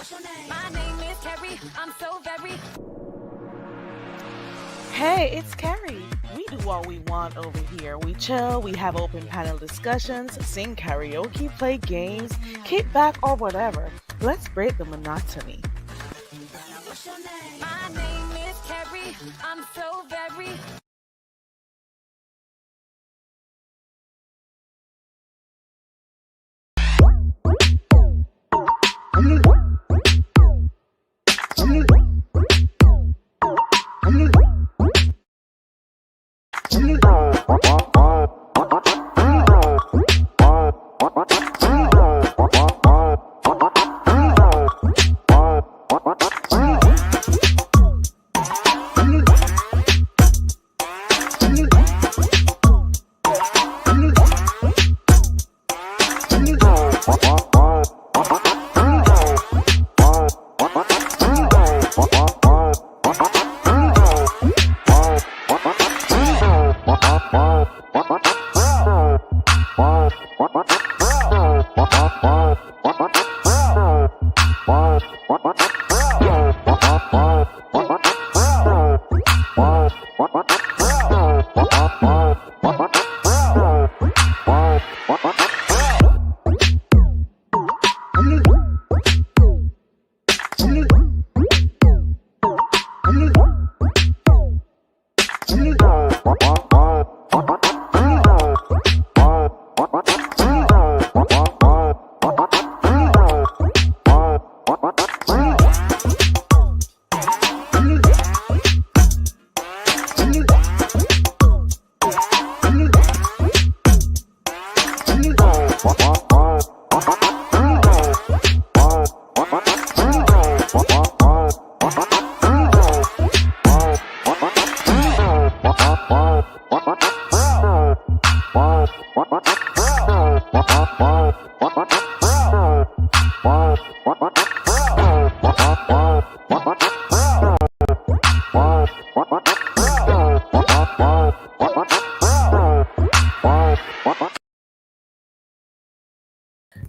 My name is Carrie. I'm so very. Hey, it's Carrie. We do what we want over here. We chill, we have open panel discussions, sing karaoke, play games, kick back, or whatever. Let's break the monotony. My name is Carrie. I'm so very.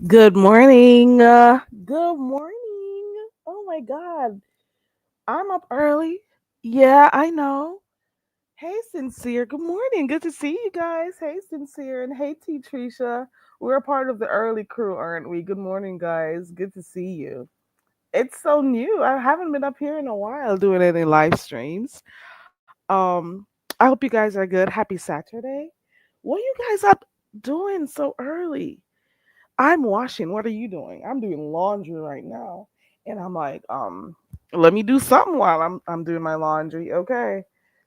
Good morning. Good morning. Oh my God. I'm up early. Yeah, I know. Hey, Sincere. Good morning. Good to see you guys. Hey, Sincere. And hey, T. Trisha. We're a part of the early crew, aren't we? Good morning, guys. Good to see you. It's so new. I haven't been up here in a while doing any live streams. I hope you guys are good. Happy Saturday. What are you guys up doing so early? I'm washing. What are you doing? I'm doing laundry right now. And I'm like, let me do something while I'm doing my laundry. Okay.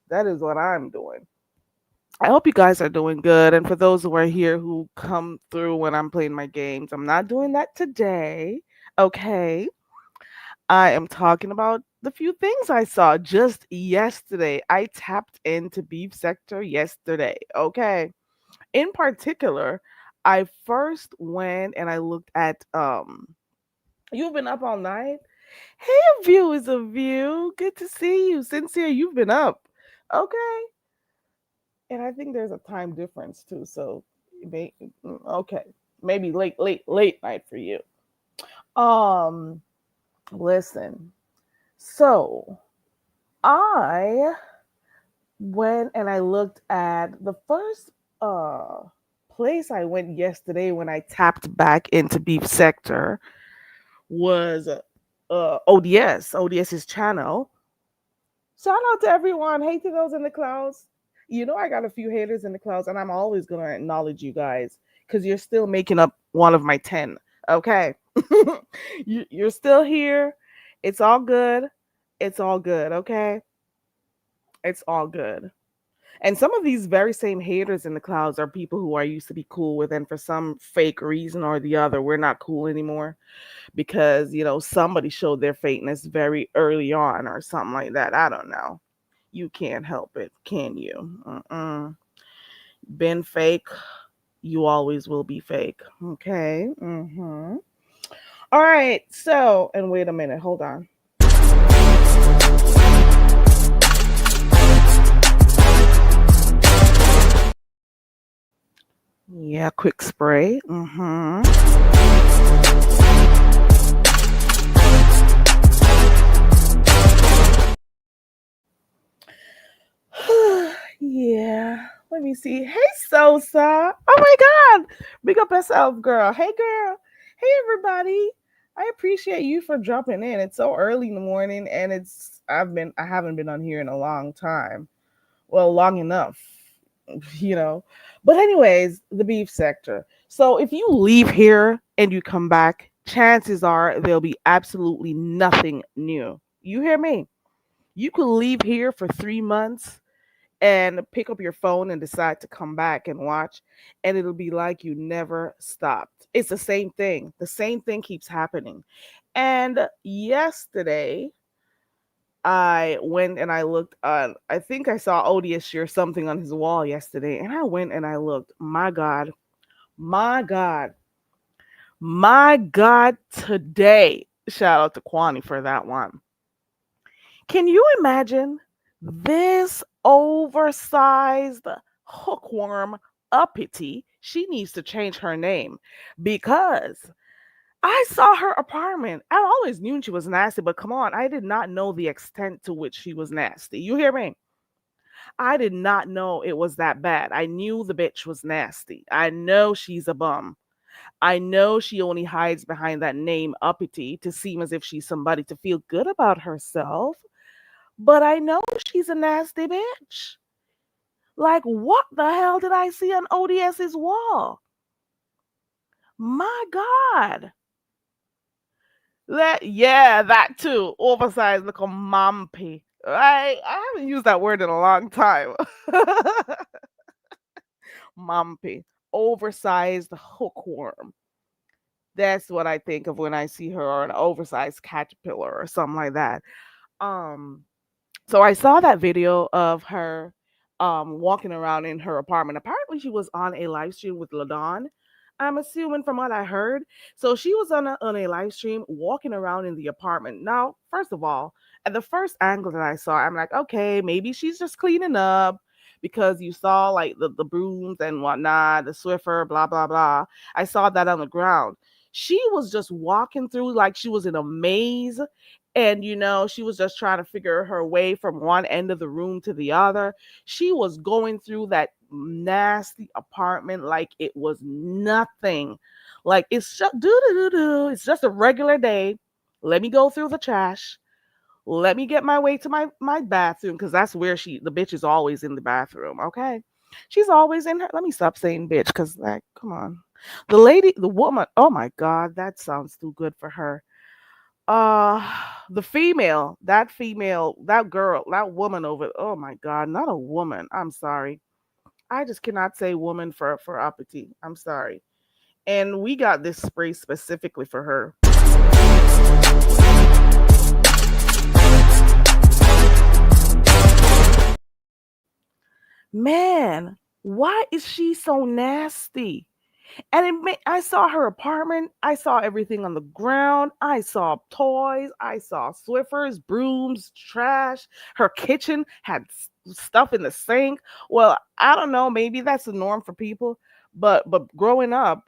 That is what I'm doing. I hope you guys are doing good. And for those who are here who come through when I'm playing my games, I'm not doing that today. Okay. I am talking about the few things I saw just yesterday. I tapped into Beef Sector yesterday. Okay. In particular, I first went and I looked at you've been up all night. Hey, a view is a view. Good to see you. Sincere, you've been up. Okay. And I think there's a time difference too. So okay. Maybe late night for you. Um listen. So I went and I looked at the first place I went yesterday when I tapped back into Beef Sector was ODS's channel. Shout out to everyone. Hey to those in the clouds. You know I got a few haters in the clouds, and I'm always gonna acknowledge you guys because you're still making up one of my 10. Okay, you're still here. It's all good. It's all good. Okay, it's all good. And some of these very same haters in the clouds are people who I used to be cool with, and for some fake reason or the other, we're not cool anymore because somebody showed their fakeness very early on or something like that. I don't know. You can't help it, can you? Been fake, you always will be fake. Okay. All right. So, and wait a minute. Hold on. Yeah, quick spray. me see. Hey, Sosa. Oh my God. Big up yourself, girl. Hey, girl. Hey, everybody. I appreciate you for dropping in. It's so early in the morning, and I haven't been on here in a long time. Well, long enough, you know. But anyways, the beef sector. So if you leave here and you come back, chances are there'll be absolutely nothing new. You hear me? You could leave here for 3 months and pick up your phone and decide to come back and watch, and it'll be like you never stopped. It's the same thing. The same thing keeps happening. And yesterday, I went and I looked on, I think I saw Odious share something on his wall yesterday, and I went and I looked. My God, my God, my God, today. Shout out to Kwani for that one. Can you imagine this oversized hookworm uppity? She needs to change her name because I saw her apartment. I always knew she was nasty, but come on, I did not know the extent to which she was nasty. You hear me? I did not know it was that bad. I knew the bitch was nasty. I know she's a bum. I know she only hides behind that name uppity to seem as if she's somebody to feel good about herself. But I know she's a nasty bitch. Like, what the hell did I see on ODS's wall? My God. That too. Oversized little mumpy. I haven't used that word in a long time. Mumpy. Oversized hookworm. That's what I think of when I see her, or an oversized caterpillar or something like that. Um So I saw that video of her walking around in her apartment. Apparently, she was on a live stream with Ladon. I'm assuming from what I heard. So she was on a live stream walking around in the apartment. Now, first of all, at the first angle that I saw, I'm like, okay, maybe she's just cleaning up because you saw like the brooms and whatnot, the Swiffer, blah, blah, blah. I saw that on the ground. She was just walking through like she was in a maze, and she was just trying to figure her way from one end of the room to the other. She was going through that nasty apartment like it was nothing. Like, it's just it's just a regular day. Let me go through the trash. Let me get my way to my bathroom, because that's where the bitch is always in the bathroom. Okay, she's always in her. Let me stop saying bitch, because, like, come on, the woman. Oh my God, that sounds too good for her. uh that girl, that woman over, oh my God, not a woman. I'm sorry. I just cannot say woman for uppity. I'm sorry. And we got this spray specifically for her. Man, why is she so nasty? And I saw her apartment. I saw everything on the ground. I saw toys. I saw Swiffers, brooms, trash. Her kitchen had stuff in the sink. Well, I don't know. Maybe that's the norm for people. But growing up,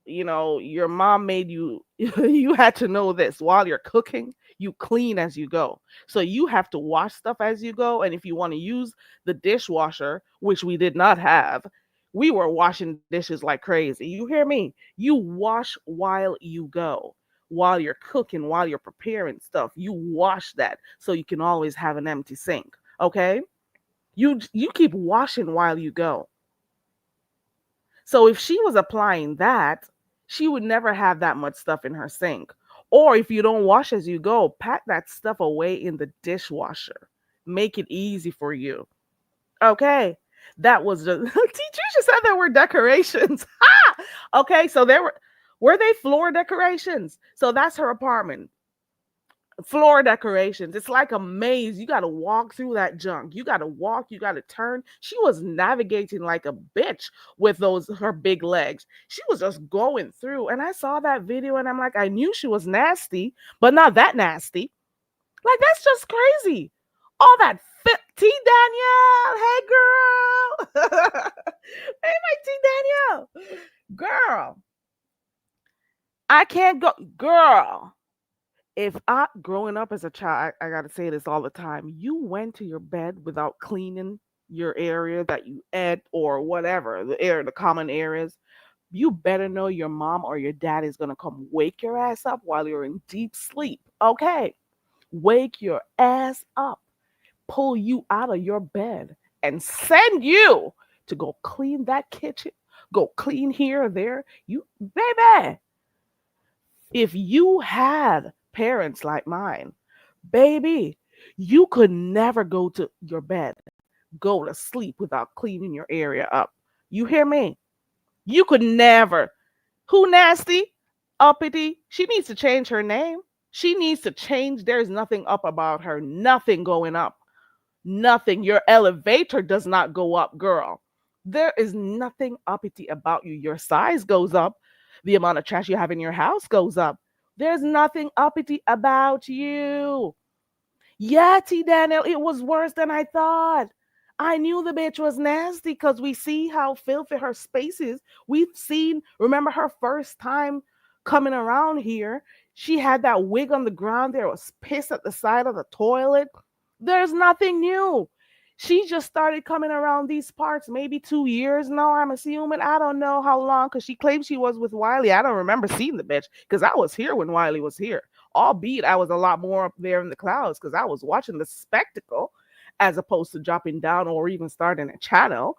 your mom made you you had to know this. While you're cooking, you clean as you go. So you have to wash stuff as you go. And if you want to use the dishwasher, which we did not have, we were washing dishes like crazy. You hear me? You wash while you go. While you're cooking, while you're preparing stuff, you wash that so you can always have an empty sink. Okay? You keep washing while you go. So if she was applying that, she would never have that much stuff in her sink. Or if you don't wash as you go, pack that stuff away in the dishwasher. Make it easy for you. Okay. That was just teacher just said there were decorations. Okay, so were they floor decorations? So that's her apartment. Floor decorations. It's like a maze. You got to walk through that junk. You got to walk, you got to turn. She was navigating like a bitch with those her big legs. She was just going through. And I saw that video and I'm like, I knew she was nasty, but not that nasty. Like, that's just crazy. All that fit. T Danielle. Hey girl. Hey, my T Danielle. Girl. I can't go. Girl, if I growing up as a child, I gotta say this all the time. You went to your bed without cleaning. your area that you ate or whatever, the common areas, you better know your mom or your dad is gonna come wake your ass up while you're in deep sleep. Okay. Wake your ass up, pull you out of your bed, and send you to go clean that kitchen, go clean here or there. You, baby, if you had parents like mine, baby, you could never go to your bed, go to sleep without cleaning your area up. You hear me? You could never. Who nasty? Uppity? She needs to change her name. She needs to change. There's nothing up about her. Nothing going up. Nothing. Your elevator does not go up, girl. There is nothing uppity about you. Your size goes up. The amount of trash you have in your house goes up. There's nothing uppity about you. Yeah, T Daniel, it was worse than I thought. I knew the bitch was nasty because we see how filthy her space is. We've seen, remember her first time coming around here? She had that wig on the ground. There was piss at the side of the toilet. There's nothing new. She just started coming around these parts maybe 2 years now, I'm assuming. I don't know how long because she claimed she was with Wiley. I don't remember seeing the bitch because I was here when Wiley was here. Albeit I was a lot more up there in the clouds because I was watching the spectacle as opposed to dropping down or even starting a channel.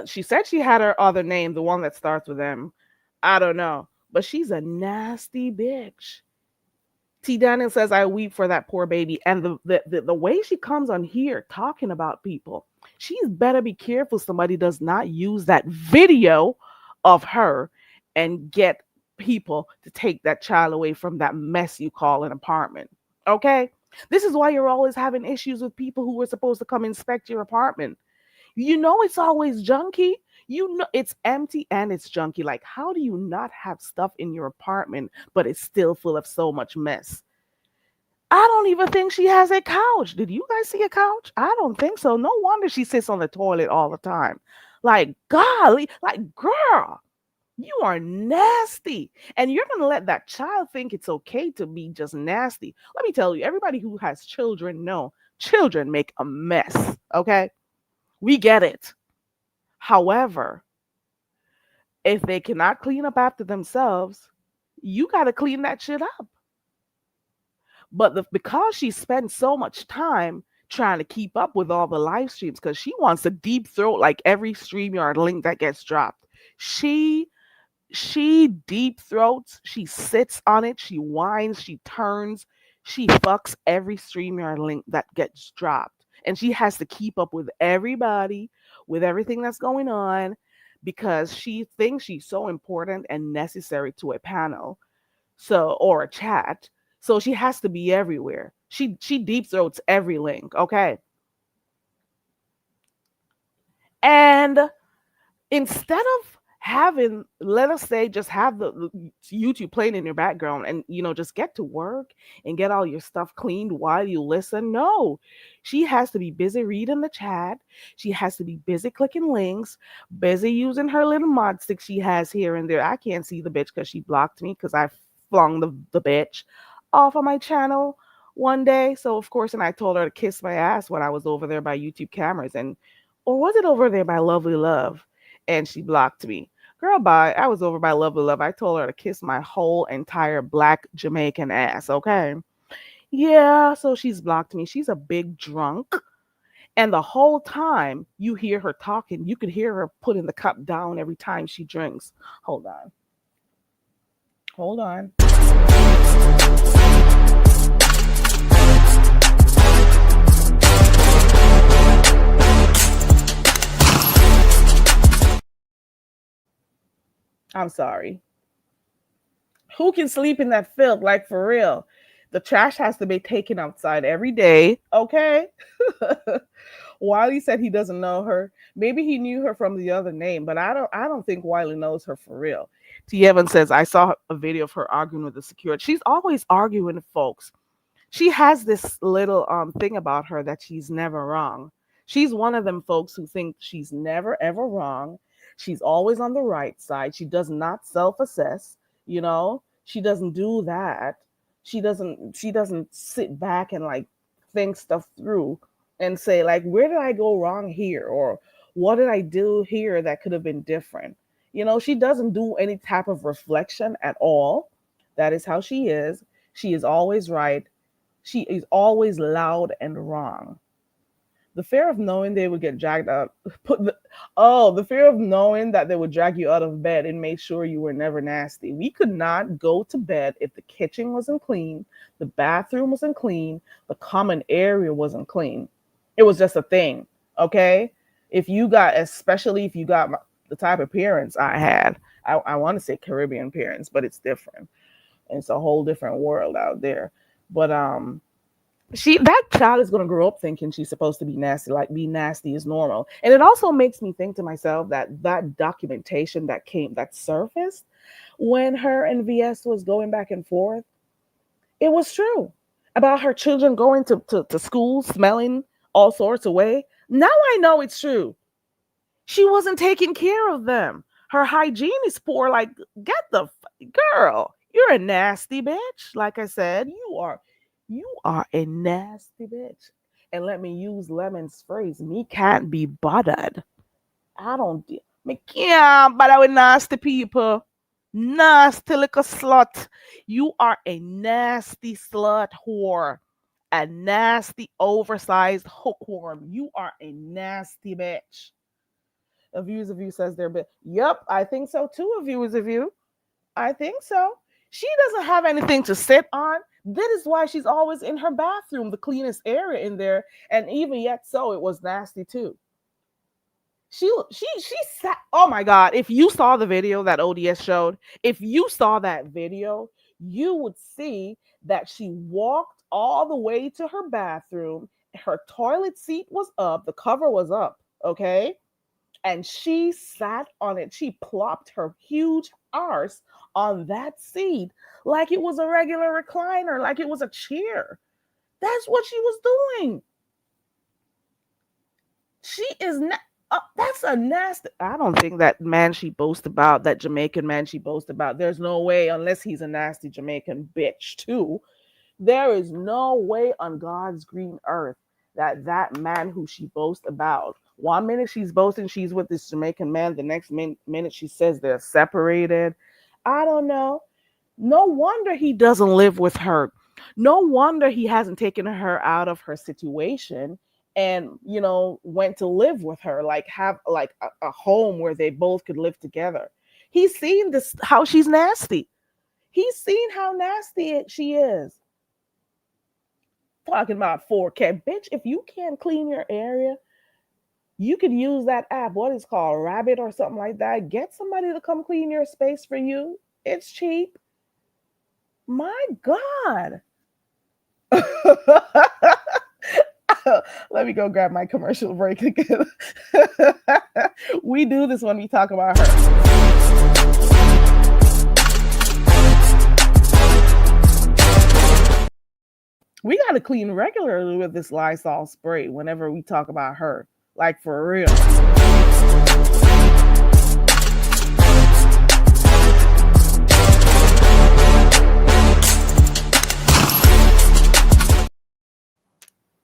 She said she had her other name, the one that starts with M. I don't know. But she's a nasty bitch. T. Daniel says, I weep for that poor baby. And the way she comes on here talking about people, she's better be careful somebody does not use that video of her and get people to take that child away from that mess you call an apartment. Okay? This is why you're always having issues with people who were supposed to come inspect your apartment. You know it's always junky. You know it's empty and it's junky. Like, how do you not have stuff in your apartment, but it's still full of so much mess? I don't even think she has a couch. Did you guys see a couch? I don't think so. No wonder she sits on the toilet all the time. Like, golly, like, girl, you are nasty. And you're going to let that child think it's okay to be just nasty. Let me tell you, everybody who has children know children make a mess. Okay? We get it. However, if they cannot clean up after themselves, you got to clean that shit up. But because she spends so much time trying to keep up with all the live streams, because she wants to deep throat like every StreamYard link that gets dropped. She deep throats, she sits on it, she whines, she turns, she fucks every StreamYard link that gets dropped. And she has to keep up with everybody, with everything that's going on, because she thinks she's so important and necessary to a panel. So, or a chat. So she has to be everywhere. She deep throats every link, okay? And instead of having, let us say, just have the YouTube playing in your background and, just get to work and get all your stuff cleaned while you listen. No, she has to be busy reading the chat. She has to be busy clicking links, busy using her little mod stick she has here and there. I can't see the bitch because she blocked me because I flung the bitch off of my channel one day. So, of course, and I told her to kiss my ass when I was over there by YouTube cameras. Or was it over there by Lovely Love? And she blocked me. Girl, bye. I was over by Lovely Love. I told her to kiss my whole entire black Jamaican ass, okay? Yeah, so she's blocked me. She's a big drunk. And the whole time you hear her talking, you could hear her putting the cup down every time she drinks. Hold on. Hold on. I'm sorry. Who can sleep in that filth? Like, for real. The trash has to be taken outside every day. Okay. Wiley said he doesn't know her. Maybe he knew her from the other name, but I don't think Wiley knows her for real. T. Evans says, I saw a video of her arguing with the security. She's always arguing with folks. She has this little thing about her that she's never wrong. She's one of them folks who think she's never ever wrong. She's always on the right side. She does not self-assess, She doesn't do that. She doesn't sit back and like think stuff through. and say, like, where did I go wrong here? Or what did I do here that could have been different? She doesn't do any type of reflection at all. That is how she is. She is always right. She is always loud and wrong. The fear of knowing they would get dragged out, the fear of knowing that they would drag you out of bed and make sure you were never nasty. We could not go to bed if the kitchen wasn't clean, the bathroom wasn't clean, the common area wasn't clean. It was just a thing. Okay. Especially if you got the type of parents I had, I want to say Caribbean parents, but it's different. It's a whole different world out there. But that child is going to grow up thinking she's supposed to be nasty, like be nasty is normal. And it also makes me think to myself that documentation that surfaced when her and VS was going back and forth, it was true about her children going to school smelling all sorts of way. Now I know it's true. She wasn't taking care of them. Her hygiene is poor. Like, get the girl, you're a nasty bitch. Like I said, you are a nasty bitch. And let me use Lemon's phrase: me can't be bothered. Me can't bother with nasty people. Nasty little slut. You are a nasty slut whore. A nasty oversized hookworm. You are a nasty bitch. A views of you says they're bit. Yep, I think so too. A viewers of you. I think so. She doesn't have anything to sit on. That is why she's always in her bathroom, the cleanest area in there. And even yet so, it was nasty too. She sat. Oh my God. If you saw the video that ODS showed, if you saw that video, you would see that she walked all the way to her bathroom. Her toilet seat was up, the cover was up, okay? And she sat on it. She plopped her huge arse on that seat like it was a regular recliner, like it was a chair. That's what she was doing. She is not. That's a nasty. I don't think that man she boasts about, that Jamaican man she boasts about, there's no way, unless he's a nasty Jamaican bitch too. There is no way on God's green earth that man who she boasts about, one minute she's boasting she's with this Jamaican man, the next minute she says they're separated. I don't know. No wonder he doesn't live with her. No wonder he hasn't taken her out of her situation and went to live with her, like have like a home where they both could live together. He's seen this, how she's nasty. He's seen how nasty she is. Talking about 4K, bitch. If you can't clean your area, you could use that app. What is called Rabbit or something like that. Get somebody to come clean your space for you. It's cheap. My God. Let me go grab my commercial break again. We do this when we talk about her. We got to clean regularly with this Lysol spray whenever we talk about her. Like, for real.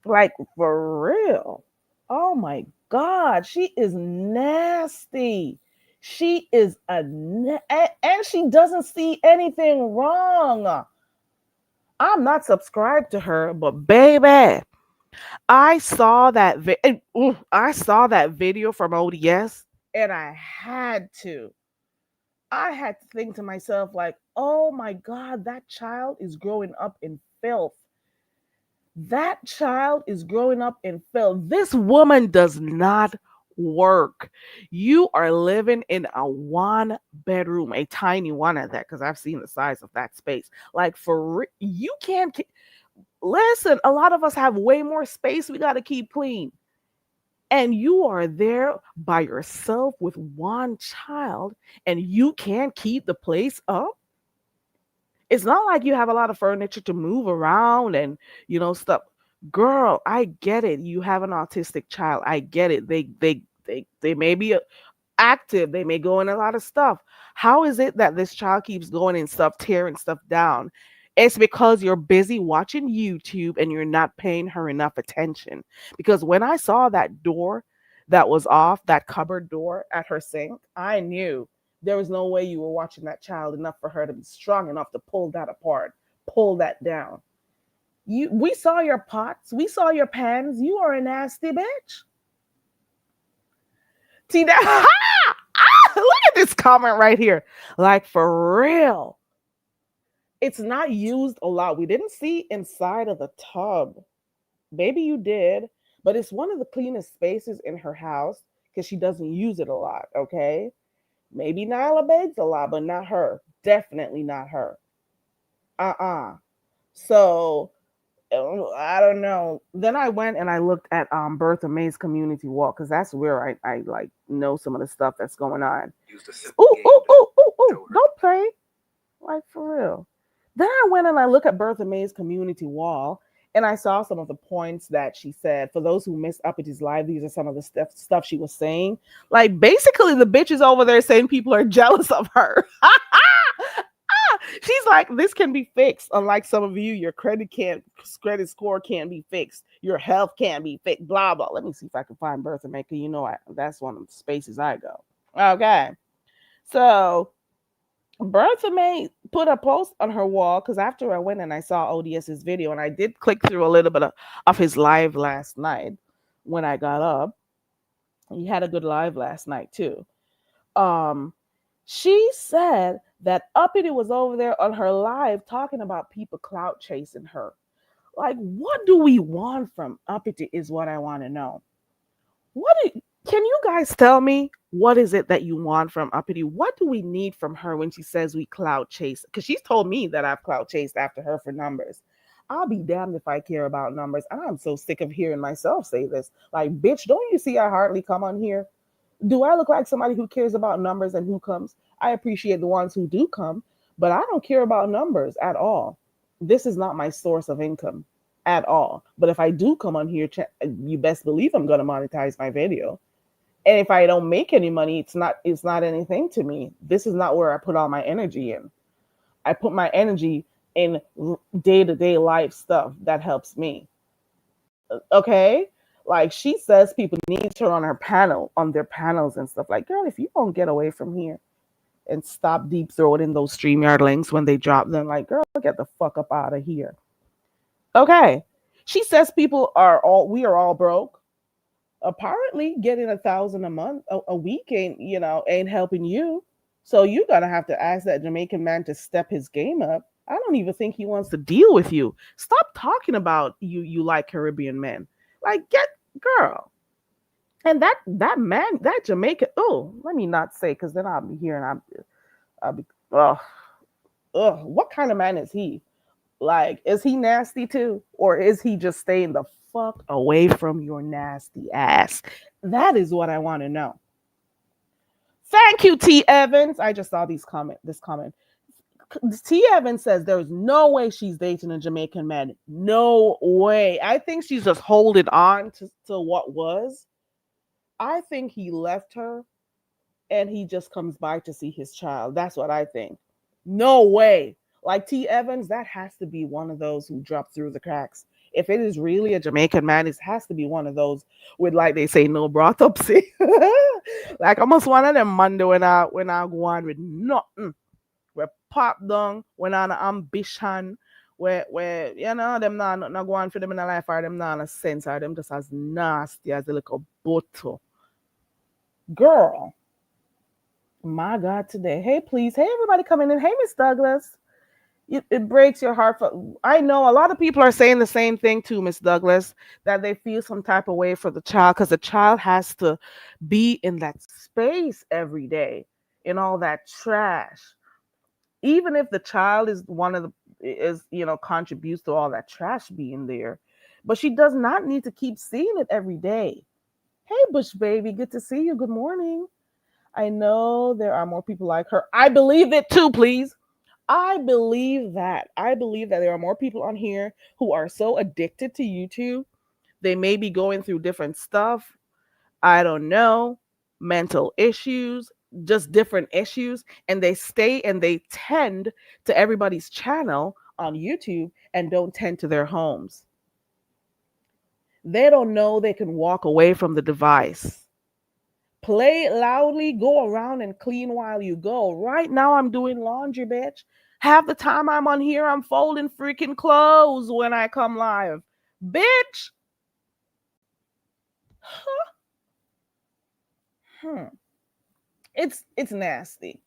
Like, for real. Oh my God. She is nasty. She is and she doesn't see anything wrong. I'm not subscribed to her, but baby, I saw that video from ODS, and I had to think to myself, like, oh my God, that child is growing up in filth. That child is growing up in filth. This woman does not work. You are living in a 1 bedroom, a tiny one at that, because I've seen the size of that space. Like, you can't. Listen, a lot of us have way more space we got to keep clean. And you are there by yourself with one child, and you can't keep the place up. It's not like you have a lot of furniture to move around and stuff. Girl, I get it. You have an autistic child. I get it. They may be active. They may go in a lot of stuff. How is it that this child keeps going and stuff, tearing stuff down? It's because you're busy watching YouTube and you're not paying her enough attention. Because when I saw that door that was off, that cupboard door at her sink, I knew there was no way you were watching that child enough for her to be strong enough to pull that apart, pull that down. We saw your pots, we saw your pans. You are a nasty bitch. See that? Look at this comment right here. Like for real. It's not used a lot. We didn't see inside of the tub. Maybe you did, but it's one of the cleanest spaces in her house because she doesn't use it a lot. Okay. Maybe Nyla begs a lot, but not her. Definitely not her. So I don't know. Then I went and I looked at Bertha May's community walk because that's where I like know some of the stuff that's going on. Ooh, don't play. Like for real. Then I went and I looked at Bertha May's community wall and I saw some of the points that she said. For those who missed Uppity Live, these are some of the stuff she was saying. Like basically the bitch is over there saying people are jealous of her. She's like, this can be fixed. Unlike some of you, your credit score can't be fixed. Your health can't be fixed. Blah blah. Let me see if I can find Bertha May. You know, that's one of the spaces I go. Okay, so Bertha May put a post on her wall because after I went and I saw ODS's video, and I did click through a little bit of his live last night when I got up. He had a good live last night too. She said that Uppity was over there on her live talking about people clout chasing her. Like, what do we want from Uppity is what I want to know. Can you guys tell me what is it that you want from Uppity? What do we need from her when she says we clout chase? Because she's told me that I've clout chased after her for numbers. I'll be damned if I care about numbers. And I'm so sick of hearing myself say this. Like, bitch, don't you see I hardly come on here? Do I look like somebody who cares about numbers and who comes? I appreciate the ones who do come, but I don't care about numbers at all. This is not my source of income at all. But if I do come on here, you best believe I'm going to monetize my video. And if I don't make any money, it's not anything to me. This is not where I put all my energy in. I put my energy in day-to-day life stuff that helps me. Okay? Like she says people need her on their panels and stuff. Like, girl, if you don't get away from here and stop deep throating those StreamYard links when they drop them, like, girl, get the fuck up out of here. Okay. She says we are all broke. Apparently getting 1,000 a month, a week ain't helping you. So you're gonna have to ask that Jamaican man to step his game up. I don't even think he wants to deal with you. Stop talking about you like Caribbean men. Like, girl. And that man, that Jamaican, let me not say, because then I'll be here and I'll be, what kind of man is he? Like, is he nasty too? Or is he just staying the fuck away from your nasty ass? That is what I want to know. Thank you, T. Evans. I just saw this comment. T. Evans says there's no way she's dating a Jamaican man. No way. I think she's just holding on to what was. I think he left her and he just comes by to see his child. That's what I think. No way. Like T. Evans, that has to be one of those who dropped through the cracks. If it is really a Jamaican man, it has to be one of those with, like they say, no autopsy. Like almost one of them Monday when I go on with nothing. Where pop down, when on ambition, where them not go on for them in a life, or them not a sense, or them just as nasty as a little bottle. Girl. My God, today. Hey, please. Hey, everybody coming in. Hey, Miss Douglas. It breaks your heart. I know a lot of people are saying the same thing too, Miss Douglas, that they feel some type of way for the child because the child has to be in that space every day in all that trash. Even if the child is contributes to all that trash being there, but she does not need to keep seeing it every day. Hey, Bush baby, good to see you. Good morning. I know there are more people like her. I believe it too, please. I believe that there are more people on here who are so addicted to YouTube. They may be going through different stuff. I don't know, mental issues, just different issues. And they stay and they tend to everybody's channel on YouTube and don't tend to their homes. They don't know they can walk away from the device. Play it loudly, go around and clean while you go. Right now, I'm doing laundry, bitch. Half the time I'm on here, I'm folding freaking clothes when I come live. Bitch. Hmm. It's nasty.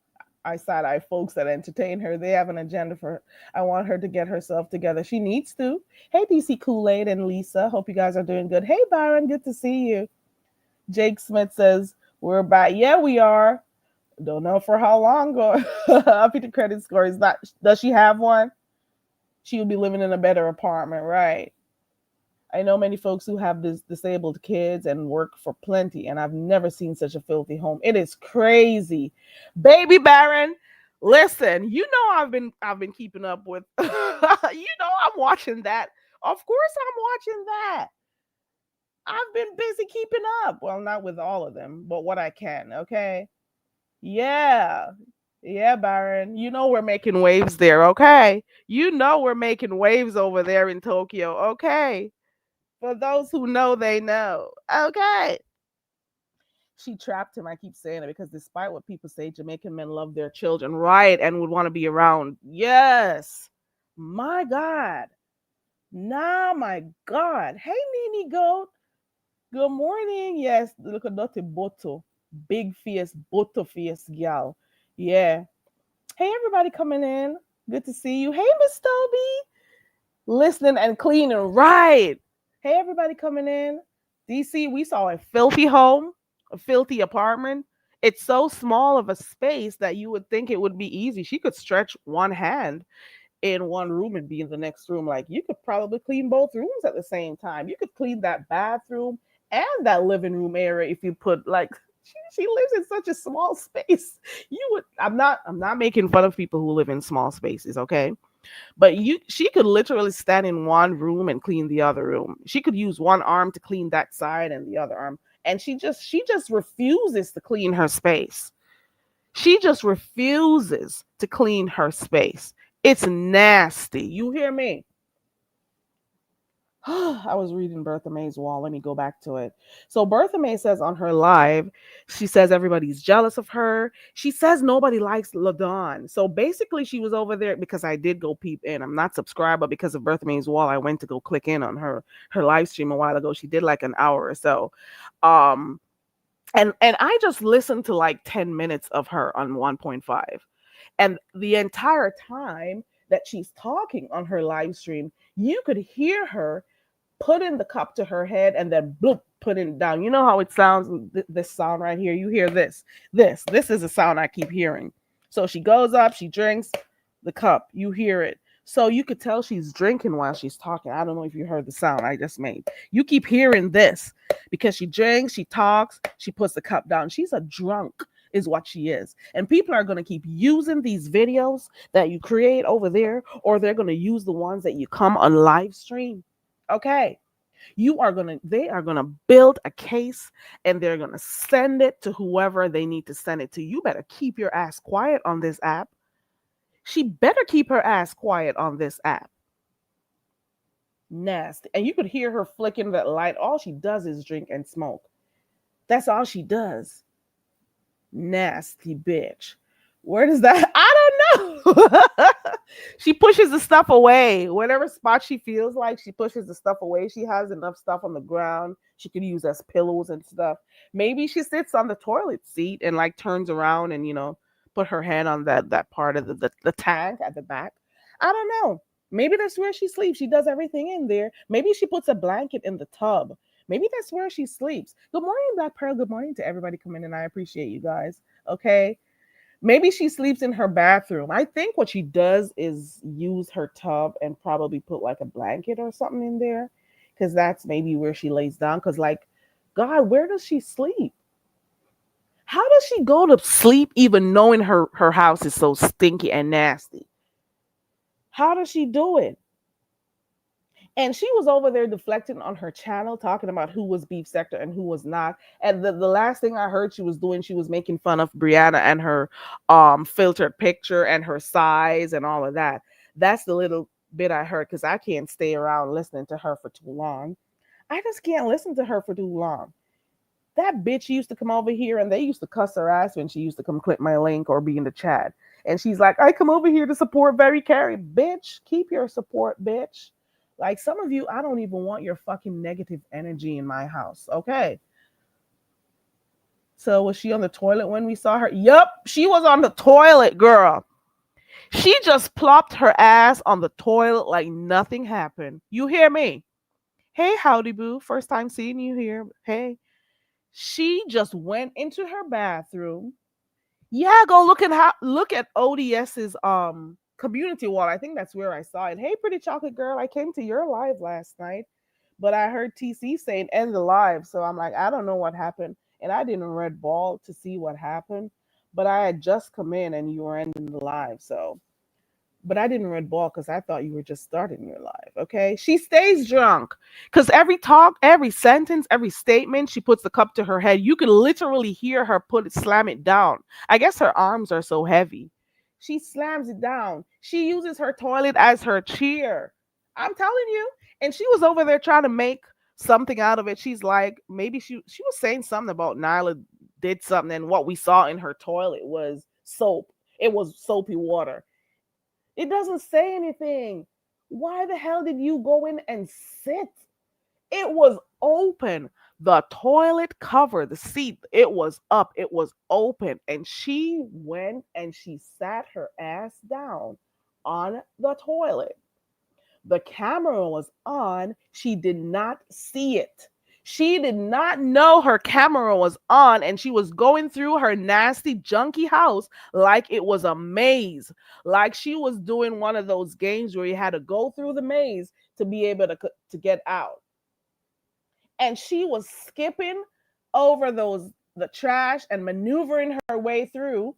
I side eye folks that entertain her. They have an agenda for her. I want her to get herself together. She needs to. Hey, DC Kool-Aid and Lisa. Hope you guys are doing good. Hey, Byron. Good to see you. Jake Smith says, we're back. Yeah, we are. Don't know for how long. Up the credit score is not. Does she have one? She would be living in a better apartment, right? I know many folks who have disabled kids and work for plenty, and I've never seen such a filthy home. It is crazy, baby Baron. Listen, you know I've been keeping up with. I'm watching that. Of course, I'm watching that. I've been busy keeping up. Well, not with all of them, but what I can. Okay. Yeah. Yeah, Baron. You know we're making waves there, okay? You know we're making waves over there in Tokyo, okay? For those who know, they know. Okay. She trapped him. I keep saying it because despite what people say, Jamaican men love their children, right? And would want to be around. Yes. My God. Nah, my God. Hey, Nini Goat. Good morning. Yes, look at Dr. Boto. Big fierce, Boto fierce gal. Yeah. Hey, everybody coming in. Good to see you. Hey, Miss Toby. Listening and cleaning. Right. Hey, everybody coming in. DC, we saw a filthy home, a filthy apartment. It's so small of a space that you would think it would be easy. She could stretch one hand in one room and be in the next room. Like you could probably clean both rooms at the same time. You could clean that bathroom and that living room area if you put like she lives in such a small space. You would I'm not making fun of people who live in small spaces, okay? But she could literally stand in one room and clean the other room. She could use one arm to clean that side and the other arm. And she just refuses to clean her space. She just refuses to clean her space. It's nasty. You hear me? I was reading Bertha May's wall. Let me go back to it. So Bertha May says on her live, she says everybody's jealous of her. She says nobody likes LaDawn. So basically, she was over there because I did go peep in. I'm not subscribed, but because of Bertha May's wall, I went to go click in on her live stream a while ago. She did like an hour or so. Um, and I just listened to like 10 minutes of her on 1.5. And the entire time that she's talking on her live stream, you could hear her put in the cup to her head and then bloop, put it down. You know how it sounds, this sound right here? You hear this. This is a sound I keep hearing. So she goes up, she drinks the cup. You hear it. So you could tell she's drinking while she's talking. I don't know if you heard the sound I just made. You keep hearing this because she drinks, she talks, she puts the cup down. She's a drunk is what she is. And people are going to keep using these videos that you create over there, or they're going to use the ones that you come on live stream. Okay. They are going to build a case and they're going to send it to whoever they need to send it to. You better keep your ass quiet on this app. She better keep her ass quiet on this app. Nasty. And you could hear her flicking that light. All she does is drink and smoke. That's all she does. Nasty bitch. Where does that? I don't know. She pushes the stuff away. Whatever spot she feels like, she pushes the stuff away. She has enough stuff on the ground she could use as pillows and stuff. Maybe she sits on the toilet seat and like turns around and put her hand on that part of the tank at the back. I don't know. Maybe that's where she sleeps. She does everything in there. Maybe she puts a blanket in the tub. Maybe that's where she sleeps. Good morning, Black Pearl. Good morning to everybody coming in. I appreciate you guys. Okay. Maybe she sleeps in her bathroom. I think what she does is use her tub and probably put like a blanket or something in there because that's maybe where she lays down. Because, like, God, where does she sleep? How does she go to sleep even knowing her house is so stinky and nasty? How does she do it? And she was over there deflecting on her channel, talking about who was beef sector and who was not. And the last thing I heard she was doing, she was making fun of Brianna and her filtered picture and her size and all of that. That's the little bit I heard because I can't stay around listening to her for too long. I just can't listen to her for too long. That bitch used to come over here and they used to cuss her ass when she used to come click my link or be in the chat. And she's like, I come over here to support Very Carry. Bitch, keep your support, bitch. Like some of you, I don't even want your fucking negative energy in my house. Okay. So was she on the toilet when we saw her? Yup, she was on the toilet, girl. She just plopped her ass on the toilet like nothing happened. You hear me? Hey, howdy boo. First time seeing you here. Hey. She just went into her bathroom. Yeah, go look at ODS's community wall. I think that's where I saw it. Hey, pretty chocolate girl, I came to your live last night, but I heard TC saying end the live, so I'm like, I don't know what happened, and I didn't red ball to see what happened, but I had just come in and you were ending the live, so. But I didn't red ball because I thought you were just starting your live. Okay. She stays drunk because every talk, every sentence, every statement, she puts the cup to her head. You can literally hear her slam it down. I guess her arms are so heavy. She slams it down. She uses her toilet as her chair. I'm telling you. And she was over there trying to make something out of it. She's like, maybe she was saying something about Nyla did something, and what we saw in her toilet was soap. It was soapy water. It doesn't say anything. Why the hell did you go in and sit? It was open. The toilet cover, the seat, it was up. It was open. And she went and she sat her ass down on the toilet. The camera was on. She did not see it. She did not know her camera was on, and she was going through her nasty, junky house like it was a maze, like she was doing one of those games where you had to go through the maze to be able to get out. And she was skipping over the trash and maneuvering her way through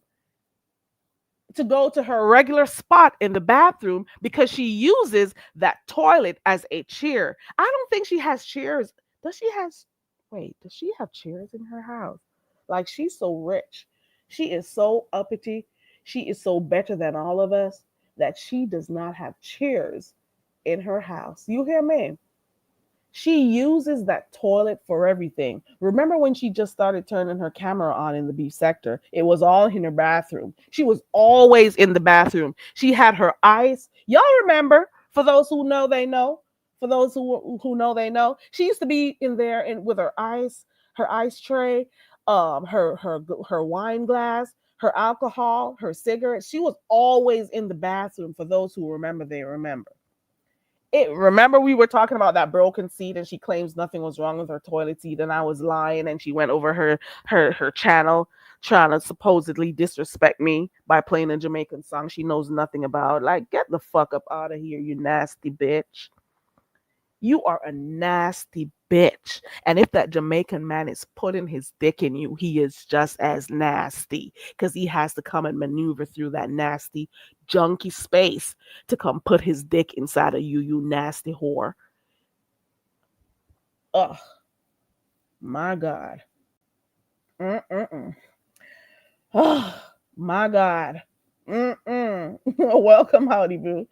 to go to her regular spot in the bathroom because she uses that toilet as a chair. I don't think she has chairs. Does she have does she have chairs in her house? Like she's so rich. She is so uppity. She is so better than all of us that she does not have chairs in her house. You hear me? She uses that toilet for everything. Remember when she just started turning her camera on in the beef sector? It was all in her bathroom. She was always in the bathroom. She had her ice. Y'all remember? For those who know, they know. For those who know, they know. She used to be in there with her ice tray, her wine glass, her alcohol, her cigarettes. She was always in the bathroom. For those who remember, they remember. Remember we were talking about that broken seat and she claims nothing was wrong with her toilet seat and I was lying and she went over her channel trying to supposedly disrespect me by playing a Jamaican song she knows nothing about. Like, get the fuck up out of here, you nasty bitch. You are a nasty bitch. And if that Jamaican man is putting his dick in you, he is just as nasty because he has to come and maneuver through that nasty, junky space to come put his dick inside of you, you nasty whore. Ugh. My God. Oh, my God. Welcome, howdy boo.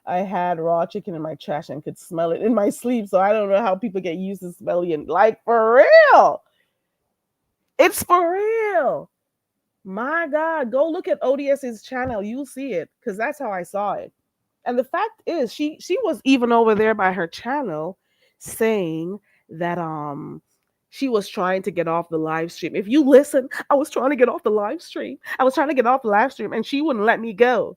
I had raw chicken in my trash and could smell it in my sleep. So I don't know how people get used to smelling. Like, for real. It's for real. My God. Go look at ODS's channel. You'll see it because that's how I saw it. And the fact is, she was even over there by her channel saying that she was trying to get off the live stream. If you listen, I was trying to get off the live stream. I was trying to get off the live stream and she wouldn't let me go.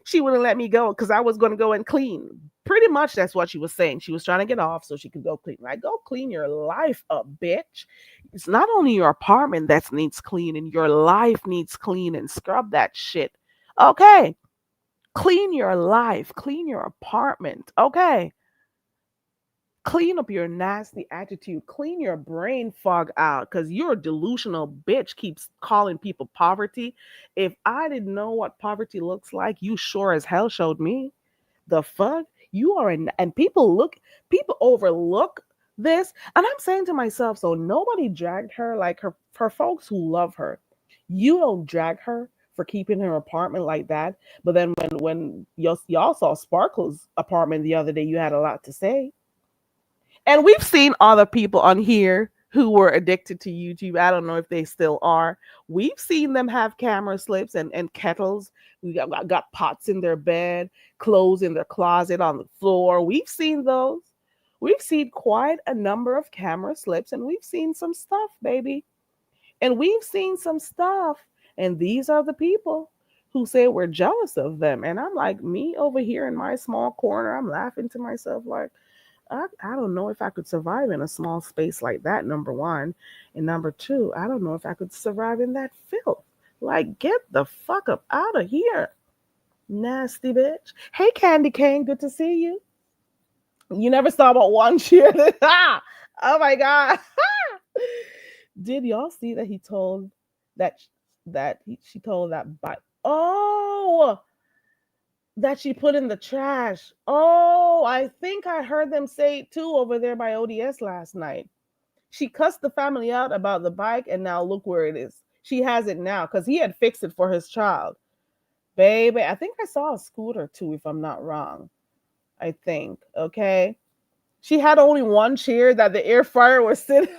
She wouldn't let me go because I was going to go and clean. Pretty much that's what she was saying. She was trying to get off so she could go clean. Like, go clean your life up, bitch. It's not only your apartment that needs cleaning, your life needs cleaning. Scrub that shit. Okay. Clean your life. Clean your apartment. Okay. Clean up your nasty attitude. Clean your brain fog out because you're a delusional bitch keeps calling people poverty. If I didn't know what poverty looks like, you sure as hell showed me. The fuck? You are and people overlook this. And I'm saying to myself, so nobody dragged her like her folks who love her. You don't drag her for keeping her apartment like that. But then when y'all saw Sparkle's apartment the other day, you had a lot to say. And we've seen other people on here who were addicted to YouTube. I don't know if they still are. We've seen them have camera slips and kettles. We got pots in their bed, clothes in their closet on the floor. We've seen those. We've seen quite a number of camera slips, and we've seen some stuff, baby. And we've seen some stuff. And these are the people who say we're jealous of them. And I'm like, me over here in my small corner, I'm laughing to myself like, I don't know if I could survive in a small space like that, number one. And number two, I don't know if I could survive in that filth. Like, get the fuck up out of here. Nasty bitch. Hey, Candy Cane, good to see you. You never saw but one cheer. Oh my God. Did y'all see that he told she told that by that she put in the trash. Oh, I think I heard them say it too over there by ODS last night. She cussed the family out about the bike, and now look where it is. She has it now because he had fixed it for his child. Baby, I think I saw a scooter too, if I'm not wrong. I think, okay? She had only one chair that the air fryer was sitting.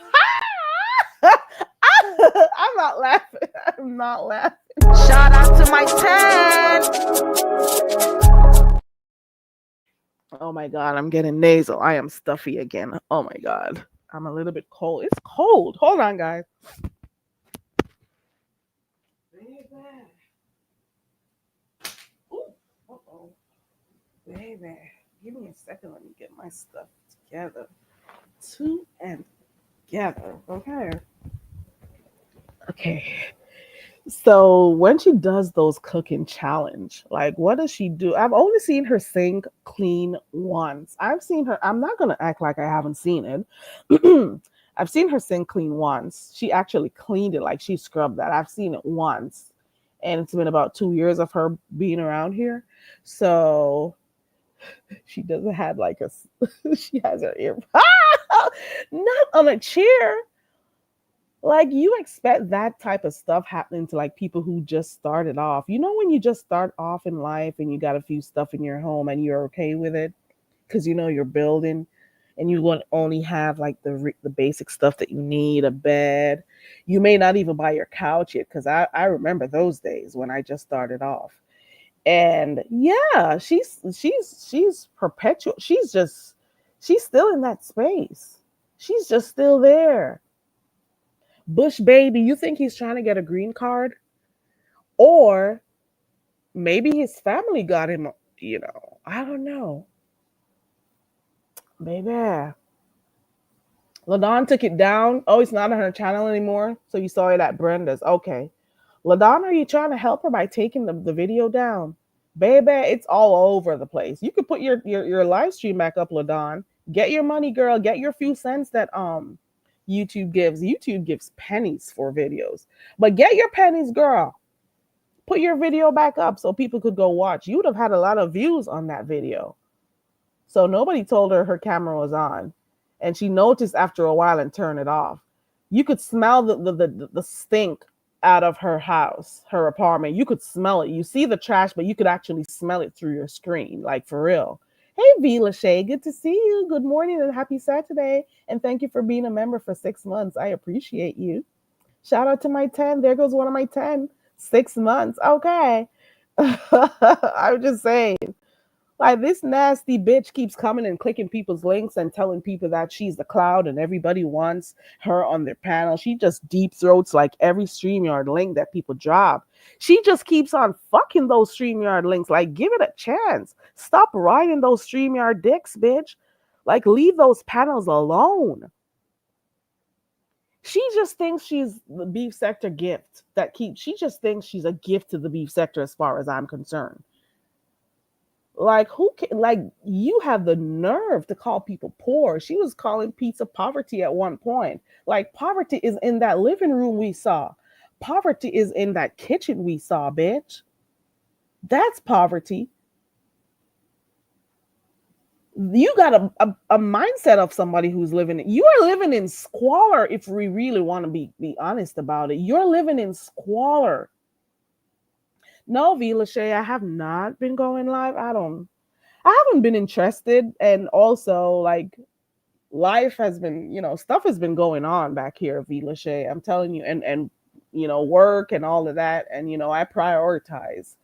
I'm not laughing. I'm not laughing. Shout out to my 10. Oh my God, I'm getting nasal. I am stuffy again. Oh my God. I'm a little bit cold. It's cold. Hold on, guys. Ooh, uh-oh. Baby, give me a second. Let me get my stuff together. Two and together. Okay. Okay. So when she does those cooking challenge, like what does she do? I've only seen her sink clean once. I've seen her, I'm not gonna act like I haven't seen it. I've seen her sink clean once. She actually cleaned it, like she scrubbed that. I've seen it once. And it's been about 2 years of her being around here. So she doesn't have like a she has her ear not on a chair. Like, you expect that type of stuff happening to like people who just started off. You know, when you just start off in life and you got a few stuff in your home and you're okay with it because you know you're building and you want only have like the basic stuff that you need, a bed. You may not even buy your couch yet, because I remember those days when I just started off. And yeah, she's perpetual. She's still in that space. She's just still there. Bush baby, you think he's trying to get a green card? Or maybe his family got him, I don't know. Baby. LaDon took it down. Oh, it's not on her channel anymore. So you saw it at Brenda's. Okay. LaDon, are you trying to help her by taking the video down? Baby, it's all over the place. You could put your live stream back up, LaDon. Get your money, girl. Get your few cents that YouTube gives. YouTube gives pennies for videos. But get your pennies, girl. Put your video back up so people could go watch. You would have had a lot of views on that video. So nobody told her camera was on. And she noticed after a while and turned it off. You could smell the stink out of her house, her apartment. You could smell it. You see the trash, but you could actually smell it through your screen, like for real. Hey, V. Lachey, good to see you. Good morning and happy Saturday. And thank you for being a member for 6 months. I appreciate you. Shout out to my 10. There goes one of my 10. 6 months. Okay. I'm just saying. Like, this nasty bitch keeps coming and clicking people's links and telling people that she's the cloud and everybody wants her on their panel. She just deep throats like every StreamYard link that people drop. She just keeps on fucking those StreamYard links. Like, give it a chance. Stop riding those StreamYard dicks, bitch. Like, leave those panels alone. She just thinks she's the beef sector gift she just thinks she's a gift to the beef sector as far as I'm concerned. Like, you have the nerve to call people poor. She was calling pizza poverty at one point. Like, poverty is in that living room we saw. Poverty is in that kitchen we saw, bitch. That's poverty. You got a mindset of somebody who's you are living in squalor. If we really want to be honest about it, you're living in squalor. No, V Lachey, I have not been going live. I haven't been interested, and also like life has been, stuff has been going on back here, V Lachey. I'm telling you, and work and all of that, and I prioritize,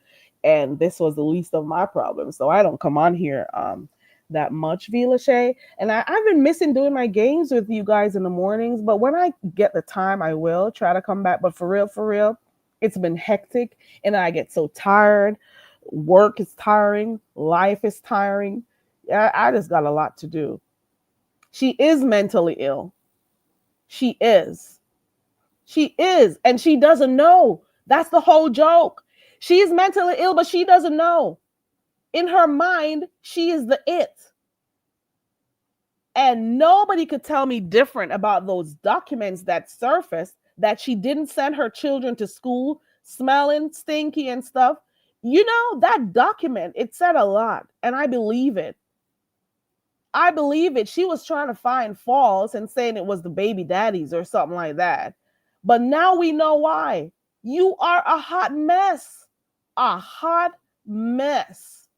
and this was the least of my problems, so I don't come on here that much, V Lachey. And I've been missing doing my games with you guys in the mornings, but when I get the time, I will try to come back. But for real, it's been hectic, and I get so tired. Work is tiring, life is tiring. I just got a lot to do. She is mentally ill. She is. She is. And she doesn't know. That's the whole joke. She is mentally ill, but she doesn't know. In her mind, she is the it. And nobody could tell me different about those documents that surfaced that she didn't send her children to school smelling stinky and stuff. That document, it said a lot. And I believe it. I believe it. She was trying to find faults and saying it was the baby daddies or something like that. But now we know why. You are a hot mess. A hot mess.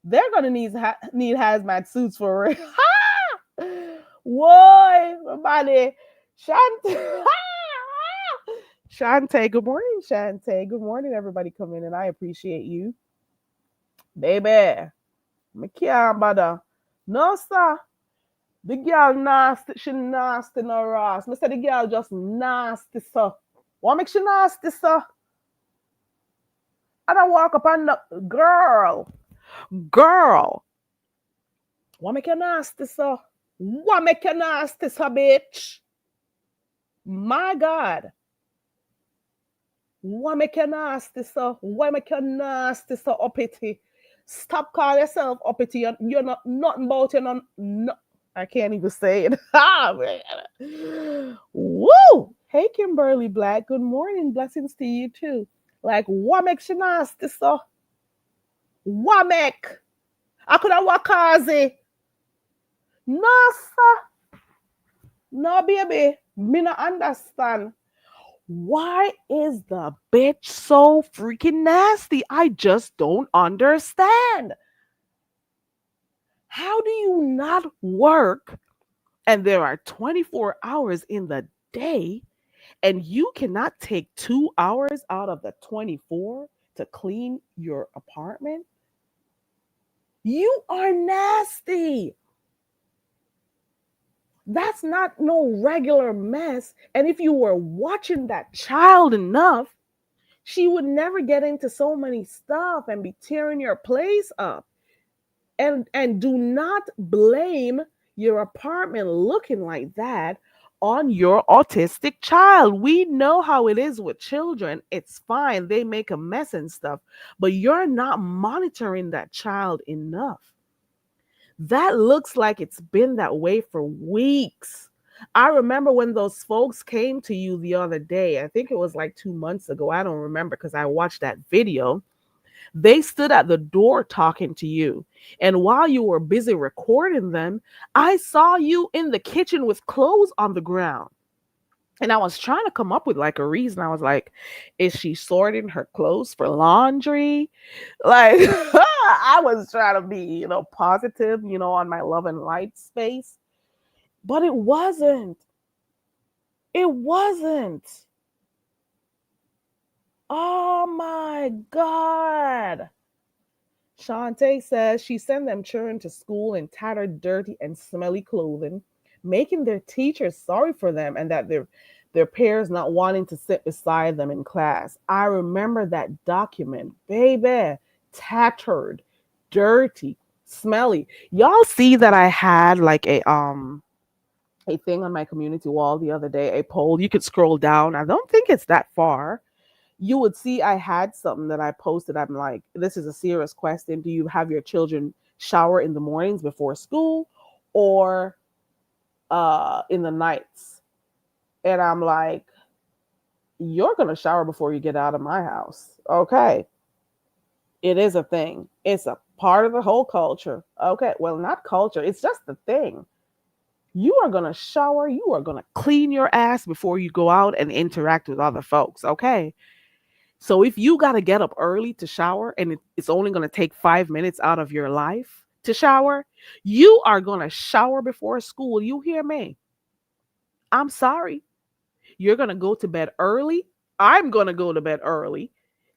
They're going to need hazmat suits for it. Whoa, everybody. Shante. Shante, good morning, Shante. Good morning, everybody coming in. I appreciate you. Baby. Me can't bother. No, sir. The girl nasty. She nasty no Ross. Me say the girl just nasty, sir. What makes she nasty, sir? I don't walk up on the girl. Girl. What make you nasty, sir? What make you nasty, sir, bitch? My God. What make you nasty, sir? What make you nasty, sir, uppity? Stop calling yourself uppity. You're not nothing about you. No, I can't even say it. Woo! Hey, Kimberly Black. Good morning. Blessings to you too. Like, what makes you nasty, sir? What make? I could have what cause it? No, sir. No, baby. Me not understand. Why is the bitch so freaking nasty? I just don't understand. How do you not work and there are 24 hours in the day and you cannot take 2 hours out of the 24 to clean your apartment? You are nasty. That's not no regular mess. And if you were watching that child enough, she would never get into so many stuff and be tearing your place up. And do not blame your apartment looking like that on your autistic child. We know how it is with children. It's fine. They make a mess and stuff, but you're not monitoring that child enough. That looks like it's been that way for weeks. I remember when those folks came to you the other day. I think it was like 2 months ago. I don't remember because I watched that video. They stood at the door talking to you. And while you were busy recording them, I saw you in the kitchen with clothes on the ground. And I was trying to come up with like a reason. I was like, is she sorting her clothes for laundry? Like, I was trying to be, positive, on my love and light space. But it wasn't. It wasn't. Oh my God. Shantae says she sent them children to school in tattered, dirty, and smelly clothing, making their teachers sorry for them and that their parents not wanting to sit beside them in class. I remember that document, baby. Tattered, dirty, smelly. Y'all see that I had like a thing on my community wall the other day, a poll. You could scroll down. I don't think it's that far. You would see I had something that I posted. I'm like, this is a serious question. Do you have your children shower in the mornings before school or in the nights? And I'm like, you're going to shower before you get out of my house. Okay. It is a thing. It's a part of the whole culture. Okay. Well, not culture. It's just the thing. You are going to shower. You are going to clean your ass before you go out and interact with other folks. Okay. So if you got to get up early to shower and it's only going to take 5 minutes out of your life to shower, you are going to shower before school. You hear me? I'm sorry. You're going to go to bed early. I'm going to go to bed early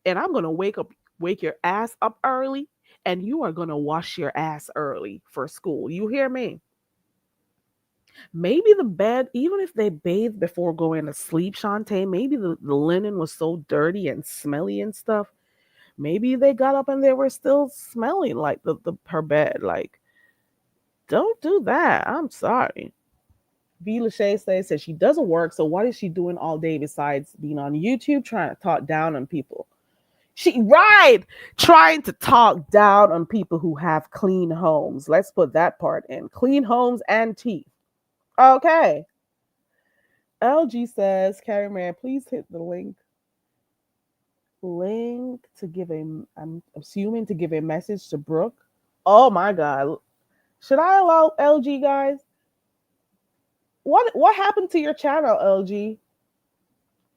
and I'm going to wake your ass up early and you are going to wash your ass early for school. You hear me? Maybe the bed, even if they bathed before going to sleep, Shantae, maybe the linen was so dirty and smelly and stuff. Maybe they got up and they were still smelling like the her bed. Like, don't do that. I'm sorry. V. Lachey says she doesn't work, so what is she doing all day besides being on YouTube trying to talk down on people? Trying to talk down on people who have clean homes. Let's put that part in. Clean homes and teeth. Okay. LG says, Carrie man, please hit the link to give I'm assuming to give a message to Brooke. Oh my God. Should I allow LG, guys? What happened to your channel, LG?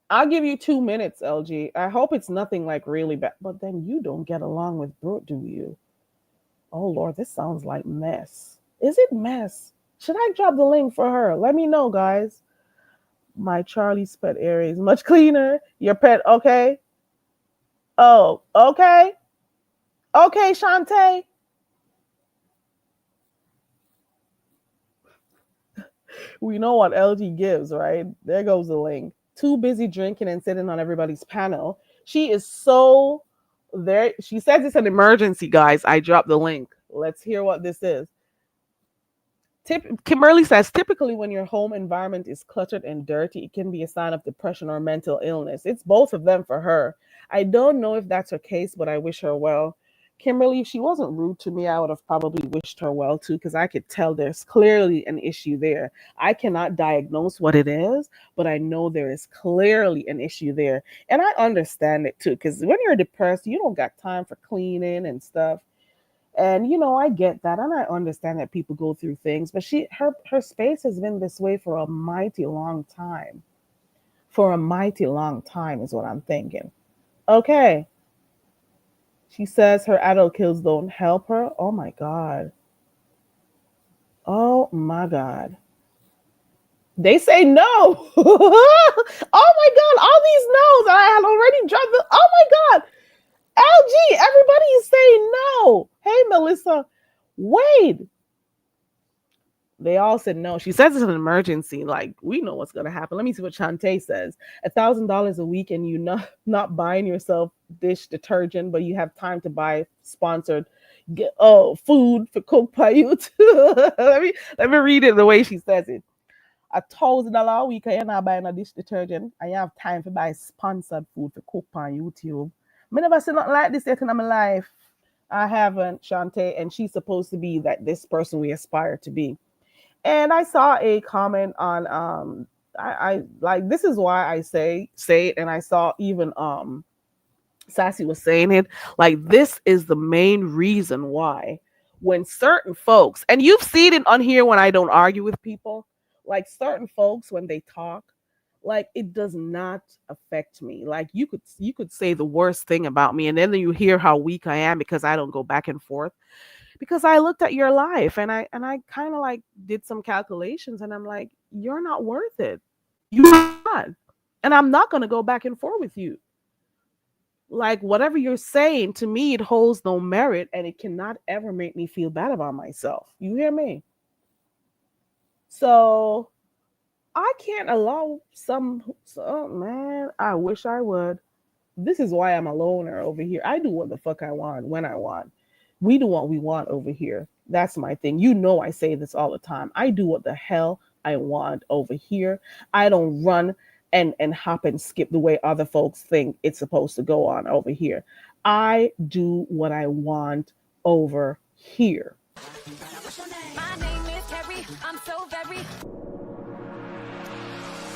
I'll give you 2 minutes, LG. I hope it's nothing like really bad. But then you don't get along with Brooke, do you? Oh Lord, this sounds like mess. Is it mess? Should I drop the link for her? Let me know, guys. My Charlie's pet area is much cleaner. Your pet, okay? Oh, okay. Okay, Shantae. We know what LG gives, right? There goes the link. Too busy drinking and sitting on everybody's panel. She is so there. She says it's an emergency, guys. I dropped the link. Let's hear what this is. Kimberly says, typically when your home environment is cluttered and dirty, it can be a sign of depression or mental illness. It's both of them for her. I don't know if that's her case, but I wish her well. Kimberly, if she wasn't rude to me, I would have probably wished her well too, because I could tell there's clearly an issue there. I cannot diagnose what it is, but I know there is clearly an issue there. And I understand it too, because when you're depressed, you don't got time for cleaning and stuff. And I get that, and I understand that people go through things, but her space has been this way for a mighty long time. For a mighty long time is what I'm thinking. Okay. She says her adult kills don't help her. Oh my God. Oh my God. They say no. Oh my God. All these no's. I had already dropped the. Oh my God. LG, everybody is saying no. Hey, Melissa, wait. They all said no. She says it's an emergency. Like, we know what's going to happen. Let me see what Shantae says. $1,000 a week and you not buying yourself dish detergent, but you have time to buy sponsored food for cook by you too. let me read it the way she says it. $1,000 a week and you're not buying a dish detergent and you have time to buy sponsored food for cook on YouTube. I never seen nothing like this yet in my life. I haven't, Shantae, and she's supposed to be this person we aspire to be. And I saw a comment on I like, this is why I say it, and I saw even Sassy was saying it, like, this is the main reason why when certain folks, and you've seen it on here when I don't argue with people, like certain folks when they talk, like, it does not affect me. Like, you could say the worst thing about me, and then you hear how weak I am because I don't go back and forth. Because I looked at your life and I kind of like did some calculations, and I'm like, you're not worth it. You're not. And I'm not going to go back and forth with you. Like, whatever you're saying to me, it holds no merit, and it cannot ever make me feel bad about myself. You hear me? So I can't allow man, I wish I would. This is why I'm a loner over here. I do what the fuck I want when I want. We do what we want over here. That's my thing. I say this all the time. I do what the hell I want over here. I don't run and hop and skip the way other folks think it's supposed to go on over here. I do what I want over here. My name is Carrie. I'm so very.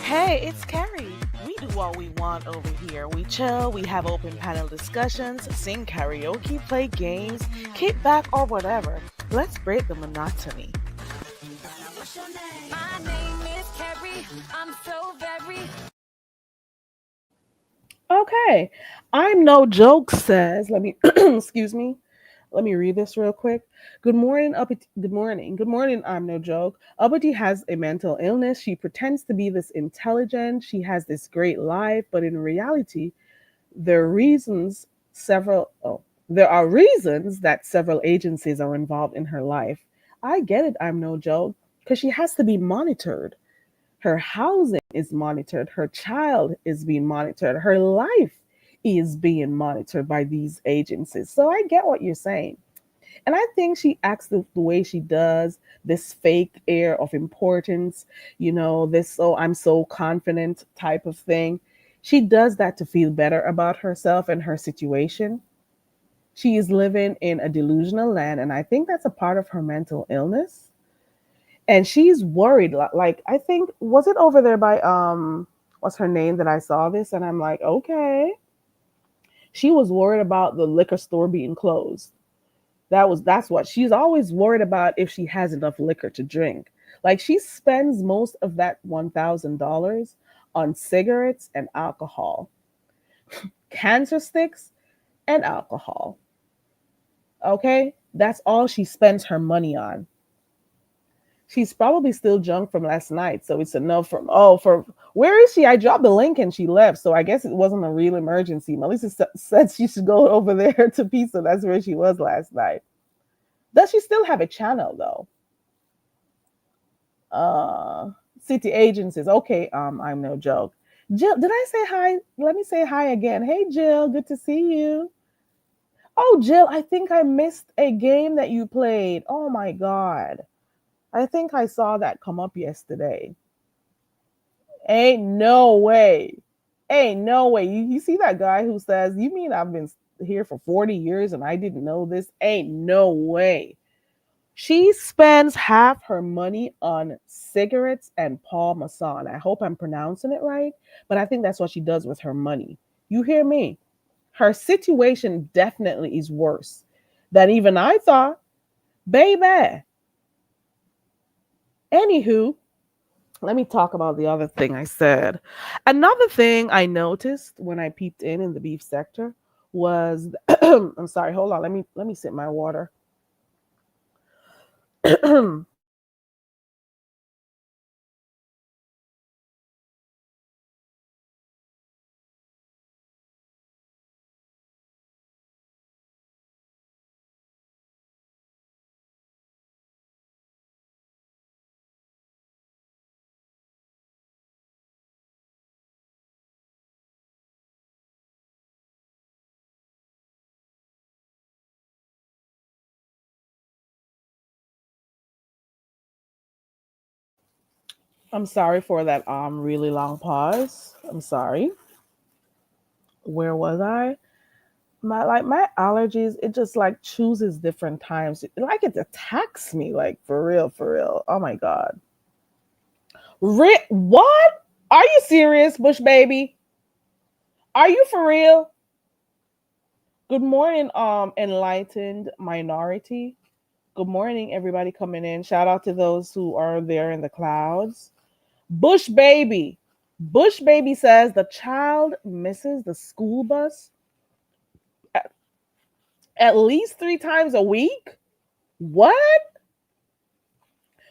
Hey, it's Carrie. We do what we want over here. We chill, we have open panel discussions, sing karaoke, play games, kick back, or whatever. Let's break the monotony. My name is Carrie. I'm so very. Okay. I'm no joke says, let me excuse me. Let me read this real quick. Good morning, Uppity. Good morning. Good morning, I'm no joke. Uppity has a mental illness. She pretends to be this intelligent. She has this great life, but in reality, there are reasons several oh, there are reasons that several agencies are involved in her life. I get it, I'm no joke, because she has to be monitored. Her housing is monitored, her child is being monitored, her life is being monitored by these agencies. So I get what you're saying. And I think she acts the way she does, this fake air of importance, this, oh, I'm so confident type of thing. She does that to feel better about herself and her situation. She is living in a delusional land. And I think that's a part of her mental illness. And she's worried. Like, I think, was it over there by, what's her name that I saw this? And I'm like, okay. She was worried about the liquor store being closed. That's what she's always worried about, if she has enough liquor to drink. Like, she spends most of that $1,000 on cigarettes and alcohol, cancer sticks and alcohol. Okay? That's all she spends her money on. She's probably still drunk from last night, so it's enough from, oh, for where is she? I dropped the link and she left, so I guess it wasn't a real emergency. Melissa said she should go over there to Pizza. That's where she was last night. Does she still have a channel though? uh City agencies. Okay, I'm no joke. Jill, did I say hi? Let me say hi again. Hey Jill, good to see you. Oh Jill, I think I missed a game that you played. Oh my god, I think I saw that come up yesterday. Ain't no way. Ain't no way. You see that guy who says, you mean I've been here for 40 years and I didn't know this? Ain't no way. She spends half her money on cigarettes and Paul Masson. I hope I'm pronouncing it right, but I think that's what she does with her money. You hear me? Her situation definitely is worse than even I thought, baby. Anywho, let me talk about the other thing I said. Another thing I noticed when I peeped in the beef sector was I'm sorry, hold on. Let me sip my water. I'm sorry for that really long pause. I'm sorry. Where was I? My allergies, it just like chooses different times. Like it attacks me, like for real, for real. Oh my god. What? Are you serious, Bush baby? Are you for real? Good morning, enlightened minority. Good morning, everybody coming in. Shout out to those who are there in the clouds. Bush baby. Bush baby says the child misses the school bus at, at least 3 times a week. What?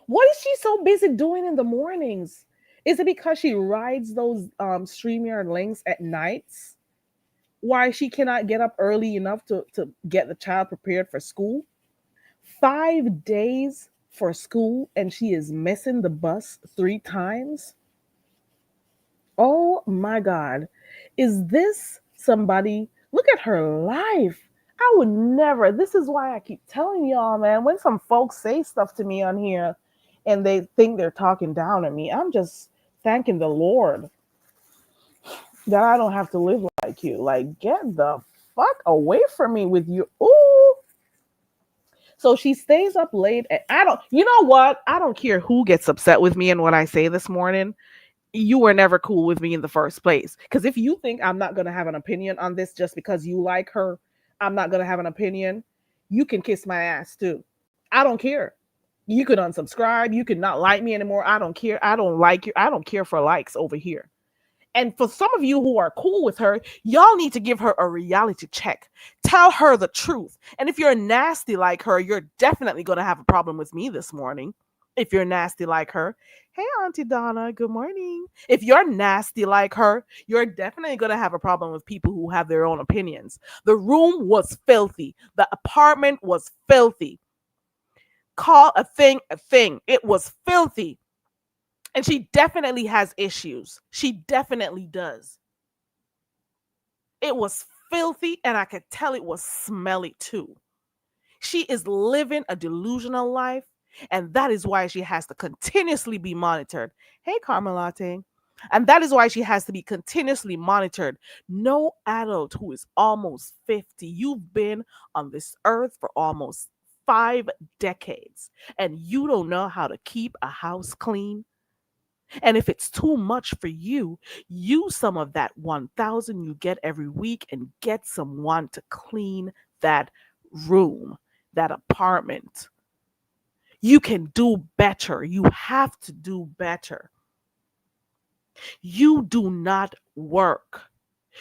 What is she so busy doing in the mornings? Is it because she rides those StreamYard links at nights? Why she cannot get up early enough to get the child prepared for school? 5 days for school and she is missing the bus 3 times? Oh my God. Is this somebody? Look at her life. I would never. This is why I keep telling y'all, man, when some folks say stuff to me on here and they think they're talking down at me, I'm just thanking the Lord that I don't have to live like you. Like, get the fuck away from me with you. Ooh. So she stays up late. And I don't, you know what? I don't care who gets upset with me and what I say this morning. You were never cool with me in the first place. Because if you think I'm not going to have an opinion on this just because you like her, I'm not going to have an opinion, you can kiss my ass too. I don't care. You could unsubscribe. You could not like me anymore. I don't care. I don't like you. I don't care for likes over here. And for some of you who are cool with her, y'all need to give her a reality check. Tell her the truth. And if you're nasty like her, you're definitely going to have a problem with me this morning. If you're nasty like her, hey, Auntie Donna, good morning. If you're nasty like her, you're definitely going to have a problem with people who have their own opinions. The room was filthy. The apartment was filthy. Call a thing a thing. It was filthy. And she definitely has issues. She definitely does. It was filthy, and I could tell it was smelly too. She is living a delusional life, and that is why she has to continuously be monitored. Hey, Carmelate. And that is why she has to be continuously monitored. No adult who is almost 50, you've been on this earth for almost 5 decades, and you don't know how to keep a house clean. And if it's too much for you, use some of that 1,000 you get every week and get someone to clean that room, that apartment. You can do better. You have to do better. You do not work.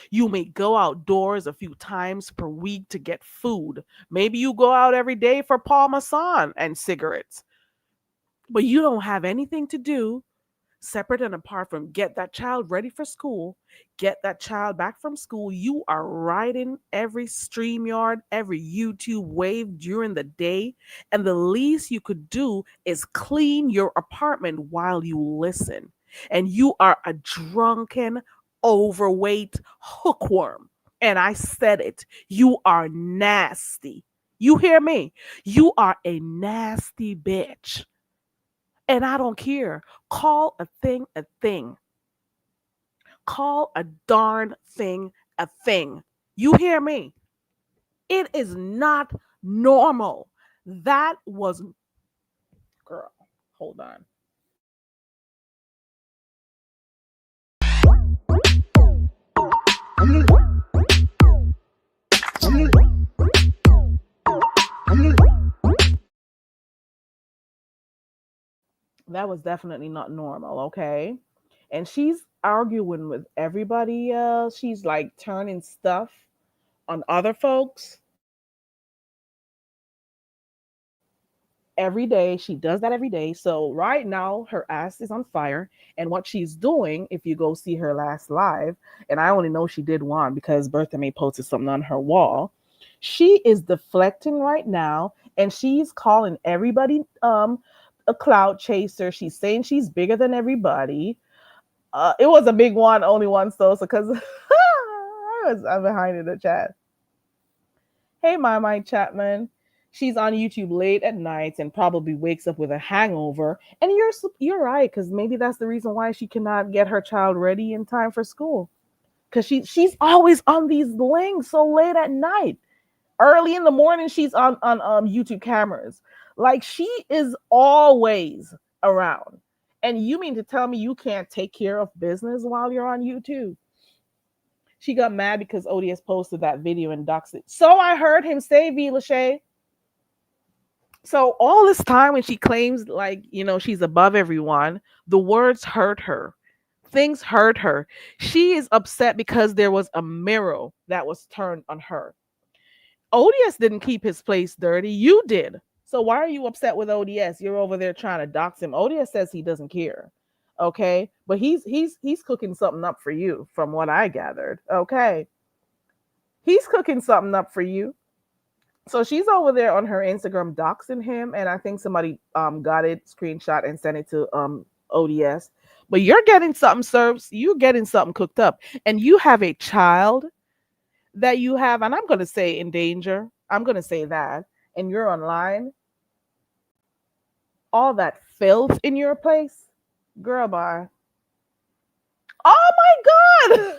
You may go outdoors a few times per week to get food. Maybe you go out every day for Parmesan and cigarettes. But you don't have anything to do separate and apart from get that child ready for school, get that child back from school. You are riding every StreamYard, every YouTube wave during the day, and the least you could do is clean your apartment while you listen. And you are a drunken, overweight hookworm. And I said it. You are nasty. You hear me? You are a nasty bitch. And I don't care. Call a thing a thing. Call a darn thing a thing. You hear me? It is not normal. That was, girl, hold on. That was definitely not normal, okay? And she's arguing with everybody else. She's like turning stuff on other folks every day. She does that every day. So right now her ass is on fire. And what she's doing, if you go see her last live, and I only know she did one because Bertha May posted something on her wall. She is deflecting right now, and she's calling everybody a cloud chaser. She's saying she's bigger than everybody. It was a big one, only one Sosa, because I'm behind in the chat. Hey, Mike Chapman. She's on YouTube late at night and probably wakes up with a hangover. And you're right, because maybe that's the reason why she cannot get her child ready in time for school. Because she's always on these links so late at night. Early in the morning, she's on YouTube cameras. Like, she is always around. And you mean to tell me you can't take care of business while you're on YouTube? She got mad because ODS posted that video and doxed it. So I heard him say, V. Lachey. So all this time when she claims, like, she's above everyone, the words hurt her. Things hurt her. She is upset because there was a mirror that was turned on her. ODS didn't keep his place dirty. You did. So why are you upset with ODS? You're over there trying to dox him. ODS says he doesn't care. Okay. But he's cooking something up for you, from what I gathered. Okay. He's cooking something up for you. So she's over there on her Instagram doxing him, and I think somebody got it, screenshot, and sent it to ODS. But you're getting something served. You're getting something cooked up. And you have a child that you have, and I'm going to say in danger. I'm going to say that. And you're online. All that filth in your place. Girl, bye. Oh my God.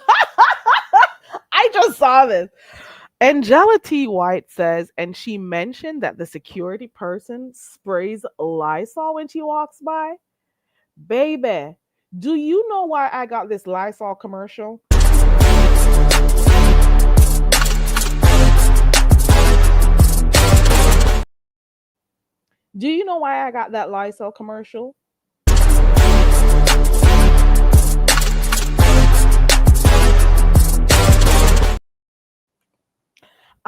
I just saw this. Angela T. White says, and she mentioned that the security person sprays Lysol when she walks by. Baby, do you know why I got this Lysol commercial? Do you know why I got that Lysol commercial?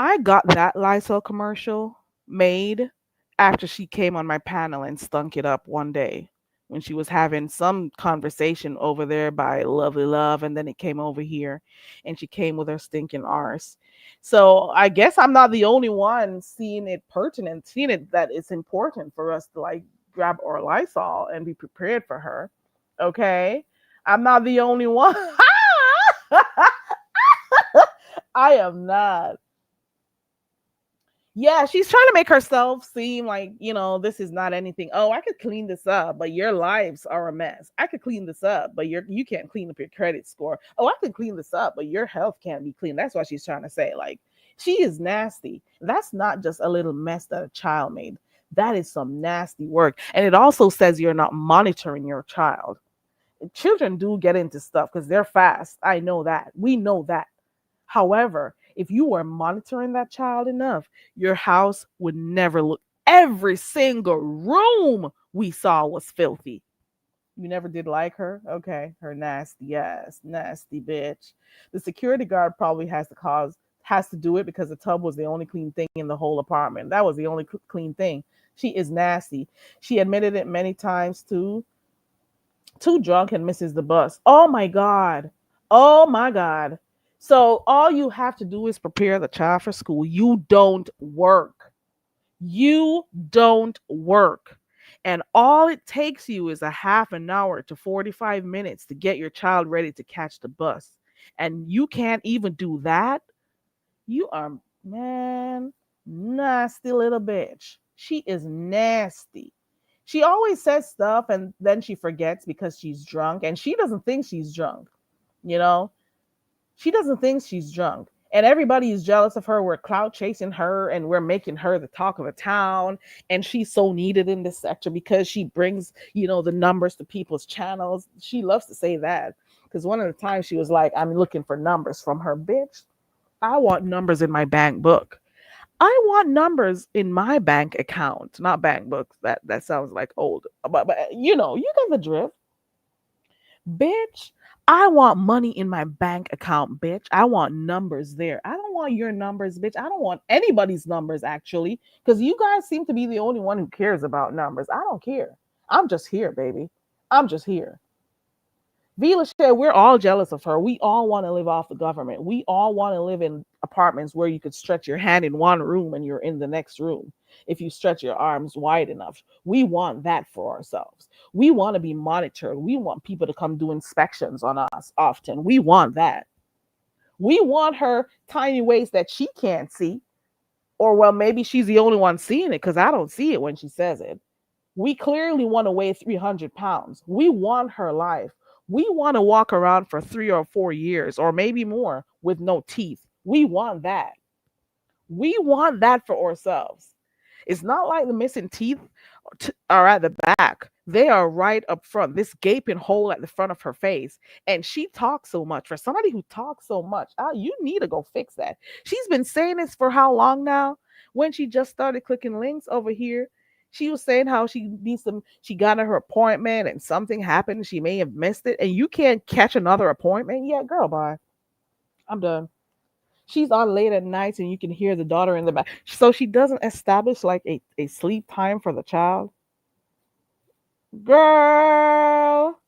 I got that Lysol commercial made after she came on my panel and stunk it up one day when she was having some conversation over there by Lovely Love, and then it came over here, and she came with her stinking arse. So I guess I'm not the only one seeing it pertinent, seeing it that it's important for us to like grab our Lysol and be prepared for her. Okay, I'm not the only one. I am not. Yeah, she's trying to make herself seem like, this is not anything. Oh, I could clean this up, but your lives are a mess. I could clean this up, but you can't clean up your credit score. Oh, I could clean this up, but your health can't be clean. That's what she's trying to say. Like, she is nasty. That's not just a little mess that a child made. That is some nasty work. And it also says you're not monitoring your child. Children do get into stuff because they're fast. I know that. We know that. However, if you were monitoring that child enough, your house would never look. Every single room we saw was filthy. You never did like her? Okay, her nasty ass, nasty bitch. The security guard probably has to do it because the tub was the only clean thing in the whole apartment. That was the only clean thing. She is nasty. She admitted it many times too. Too drunk and misses the bus. Oh my god. Oh my god. So all you have to do is prepare the child for school. You don't work. You don't work. And all it takes you is a half an hour to 45 minutes to get your child ready to catch the bus. And you can't even do that. You are, man, nasty little bitch. She is nasty. She always says stuff and then she forgets because she's drunk, and she doesn't think she's drunk, you know? She doesn't think she's drunk. And everybody is jealous of her. We're clout chasing her and we're making her the talk of the town. And she's so needed in this sector because she brings, the numbers to people's channels. She loves to say that. Because one of the times she was like, I'm looking for numbers from her. Bitch, I want numbers in my bank book. I want numbers in my bank account, not bank books. That sounds like old, but you get the drift, bitch. I want money in my bank account, bitch. I want numbers there. I don't want your numbers, bitch. I don't want anybody's numbers actually, because you guys seem to be the only one who cares about numbers. I don't care. I'm just here, baby. I'm just here. Vila said we're all jealous of her. We all want to live off the government. We all want to live in apartments where you could stretch your hand in one room and you're in the next room if you stretch your arms wide enough. We want that for ourselves. We want to be monitored. We want people to come do inspections on us often. We want that. We want her tiny ways that she can't see. Or, well, maybe she's the only one seeing it because I don't see it when she says it. We clearly want to weigh 300 pounds. We want her life. We want to walk around for 3 or 4 years or maybe more with no teeth. We want that. We want that for ourselves. It's not like the missing teeth are at the back. They are right up front, this gaping hole at the front of her face. And she talks so much. For somebody who talks so much, you need to go fix that. She's been saying this for how long now? When she just started clicking links over here, she was saying how she got her appointment and something happened. She may have missed it. And you can't catch another appointment yet? Girl, bye. I'm done. She's on late at nights and you can hear the daughter in the back. So she doesn't establish like a sleep time for the child. Girl,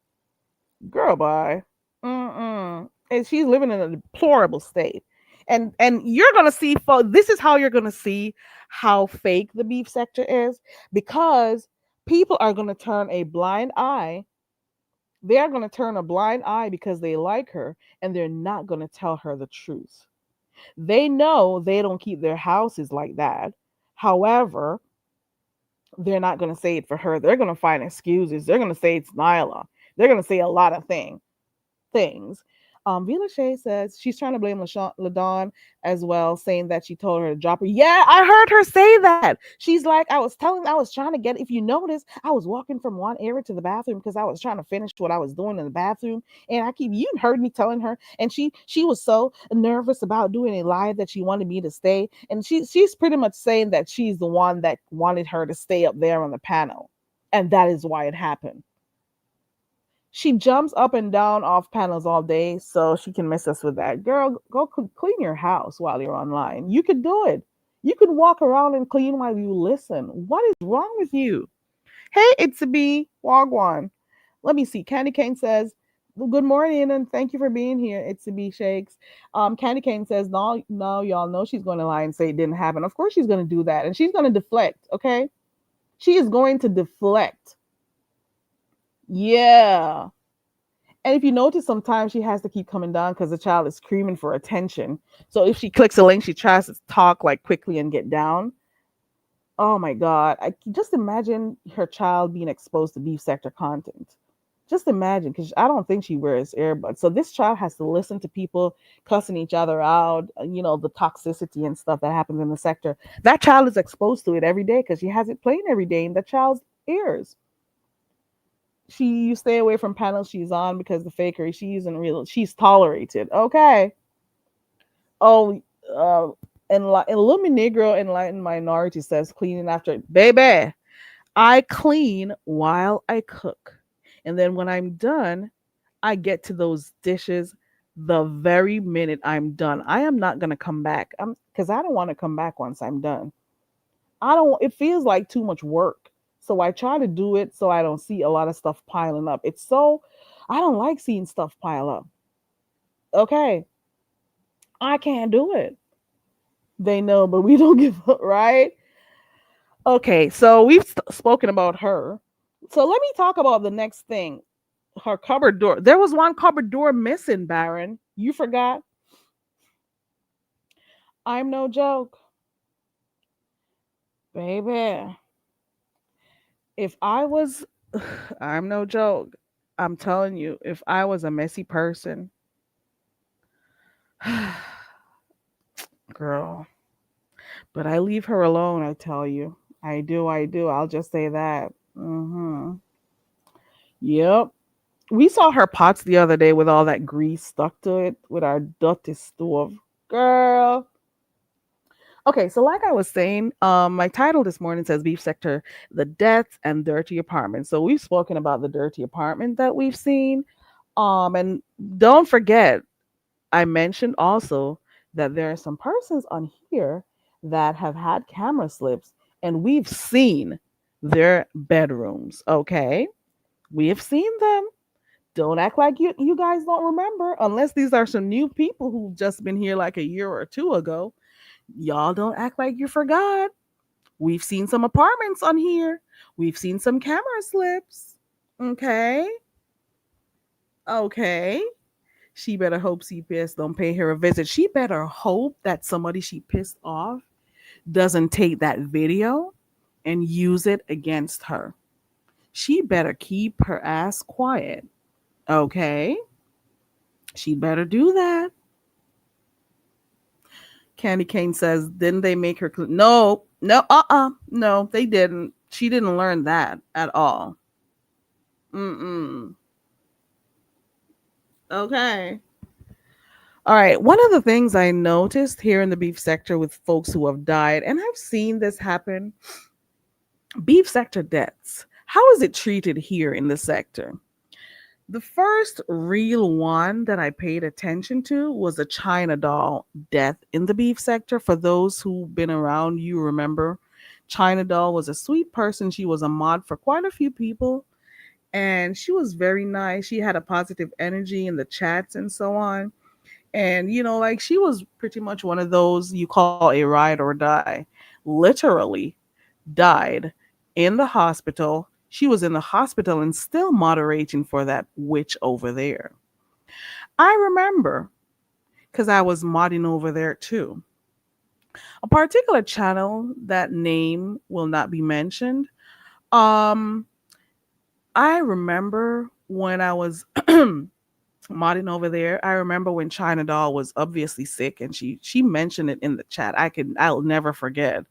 girl, bye. Mm-mm. And she's living in a deplorable state. And you're gonna see, this is how you're gonna see how fake the beef sector is, because people are gonna turn a blind eye. They are gonna turn a blind eye because they like her, and they're not gonna tell her the truth. They know they don't keep their houses like that. However, they're not going to say it for her. They're going to find excuses. They're going to say it's Nyla. They're going to say a lot of things. Vila Shay says she's trying to blame LaDawn as well, saying that she told her to drop her. Yeah, I heard her say that. She's like, I was trying to get, if you notice, I was walking from one area to the bathroom because I was trying to finish what I was doing in the bathroom. And you heard me telling her, and she was so nervous about doing a live that she wanted me to stay. And she's pretty much saying that she's the one that wanted her to stay up there on the panel. And that is why it happened. She jumps up and down off panels all day so she can miss us with that. Girl, go clean your house while you're online. You could do it. You could walk around and clean while you listen. What is wrong with you? Hey, it's a B. Wagwan. Let me see. Candy Cane says, "Well, good morning and thank you for being here. It's a B Shakes." Candy Cane says, no, no, y'all know she's going to lie and say it didn't happen. Of course she's going to do that. And she's going to deflect, okay? She is going to deflect. Yeah. And if you notice, sometimes she has to keep coming down because the child is screaming for attention. So if she clicks a link, she tries to talk like quickly and get down. Oh my God. I just imagine her child being exposed to beef sector content. Just imagine, because I don't think she wears earbuds. So this child has to listen to people cussing each other out, the toxicity and stuff that happens in the sector. That child is exposed to it every day because she has it playing every day in the child's ears. You stay away from panels she's on because the fakery, she isn't real. She's tolerated. Okay. Oh, uh, Illuminegro Enlightened Minority says cleaning after baby. I clean while I cook. And then when I'm done, I get to those dishes the very minute I'm done. I am not gonna come back. Because I don't want to come back once I'm done. I don't it feels like too much work. So I try to do it so I don't see a lot of stuff piling up. I don't like seeing stuff pile up. Okay. I can't do it. They know, but we don't give up, right? Okay, so we've spoken about her. So let me talk about the next thing. Her cupboard door. There was one cupboard door missing, Baron. You forgot? I'm no joke. Baby. If I was I'm no joke. I'm telling you, if I was a messy person, girl. But I leave her alone, I tell you. I do. I'll just say that. Yep. We saw her pots the other day with all that grease stuck to it with our dirty stove. Girl. Okay, so like I was saying, my title this morning says Beef Sector, the deaths and dirty apartment. So we've spoken about the dirty apartment that we've seen. And don't forget, I mentioned also that there are some persons on here that have had camera slips and we've seen their bedrooms. Okay. We have seen them. Don't act like you guys don't remember, unless these are some new people who've just been here like a year or two ago. Y'all don't act like you forgot. We've seen some apartments on here. We've seen some camera slips. Okay. Okay. She better hope CPS don't pay her a visit. She better hope that somebody she pissed off doesn't take that video and use it against her. She better keep her ass quiet. Okay. She better do that. Candy Cane says, didn't they make her no, no, no, they didn't. She didn't learn that at all. Mm-mm. Okay. All right. One of the things I noticed here in the beef sector with folks who have died, and I've seen this happen, beef sector deaths. How is it treated here in the sector? The first real one that I paid attention to was a China doll death in the beef sector. For those who've been around, you remember China doll was a sweet person. She was a mod for quite a few people, and she was very nice. She had a positive energy in the chats and so on. And, like she was pretty much one of those you call a ride or die. Literally died in the hospital. She was in the hospital and still moderating for that witch over there. I remember because I was modding over there too. A particular channel, that name will not be mentioned. Um, I remember when I was modding over there. I remember when China Doll was obviously sick, and she mentioned it in the chat. I'll never forget.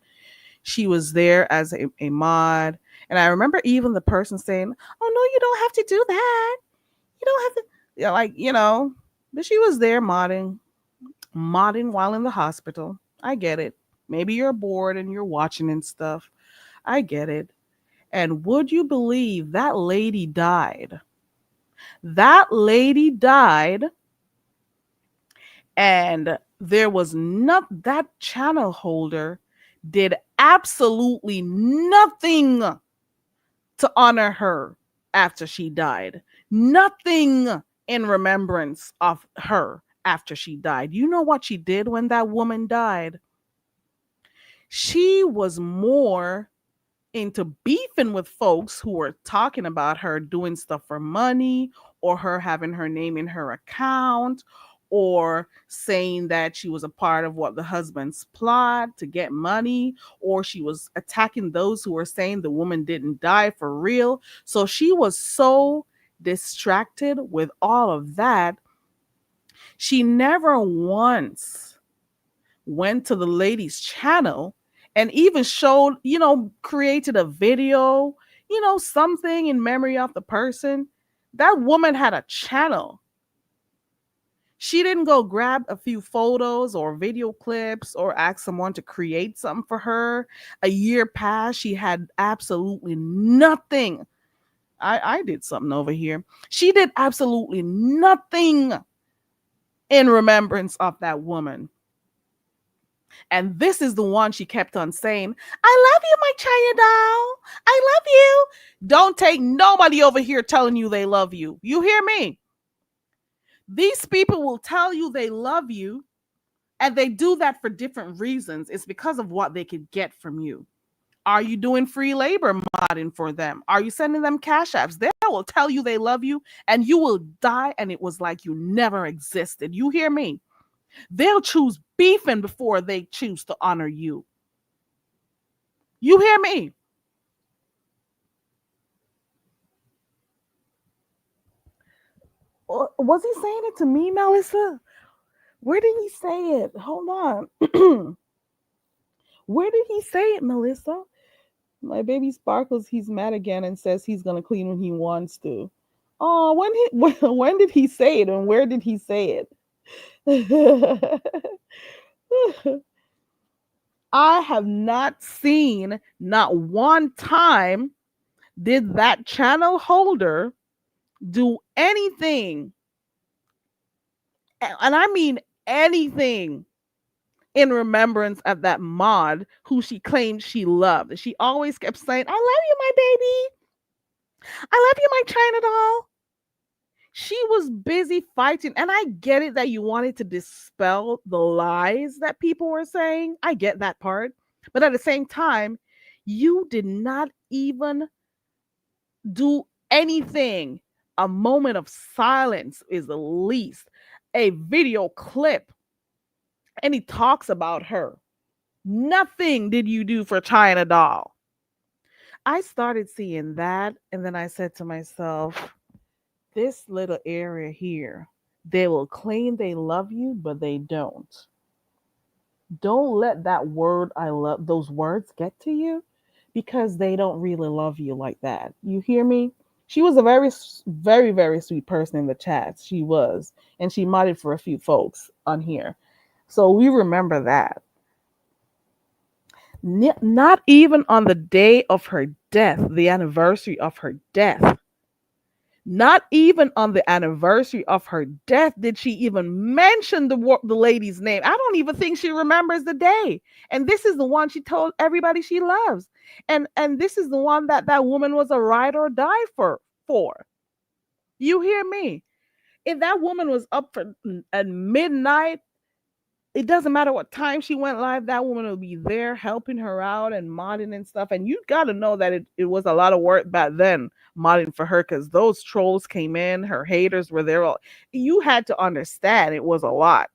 She was there as a mod, and I remember even the person saying, "Oh no, you don't have to do that. You don't have to." Yeah, but she was there modding while in the hospital. I get it. Maybe you're bored and you're watching and stuff. I get it. And would you believe that lady died? That lady died, and there was not that channel holder did absolutely nothing to honor her after she died. Nothing in remembrance of her after she died. You know what she did when that woman died? She was more into beefing with folks who were talking about her doing stuff for money, or her having her name in her account, or saying that she was a part of what the husband's plot to get money, or she was attacking those who were saying the woman didn't die for real. So she was so distracted with all of that, she never once went to the lady's channel and even showed, created a video, something in memory of the person. That woman had a channel. She didn't go grab a few photos or video clips or ask someone to create something for her. A year passed, she had absolutely nothing. I did something over here. She did absolutely nothing in remembrance of that woman. And this is the one she kept on saying, I love you, my China doll. I love you. Don't take nobody over here telling you they love you. You hear me? These people will tell you they love you, and they do that for different reasons. It's because of what they could get from you. Are you doing free labor modding for them? Are you sending them cash apps? They will tell you they love you, and you will die, and it was like you never existed. You hear me? They'll choose beefing before they choose to honor you. You hear me? Was he saying it to me, Melissa? Where did he say it? Hold on. Where did he say it, Melissa? My baby Sparkles, he's mad again and says he's going to clean when he wants to. Oh, when did he say it, and where did he say it? I have not seen, not one time did that channel holder do anything, and I mean anything, in remembrance of that mod who she claimed she loved. She always kept saying, I love you, my baby. I love you, my China doll. She was busy fighting. And I get it that you wanted to dispel the lies that people were saying. I get that part. But at the same time, you did not even do anything. A moment of silence is the least. A video clip. And he talks about her. Nothing did you do for China doll. I started seeing that, and then I said to myself, this little area here, they will claim they love you, but they don't. Don't let that word, I love, those words get to you, because they don't really love you like that. You hear me? She was a very, very, very sweet person in the chat. She was. And she modded for a few folks on here. So we remember that. Not even on the day of her death, the anniversary of her death, not even on the anniversary of her death did she even mention the lady's name. I don't even think she remembers the day. And this is the one she told everybody she loves. And this is the one that woman was a ride or die for. You hear me? If that woman was up for at midnight, it doesn't matter what time she went live, that woman will be there helping her out and modding and stuff. And you got to know that it was a lot of work back then modding for her, because those trolls came in, her haters were there. You had to understand it was a lot.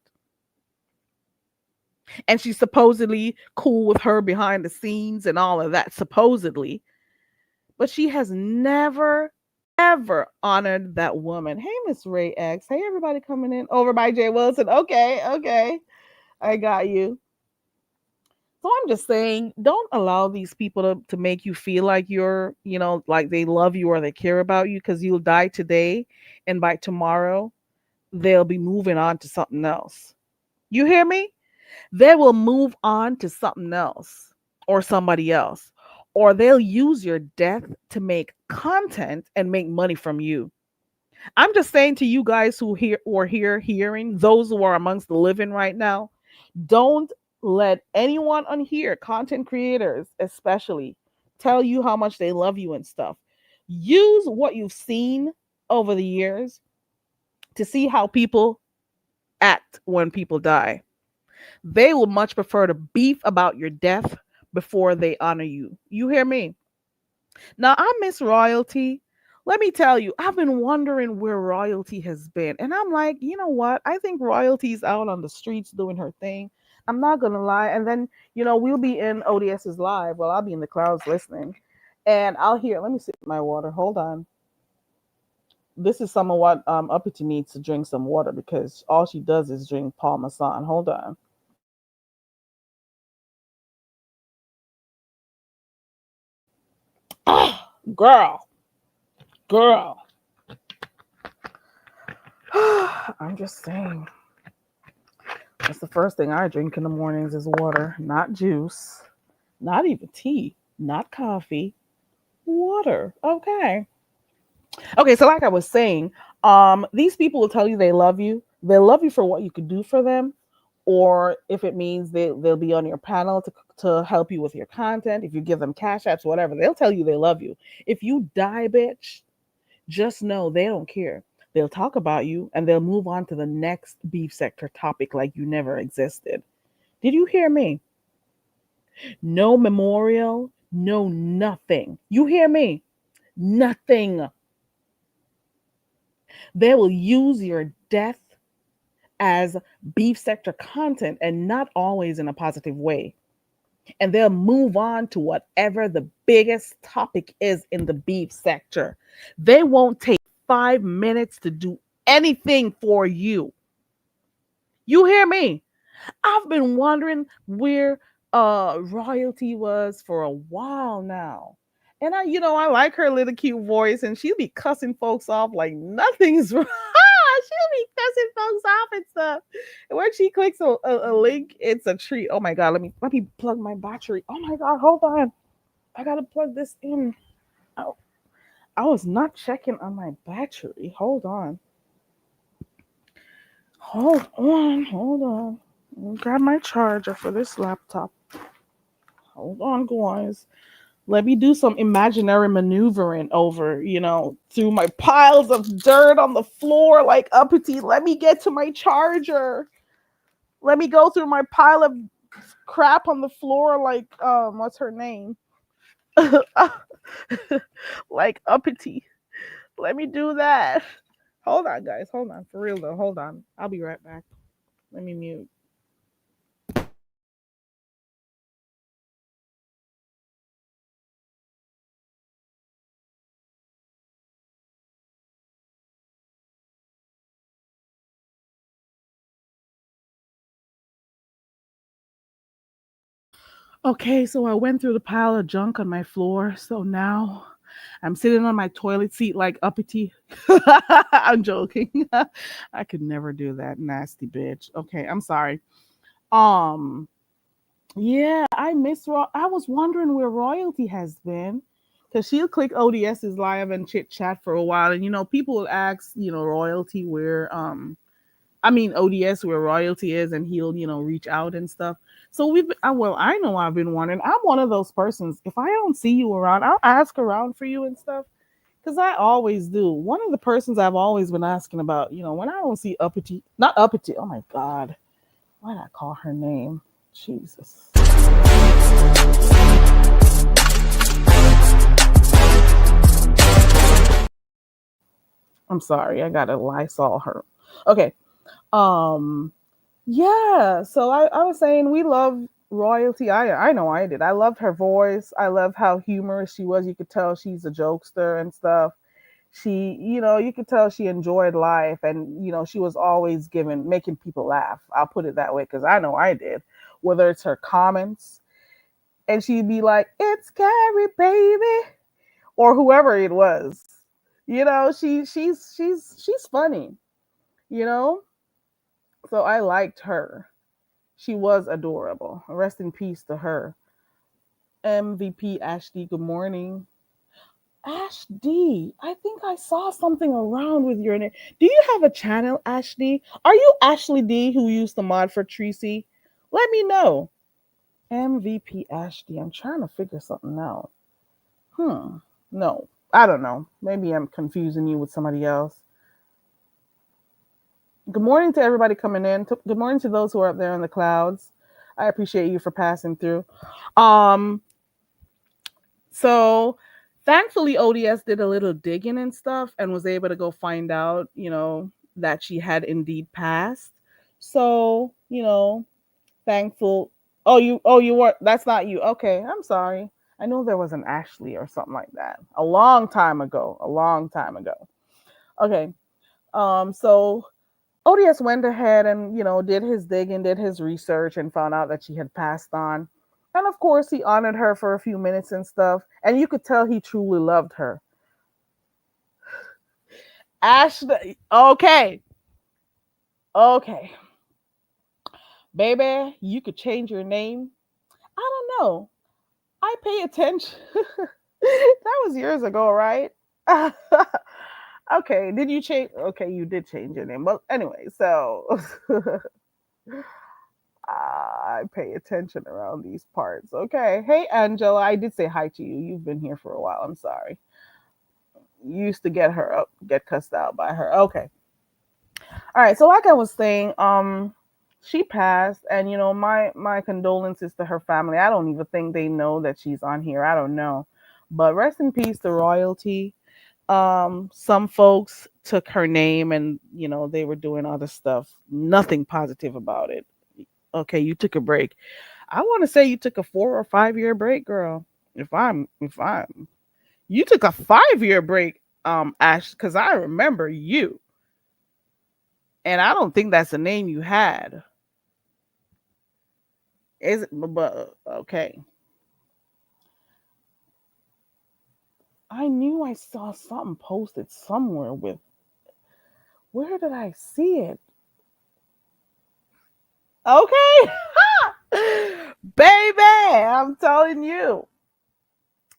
And she's supposedly cool with her behind the scenes and all of that, supposedly. But she has never, ever honored that woman. Hey, Miss Ray X. Hey, everybody coming in over by Jay Wilson. Okay. I got you. So I'm just saying, don't allow these people to make you feel like you're, like they love you or they care about you, because you'll die today, and by tomorrow, they'll be moving on to something else. You hear me? They will move on to something else or somebody else, or they'll use your death to make content and make money from you. I'm just saying to you guys who hear or here hearing, those who are amongst the living right now, don't let anyone on here, content creators especially, tell you how much they love you and stuff. Use what you've seen over the years to see how people act when people die. They will much prefer to beef about your death before they honor you. You hear me? Now, I miss royalty. Let me tell you, I've been wondering where royalty has been. And I'm like, you know what? I think royalty's out on the streets doing her thing. I'm not going to lie. And then, we'll be in ODS's live. Well, I'll be in the clouds listening. And I'll hear, let me sip my water. Hold on. This is some of what Uppity needs to drink some water because all she does is drink Parmesan. Hold on. Ah, girl, girl. I'm just saying. That's the first thing I drink in the mornings is water, not juice, not even tea, not coffee, water. Okay. Okay, so like I was saying, these people will tell you they love you. They love you for what you could do for them, or if it means they'll be on your panel to help you with your content, if you give them cash apps, whatever, they'll tell you they love you. If you die, bitch, just know they don't care. They'll talk about you and they'll move on to the next beef sector topic like you never existed. Did you hear me? No memorial, no nothing. You hear me? Nothing. They will use your death as beef sector content and not always in a positive way. And they'll move on to whatever the biggest topic is in the beef sector. They won't take 5 minutes to do anything for you. You hear me? I've been wondering where royalty was for a while now. And I like her little cute voice, and she'll be cussing folks off like nothing's wrong. She'll be cussing folks off and stuff. And when she clicks a link, it's a treat. Oh my god, let me plug my battery. Oh my god, hold on. I gotta plug this in. Oh, I was not checking on my battery. Hold on. Hold on. I'll grab my charger for this laptop. Hold on, guys. Let me do some imaginary maneuvering over, through my piles of dirt on the floor like uppity. Let me get to my charger. Let me go through my pile of crap on the floor like what's her name? Like uppity. Let me do that. Hold on, guys. Hold on. For real though. Hold on. I'll be right back. Let me mute. Okay, so I went through the pile of junk on my floor. So now I'm sitting on my toilet seat like uppity. I'm joking. I could never do that, nasty bitch. Okay, I'm sorry. Um, yeah, I miss I was wondering where royalty has been. Cause she'll click ODS's live and chit chat for a while, and people will ask, royalty where I mean ODS where royalty is, and he'll reach out and stuff. So well, I know I've been wondering. I'm one of those persons. If I don't see you around, I'll ask around for you and stuff because I always do. One of the persons I've always been asking about, when I don't see uppity, not uppity. Oh my god, why did I call her name? Jesus. I'm sorry. I gotta Lysol her. Okay. Um, Yeah, so I was saying we love royalty. I know I did. I loved her voice. I love how humorous she was. You could tell she's a jokester and stuff. You could tell she enjoyed life, and she was always making people laugh. I'll put it that way because I know I did. Whether it's her comments, and she'd be like, "It's Carrie, baby," or whoever it was. She's funny. You know, so I liked her. She was adorable. Rest in peace to her. MVP Ashley, good morning. Ash D. I think I saw something around with your name. Do you have a channel, Ash D? Are you Ashley D who used the mod for Tracy? Let me know. MVP Ash D. I'm trying to figure something out. Hmm. No, I don't know. Maybe I'm confusing you with somebody else. Good morning to everybody coming in. Good morning to those who are up there in the clouds. I appreciate you for passing through. Um, so thankfully ODS did a little digging and stuff and was able to go find out, that she had indeed passed. So, thankful. Oh you weren't, that's not you. Okay, I'm sorry. I know there was an Ashley or something like that. A long time ago. A long time ago. Okay. So ODS went ahead and, did his digging, did his research, and found out that she had passed on. And of course, he honored her for a few minutes and stuff. And you could tell he truly loved her. Ashley, okay. Okay. Baby, you could change your name. I don't know. I pay attention. That was years ago, right? Okay. Did you change? Okay, you did change your name. But anyway, so I pay attention around these parts. Okay. Hey, Angela, I did say hi to you. You've been here for a while. I'm sorry. You used to get cussed out by her. Okay. All right. So, like I was saying, she passed, and my condolences to her family. I don't even think they know that she's on here. I don't know, but rest in peace to royalty. Some folks took her name, and they were doing other stuff. Nothing positive about it. Okay, you took a break. I want to say you took a 4 or 5 year break, girl. If I'm you took a 5 year break, Ash, because I remember you, and I don't think that's a name you had. Is it? But okay, I knew I saw something posted somewhere with. Where did I see it? Okay, baby, I'm telling you.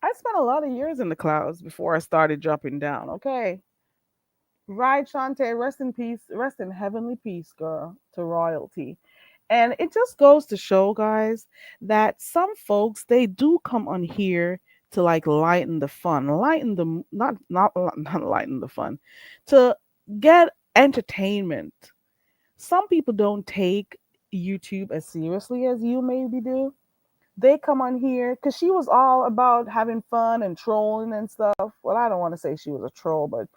I spent a lot of years in the clouds before I started dropping down. Okay. Right, Shantae, rest in peace, rest in heavenly peace, girl, to royalty. And it just goes to show, guys, that some folks they do come on here to like lighten the fun, lighten the not lighten the fun, to get entertainment. Some people don't take YouTube as seriously as you maybe do. They come on here because she was all about having fun and trolling and stuff. Well, I don't want to say she was a troll, but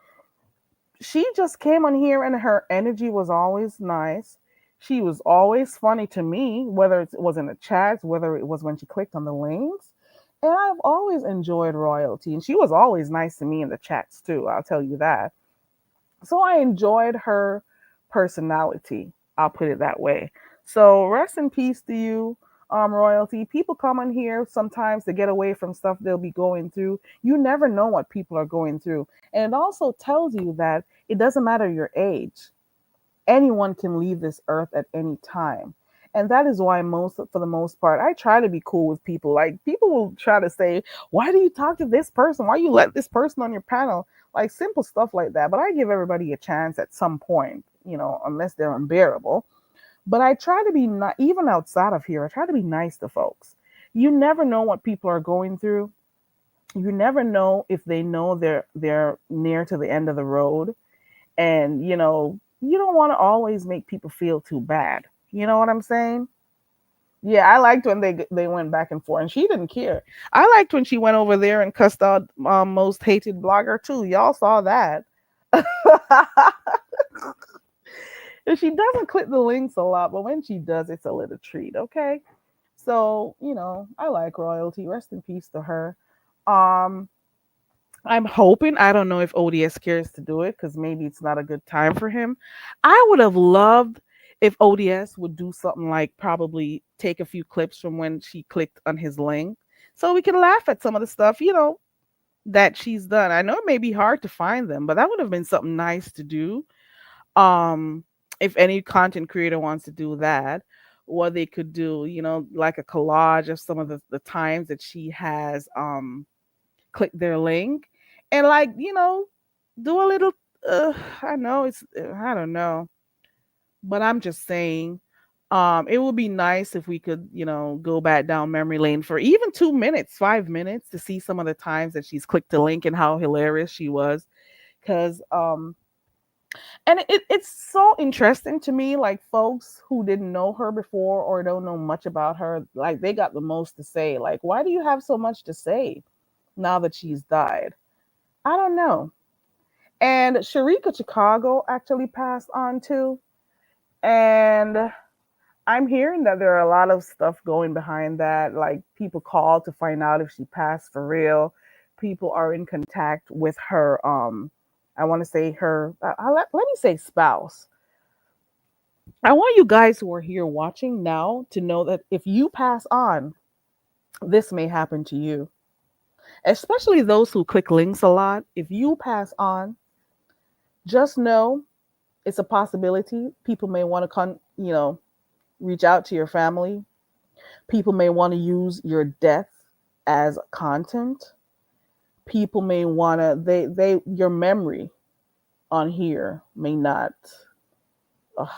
she just came on here and her energy was always nice. She was always funny to me, whether it was in the chats, whether it was when she clicked on the links. And I've always enjoyed royalty. And she was always nice to me in the chats too, I'll tell you that. So I enjoyed her personality. I'll put it that way. So rest in peace to you, royalty. People come on here sometimes to get away from stuff they'll be going through. You never know what people are going through. And it also tells you that it doesn't matter your age. Anyone can leave this earth at any time. And that is why for the most part, I try to be cool with people. Like people will try to say, why do you talk to this person? Why you let this person on your panel? Like simple stuff like that. But I give everybody a chance at some point, unless they're unbearable. But I try to be not even outside of here. I try to be nice to folks. You never know what people are going through. You never know if they know they're near to the end of the road, and you don't want to always make people feel too bad. You know what I'm saying? Yeah, I liked when they went back and forth, and she didn't care. I liked when she went over there and cussed out most hated blogger too. Y'all saw that. And she doesn't click the links a lot, but when she does, it's a little treat. Okay, so I like royalty. Rest in peace to her. Um, I'm hoping, I don't know if ODS cares to do it because maybe it's not a good time for him. I would have loved if ODS would do something like probably take a few clips from when she clicked on his link so we can laugh at some of the stuff, that she's done. I know it may be hard to find them, but that would have been something nice to do. Um, if any content creator wants to do that, what they could do, like a collage of some of the times that she has clicked their link and like, do a little. I know it's. I don't know, but I'm just saying. It would be nice if we could, go back down memory lane for even 2 minutes, 5 minutes to see some of the times that she's clicked the link and how hilarious she was. Because and it's so interesting to me, like folks who didn't know her before or don't know much about her, like they got the most to say. Like, why do you have so much to say now that she's died? I don't know. And Sharika Chicago actually passed on too. And I'm hearing that there are a lot of stuff going behind that. Like people call to find out if she passed for real. People are in contact with her. I want to say her. Let me say spouse. I want you guys who are here watching now to know that if you pass on, this may happen to you. Especially those who click links a lot. If you pass on, just know it's a possibility. People may want to reach out to your family. People may want to use your death as content. People may want to your memory on here may not. Ugh,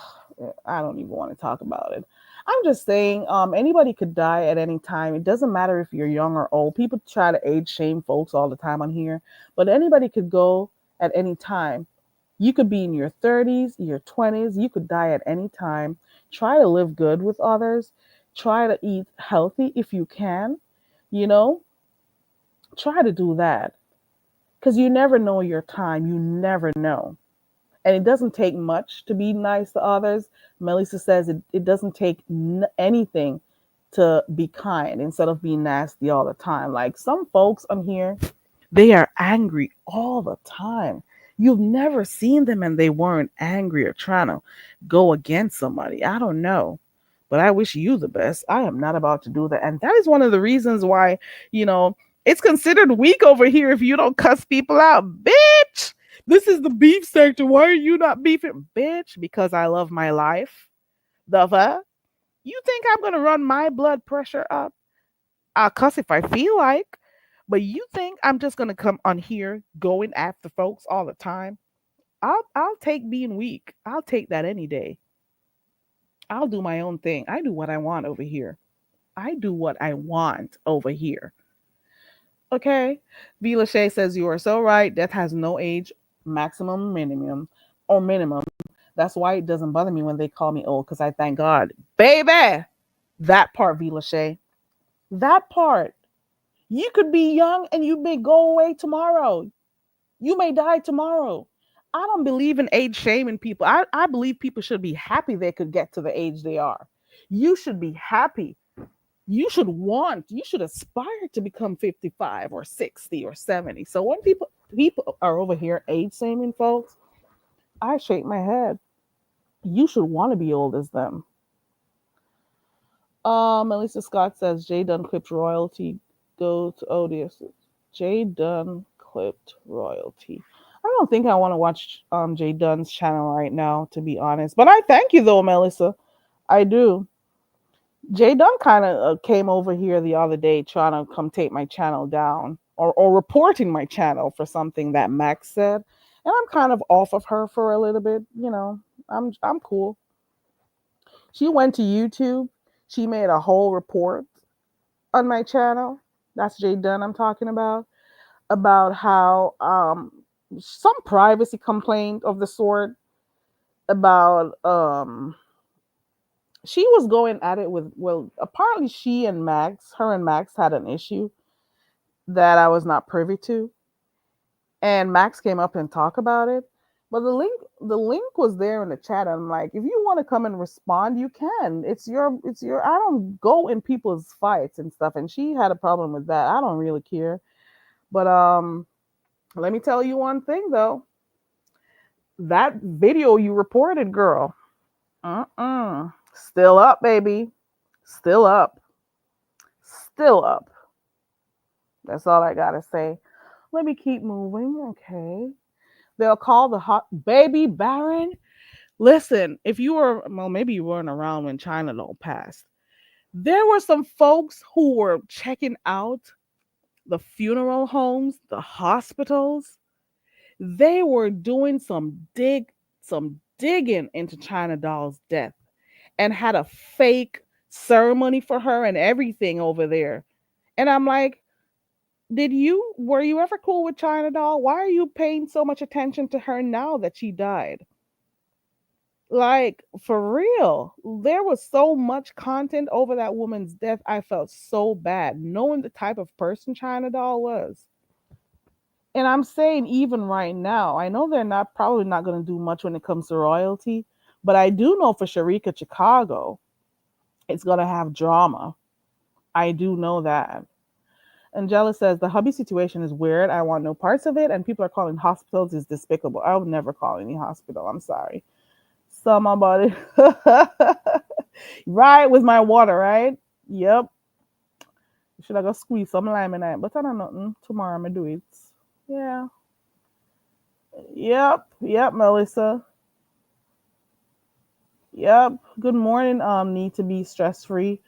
I don't even want to talk about it. I'm just saying, anybody could die at any time. It doesn't matter if you're young or old. People try to age shame folks all the time on here, but anybody could go at any time. You could be in your 30s, your 20s. You could die at any time. Try to live good with others. Try to eat healthy if you can. You know, try to do that because you never know your time. You never know. And it doesn't take much to be nice to others. Melissa says it doesn't take anything to be kind instead of being nasty all the time. Like some folks on here, they are angry all the time. You've never seen them and they weren't angry or trying to go against somebody. I don't know. But I wish you the best. I am not about to do that. And that is one of the reasons why, you know, it's considered weak over here if you don't cuss people out. Bitch, this is the beef sector. Why are you not beefing? Bitch, because I love my life. The fuck? You think I'm going to run my blood pressure up? I'll cuss if I feel like. But you think I'm just gonna come on here going after folks all the time? I'll take being weak. I'll take that any day. I'll do my own thing. I do what I want over here. I do what I want over here. Okay. V. Lachey says you are so right. Death has no age, maximum, minimum, or minimum. That's why it doesn't bother me when they call me old, because I thank God. Baby! That part, V. Lachey. That part. You could be young and you may go away tomorrow. You may die tomorrow. I don't believe in age shaming people. I believe people should be happy they could get to the age they are. You should be happy. You should aspire to become 55 or 60 or 70. So when people are over here age shaming folks, I shake my head. You should want to be old as them. Melissa Scott says Jay Dunn clipped royalty go to Odious. Jay Dunn clipped royalty. I don't think I want to watch Jay Dunn's channel right now, to be honest. But I thank you though, Melissa. I do. Jay Dunn kind of came over here the other day trying to come take my channel down or reporting my channel for something that Max said. And I'm kind of off of her for a little bit, I'm cool. She went to YouTube. She made a whole report on my channel. That's Jay Dunn I'm talking about how some privacy complaint of the sort about she was going at it with, well, apparently her and Max had an issue that I was not privy to, and Max came up and talked about it. But the link was there in the chat. I'm like, if you want to come and respond, you can. It's your. I don't go in people's fights and stuff. And she had a problem with that. I don't really care. But let me tell you one thing though. That video you reported, girl, still up, baby, still up, still up. That's all I gotta say. Let me keep moving. Okay. They'll call the hot baby Baron. Listen, if you were, well, maybe you weren't around when China Doll passed. There were some folks who were checking out the funeral homes, the hospitals, they were doing some digging into China Doll's death and had a fake ceremony for her and everything over there. And I'm like, were you ever cool with China Doll? Why are you paying so much attention to her now that she died? Like, for real, there was so much content over that woman's death. I felt so bad knowing the type of person China Doll was. And I'm saying, even right now, I know they're not probably not going to do much when it comes to royalty, but I do know for Sharika Chicago, it's going to have drama. I do know that. Angela says the hubby situation is weird. I want no parts of it, and people are calling hospitals is despicable. I would never call any hospital. I'm sorry. Somebody, right, with my water, right? Yep. Should I go squeeze some lime in it? But I don't know. Tomorrow I'm gonna do it. Yeah. Yep. Yep, Melissa. Yep. Good morning. Need to be stress free.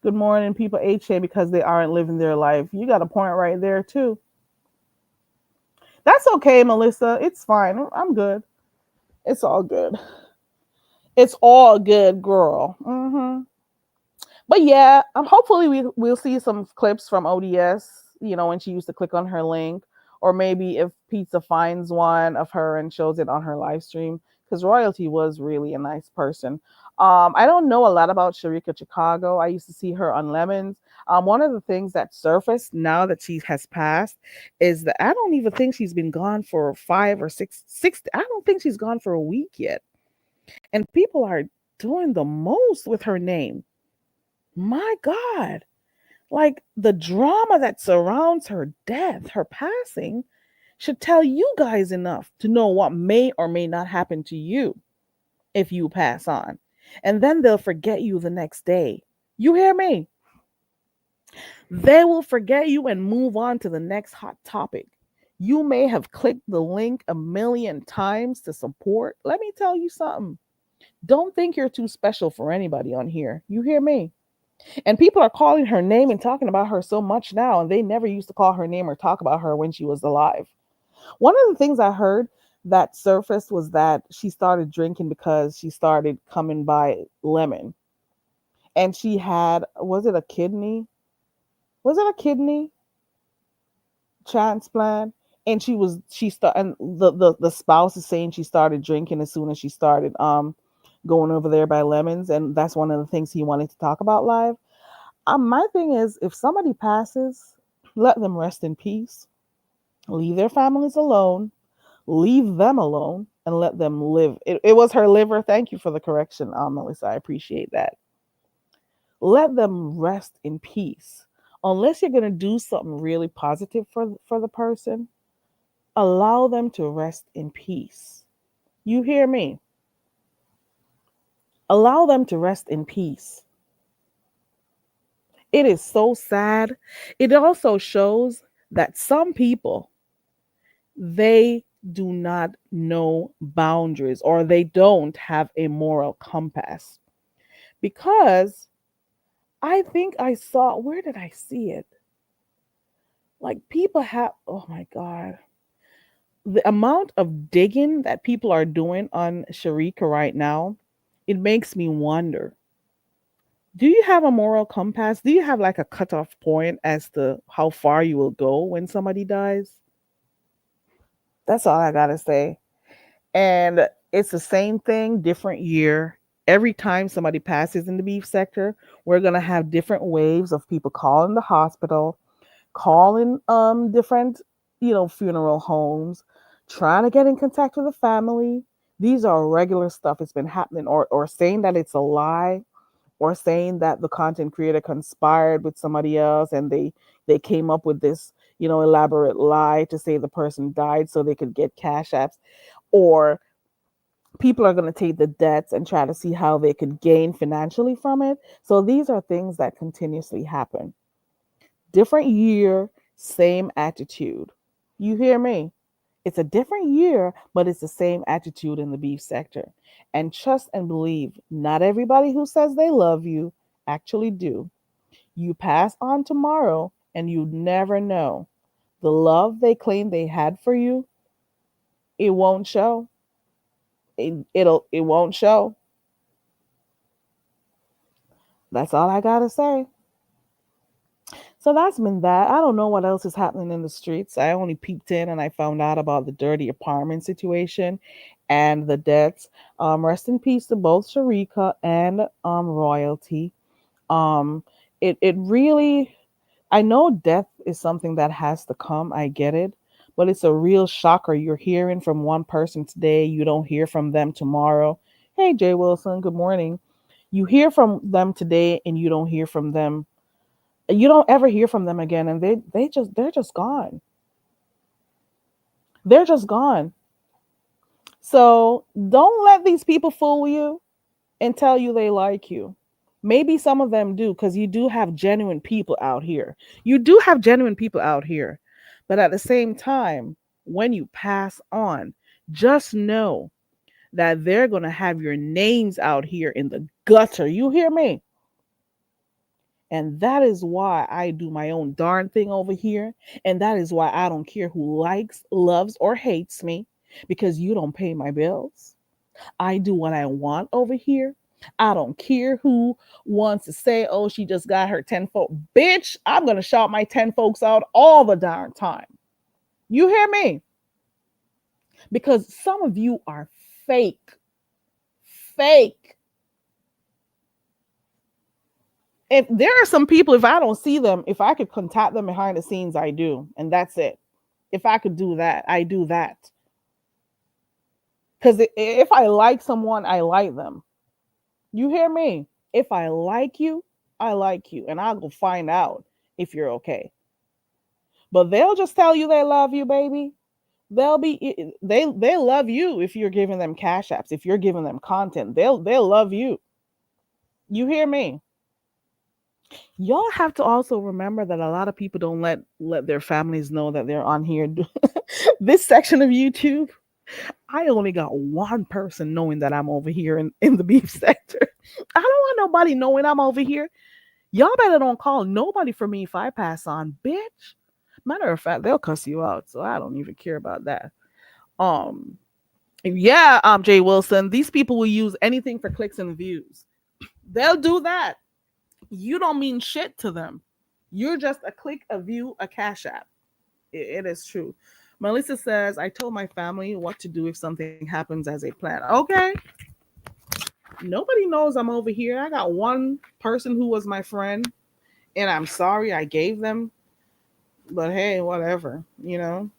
Good morning, people HA because they aren't living their life. You got a point right there too. That's okay, Melissa. It's fine. I'm good. It's all good. It's all good, girl. But yeah, hopefully we'll see some clips from ODS. When she used to click on her link, or maybe if Pizza finds one of her and shows it on her live stream, because Royalty was really a nice person. I don't know a lot about Sharika Chicago. I used to see her on Lemons. One of the things that surfaced now that she has passed is that I don't even think she's been gone for 5 or 6. I don't think she's gone for a week yet, and people are doing the most with her name. My God. Like, the drama that surrounds her death, her passing, should tell you guys enough to know what may or may not happen to you if you pass on. And then they'll forget you the next day. You hear me? They will forget you and move on to the next hot topic. You may have clicked the link a million times to support. Let me tell you something. Don't think you're too special for anybody on here. You hear me? And people are calling her name and talking about her so much now, and they never used to call her name or talk about her when she was alive. One of the things I heard that surfaced was that she started drinking because she started coming by Lemon. And she had, was it a kidney? Was it a kidney transplant? And and the spouse is saying she started drinking as soon as she started going over there by Lemons, and that's one of the things he wanted to talk about live. My thing is, if somebody passes, let them rest in peace. Leave their families alone. Leave them alone and let them live. It was her liver. Thank you for the correction, Melissa. I appreciate that. Let them rest in peace. Unless you're going to do something really positive for the person, allow them to rest in peace. You hear me? Allow them to rest in peace. It is so sad. It also shows that some people, they do not know boundaries, or they don't have a moral compass. Because I think I saw, where did I see it? Like, people have, oh my God, the amount of digging that people are doing on Sharika right now, it makes me wonder, do you have a moral compass? Do you have like a cutoff point as to how far you will go when somebody dies? That's all I gotta say. And it's the same thing, different year. Every time somebody passes in the beef sector, we're gonna have different waves of people calling the hospital, calling different, funeral homes, trying to get in contact with the family. These are regular stuff. It's been happening, or saying that it's a lie, or saying that the content creator conspired with somebody else and they came up with this, elaborate lie to say the person died so they could get cash apps, or people are going to take the debts and try to see how they could gain financially from it. So these are things that continuously happen. Different year, same attitude. You hear me? It's a different year, but it's the same attitude in the beef sector. And trust and believe, not everybody who says they love you actually do. You pass on tomorrow, and you never know. The love they claim they had for you, it won't show. It won't show. That's all I gotta say. So that's been that. I don't know what else is happening in the streets. I only peeked in and I found out about the dirty apartment situation and the deaths. Rest in peace to both Sharika and Royalty. Um, it really, I know death is something that has to come. I get it, but it's a real shocker. You're hearing from one person today, you don't hear from them tomorrow. Hey, Jay Wilson, good morning. You hear from them today, and you don't hear from them. You don't ever hear from them again, and they're just gone. They're just gone. So don't let these people fool you and tell you they like you. Maybe some of them do, because you do have genuine people out here. You do have genuine people out here. But at the same time, when you pass on, just know that they're going to have your names out here in the gutter. You hear me? And that is why I do my own darn thing over here. And that is why I don't care who likes, loves, or hates me, because you don't pay my bills. I do what I want over here. I don't care who wants to say, oh, she just got her 10 folks. Bitch, I'm going to shout my 10 folks out all the darn time. You hear me? Because some of you are fake. Fake. If there are some people, if I don't see them, if I could contact them behind the scenes, I do. And that's it. If I could do that, I do that. Because if I like someone, I like them. You hear me? If I like you, I like you. And I'll go find out if you're okay. But they'll just tell you they love you, baby. They love you if you're giving them cash apps, if you're giving them content. They'll love you. You hear me? Y'all have to also remember that a lot of people don't let their families know that they're on here. This section of YouTube, I only got one person knowing that I'm over here in the beef sector. I don't want nobody knowing I'm over here. Y'all better don't call nobody for me if I pass on, bitch. Matter of fact, they'll cuss you out, so I don't even care about that. Um, yeah, Jay Wilson, these people will use anything for clicks and views. They'll do that. You don't mean shit to them. You're just a click, a view, a cash app. It is true. Melissa says, I told my family what to do if something happens as a plan. Okay. Nobody knows I'm over here. I got one person who was my friend, and I'm sorry I gave them, but hey, whatever, you know.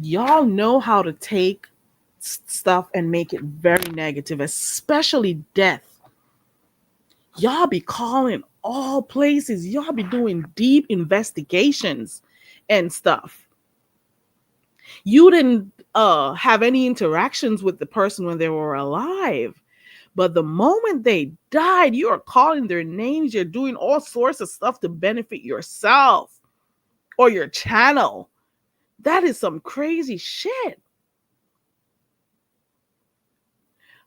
Y'all know how to take stuff and make it very negative, especially death. Y'all be calling all places. Y'all be doing deep investigations and stuff. You didn't have any interactions with the person when they were alive. But the moment they died, you are calling their names. You're doing all sorts of stuff to benefit yourself or your channel. That is some crazy shit.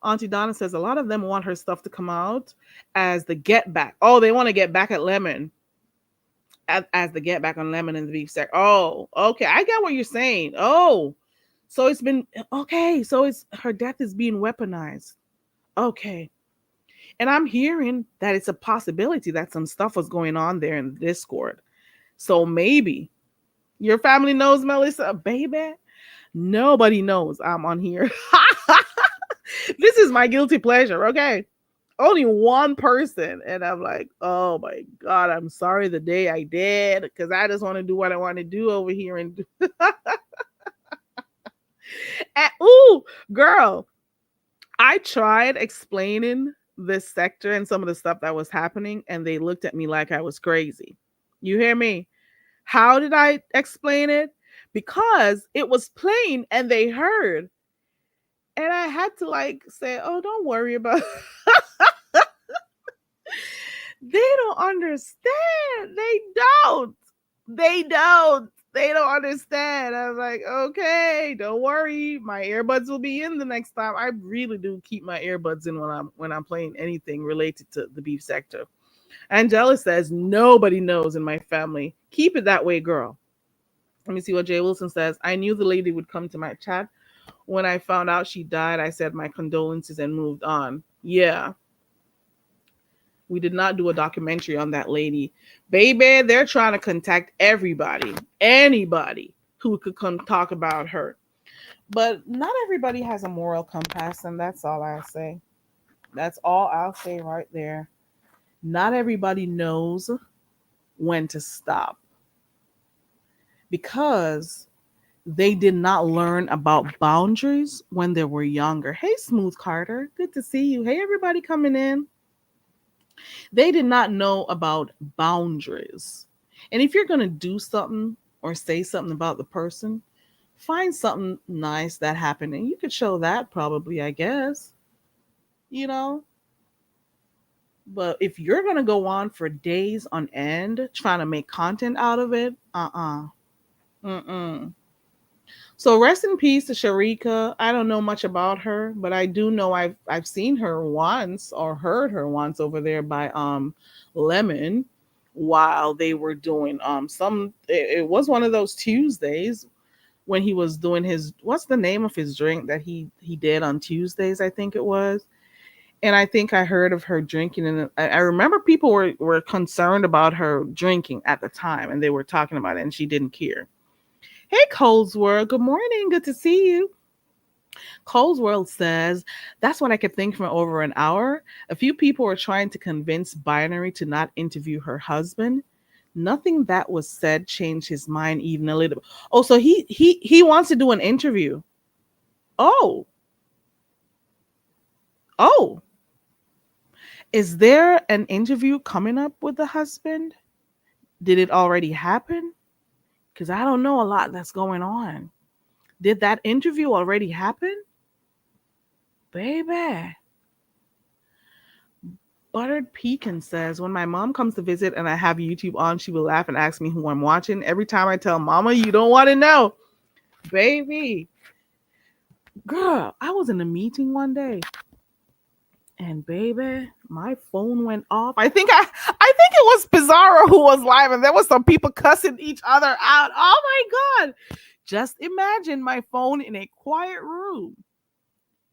Auntie Donna says a lot of them want her stuff to come out as the get back. Oh, they want to get back at Lemon. As the get back on Lemon and the beef stack. Oh, okay. I get what you're saying. Oh, so it's been okay. So it's her death is being weaponized. Okay. And I'm hearing that it's a possibility that some stuff was going on there in the Discord. So maybe your family knows, Melissa, baby. Nobody knows I'm on here. This is my guilty pleasure, okay? Only one person. And I'm like, oh my God, I'm sorry the day I did, because I just want to do what I want to do over here. And ooh, girl, I tried explaining this sector and some of the stuff that was happening, and they looked at me like I was crazy. You hear me? How did I explain it? Because it was playing and they heard. And I had to like say, oh, don't worry about it. They don't understand. They don't. They don't. They don't understand. I was like, okay, don't worry. My earbuds will be in the next time. I really do keep my earbuds in when I'm playing anything related to the beef sector. Angela says, nobody knows in my family. Keep it that way, girl. Let me see what Jay Wilson says. I knew the lady would come to my chat. When I found out she died, I said my condolences and moved on. Yeah, we did not do a documentary on that lady. Baby, they're trying to contact everybody, anybody who could come talk about her. But not everybody has a moral compass, and that's all I say. That's all I'll say right there. Not everybody knows when to stop because they did not learn about boundaries when they were younger. Hey, Smooth Carter, good to see you. Hey, everybody coming in. They did not know about boundaries. And if you're going to do something or say something about the person, find something nice that happened. And you could show that probably, I guess, you know. But if you're going to go on for days on end trying to make content out of it, Mm-mm. So rest in peace to Sharika. I don't know much about her, but I do know I've seen her once or heard her once over there by Lemon while they were doing it was one of those Tuesdays when he was doing his, what's the name of his drink that he did on Tuesdays, I think it was. And I think I heard of her drinking, and I remember people were concerned about her drinking at the time, and they were talking about it, and she didn't care. Hey, Colesworld. Good morning. Good to see you. Colesworld says, that's what I could think for over an hour. A few people were trying to convince Binary to not interview her husband. Nothing that was said changed his mind even a little. Oh, so he wants to do an interview. Oh. Oh. Is there an interview coming up with the husband? Did it already happen? Because I don't know a lot that's going on. Did that interview already happen? Baby. Buttered Pecan says, when my mom comes to visit and I have YouTube on, she will laugh and ask me who I'm watching. Every time I tell Mama, you don't want to know. Baby. Girl, I was in a meeting one day. And baby, my phone went off. I think it was Pizarro who was live, and there was some people cussing each other out. Oh my God. Just imagine my phone in a quiet room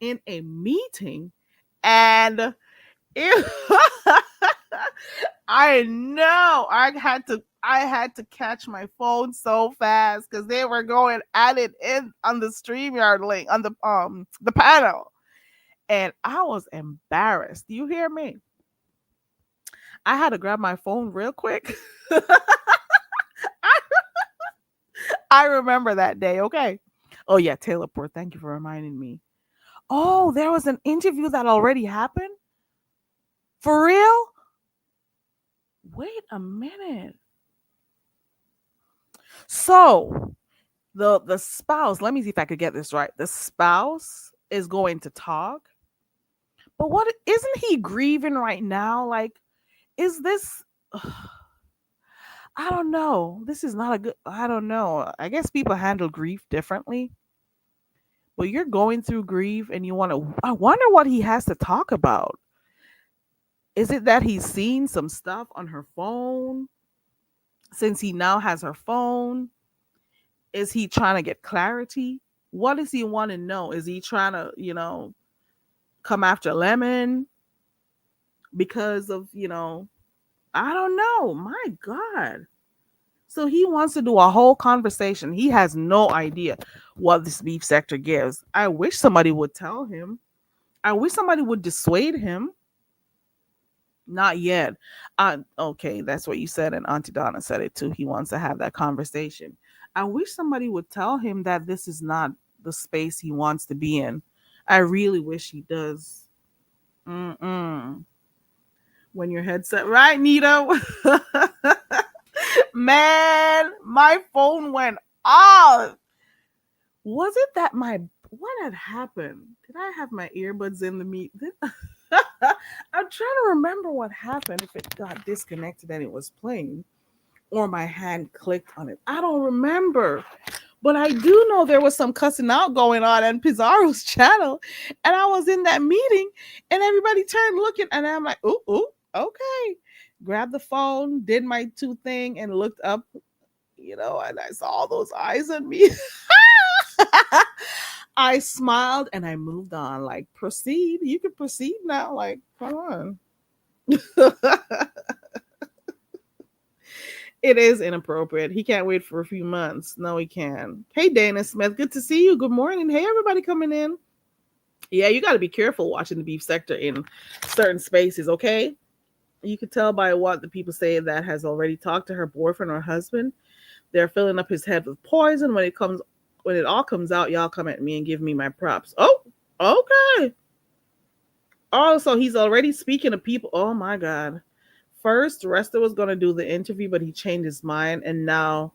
in a meeting, and I know I had to catch my phone so fast because they were going at it in on the StreamYard link on the panel. And I was embarrassed. Do you hear me? I had to grab my phone real quick. I remember that day. Okay. Oh yeah, Taylor Port. Thank you for reminding me. Oh, there was an interview that already happened? For real? Wait a minute. So the spouse, let me see if I could get this right. The spouse is going to talk. But what, isn't he grieving right now? Like, is this I don't know. This is not a good, I don't know. I guess people handle grief differently. But you're going through grief and you want to, I wonder what he has to talk about. Is it that he's seen some stuff on her phone since he now has her phone? Is he trying to get clarity? What does he want to know? Is he trying to, come after Lemon because of, I don't know. My God. So he wants to do a whole conversation. He has no idea what this beef sector gives. I wish somebody would tell him. I wish somebody would dissuade him. Not yet. Okay, that's what you said, and Auntie Donna said it too. He wants to have that conversation. I wish somebody would tell him that this is not the space he wants to be in. I really wish he does. When your headset, right, Nito? Man, my phone went off. Was it that what had happened? Did I have my earbuds in the meet? I'm trying to remember what happened, if it got disconnected and it was playing, or my hand clicked on it. I don't remember. But I do know there was some cussing out going on Pizarro's channel. And I was in that meeting and everybody turned looking and I'm like, ooh, okay. grabbed the phone, did my two thing, and looked up, and I saw all those eyes on me. I smiled and I moved on. Like, proceed. You can proceed now. Like, come on. It is inappropriate. He can't wait for a few months. No, he can. Hey, Dana Smith. Good to see you. Good morning. Hey, everybody coming in. Yeah, you got to be careful watching the beef sector in certain spaces, okay? You could tell by what the people say that has already talked to her boyfriend or husband. They're filling up his head with poison. When it all comes out, y'all come at me and give me my props. Oh, okay. Oh, so he's already speaking to people. Oh my God. First, Resta was going to do the interview, but he changed his mind, and now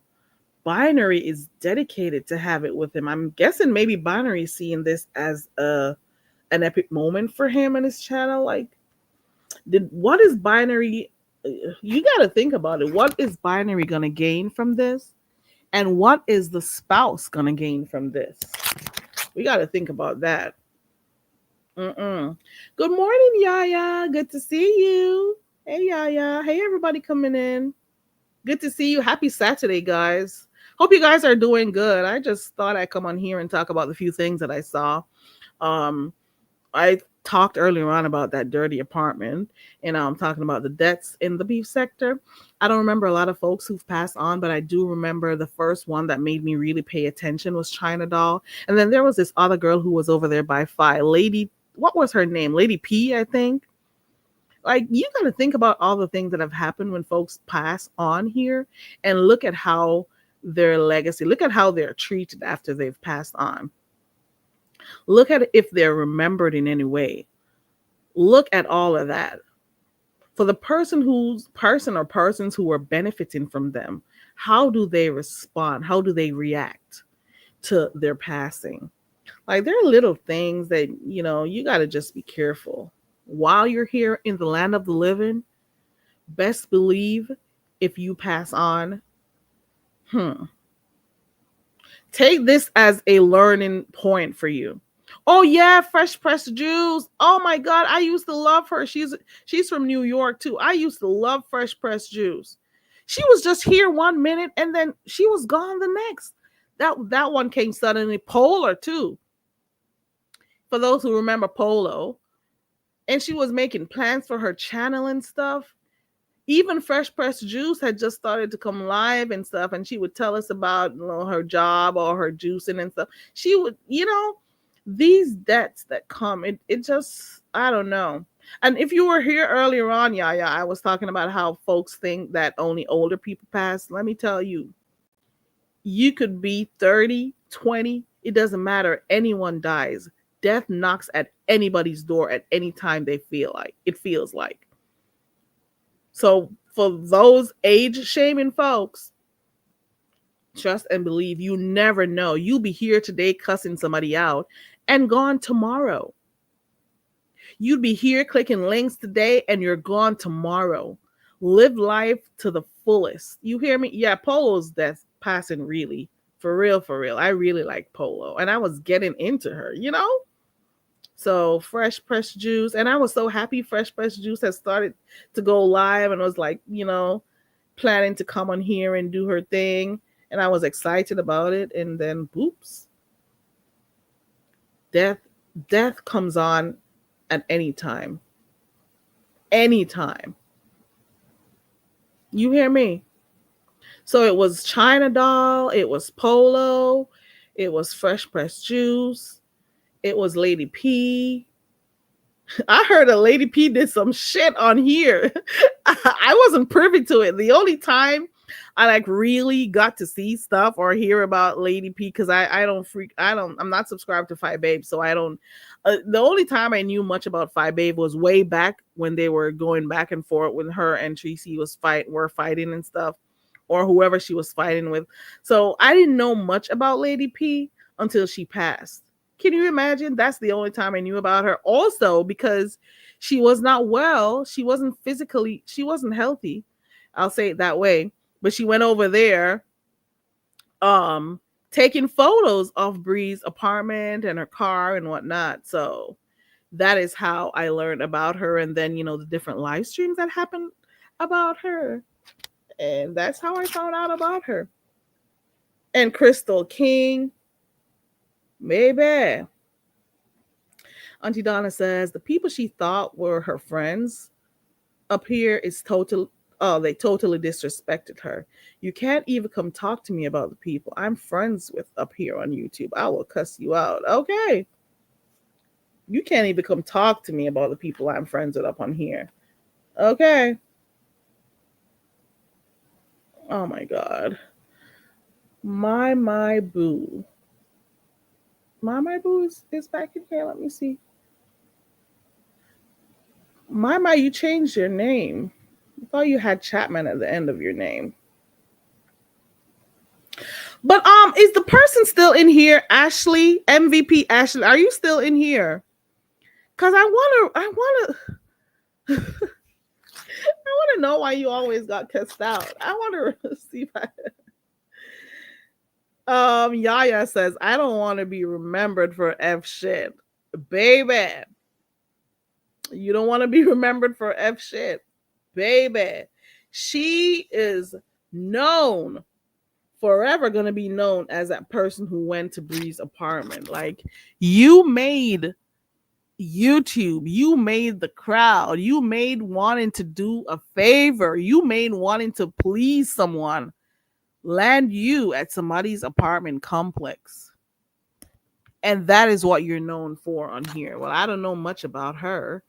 Binary is dedicated to have it with him. I'm guessing maybe Binary is seeing this as an epic moment for him and his channel. Like, what is Binary? You got to think about it. What is Binary going to gain from this? And what is the spouse going to gain from this? We got to think about that. Good morning, Yaya. Good to see you. Hey, Yaya. Hey, everybody coming in. Good to see you. Happy Saturday, guys. Hope you guys are doing good. I just thought I'd come on here and talk about the few things that I saw. I talked earlier on about that dirty apartment, and I'm talking about the deaths in the beef sector. I don't remember a lot of folks who've passed on, but I do remember the first one that made me really pay attention was China Doll. And then there was this other girl who was over there by Phi. Lady, what was her name? Lady P, I think. Like, you got to think about all the things that have happened when folks pass on here, and look at how their legacy, look at how they're treated after they've passed on. Look at if they're remembered in any way. Look at all of that. For the person or persons who are benefiting from them, how do they respond? How do they react to their passing? Like, there are little things that, you got to just be careful. While you're here in the land of the living, best believe if you pass on, take this as a learning point for you. Oh yeah, Fresh Pressed Juice. Oh my God, I used to love her. She's from New York too. I used to love Fresh Pressed Juice. She was just here 1 minute and then she was gone the next. That one came suddenly. Polar too. For those who remember Polo. And she was making plans for her channel and stuff. Even Fresh Pressed Juice had just started to come live and stuff. And she would tell us about her job or her juicing and stuff. She would, these debts that come, it just, I don't know. And if you were here earlier on, Yaya, I was talking about how folks think that only older people pass. Let me tell you, you could be 30, 20. It doesn't matter. Anyone dies. Death knocks at anybody's door at any time it feels like. So for those age shaming folks, trust and believe, you never know. You'll be here today cussing somebody out and gone tomorrow. You'd be here clicking links today and you're gone tomorrow. Live life to the fullest. You hear me? Yeah, Polo's death passing really. For real. I really like Polo. And I was getting into her, So Fresh Pressed Juice, and I was so happy Fresh Pressed Juice has started to go live and was like, planning to come on here and do her thing. And I was excited about it. And then, boops. Death comes on at any time. Anytime. You hear me? So it was China Doll, it was Polo, it was Fresh Pressed Juice, it was Lady P. I heard a Lady P did some shit on here. I wasn't privy to it. The only time I really got to see stuff or hear about Lady P, because I'm not subscribed to Phi Babe, so I don't. The only time I knew much about Phi Babe was way back when they were going back and forth when her and Tracy were fighting and stuff, or whoever she was fighting with. So I didn't know much about Lady P until she passed. Can you imagine? That's the only time I knew about her. Also, because she was not well. She wasn't healthy. I'll say it that way. But she went over there taking photos of Bree's apartment and her car and whatnot. So that is how I learned about her. And then, the different live streams that happened about her. And that's how I found out about her. And Crystal King, maybe. Auntie Donna says the people she thought were her friends up here is total. Oh, they totally disrespected her. You can't even come talk to me about the people I'm friends with up here on YouTube. I will cuss you out. Okay. You can't even come talk to me about the people I'm friends with up on here. Okay. Oh my God. My boo. My boo is back in here. Let me see. My, you changed your name. I thought you had Chapman at the end of your name. But is the person still in here? Ashley, MVP Ashley, are you still in here? Cause I wanna I wanna know why you always got cussed out. I wanna see if Yaya says, I don't want to be remembered for F shit. Baby. You don't want to be remembered for F shit. Baby. She is known, forever gonna be known as that person who went to Bree's apartment. Like, you made YouTube, you made the crowd, you made wanting to do a favor, you made wanting to please someone land you at somebody's apartment complex. And that is what you're known for on here. Well, I don't know much about her,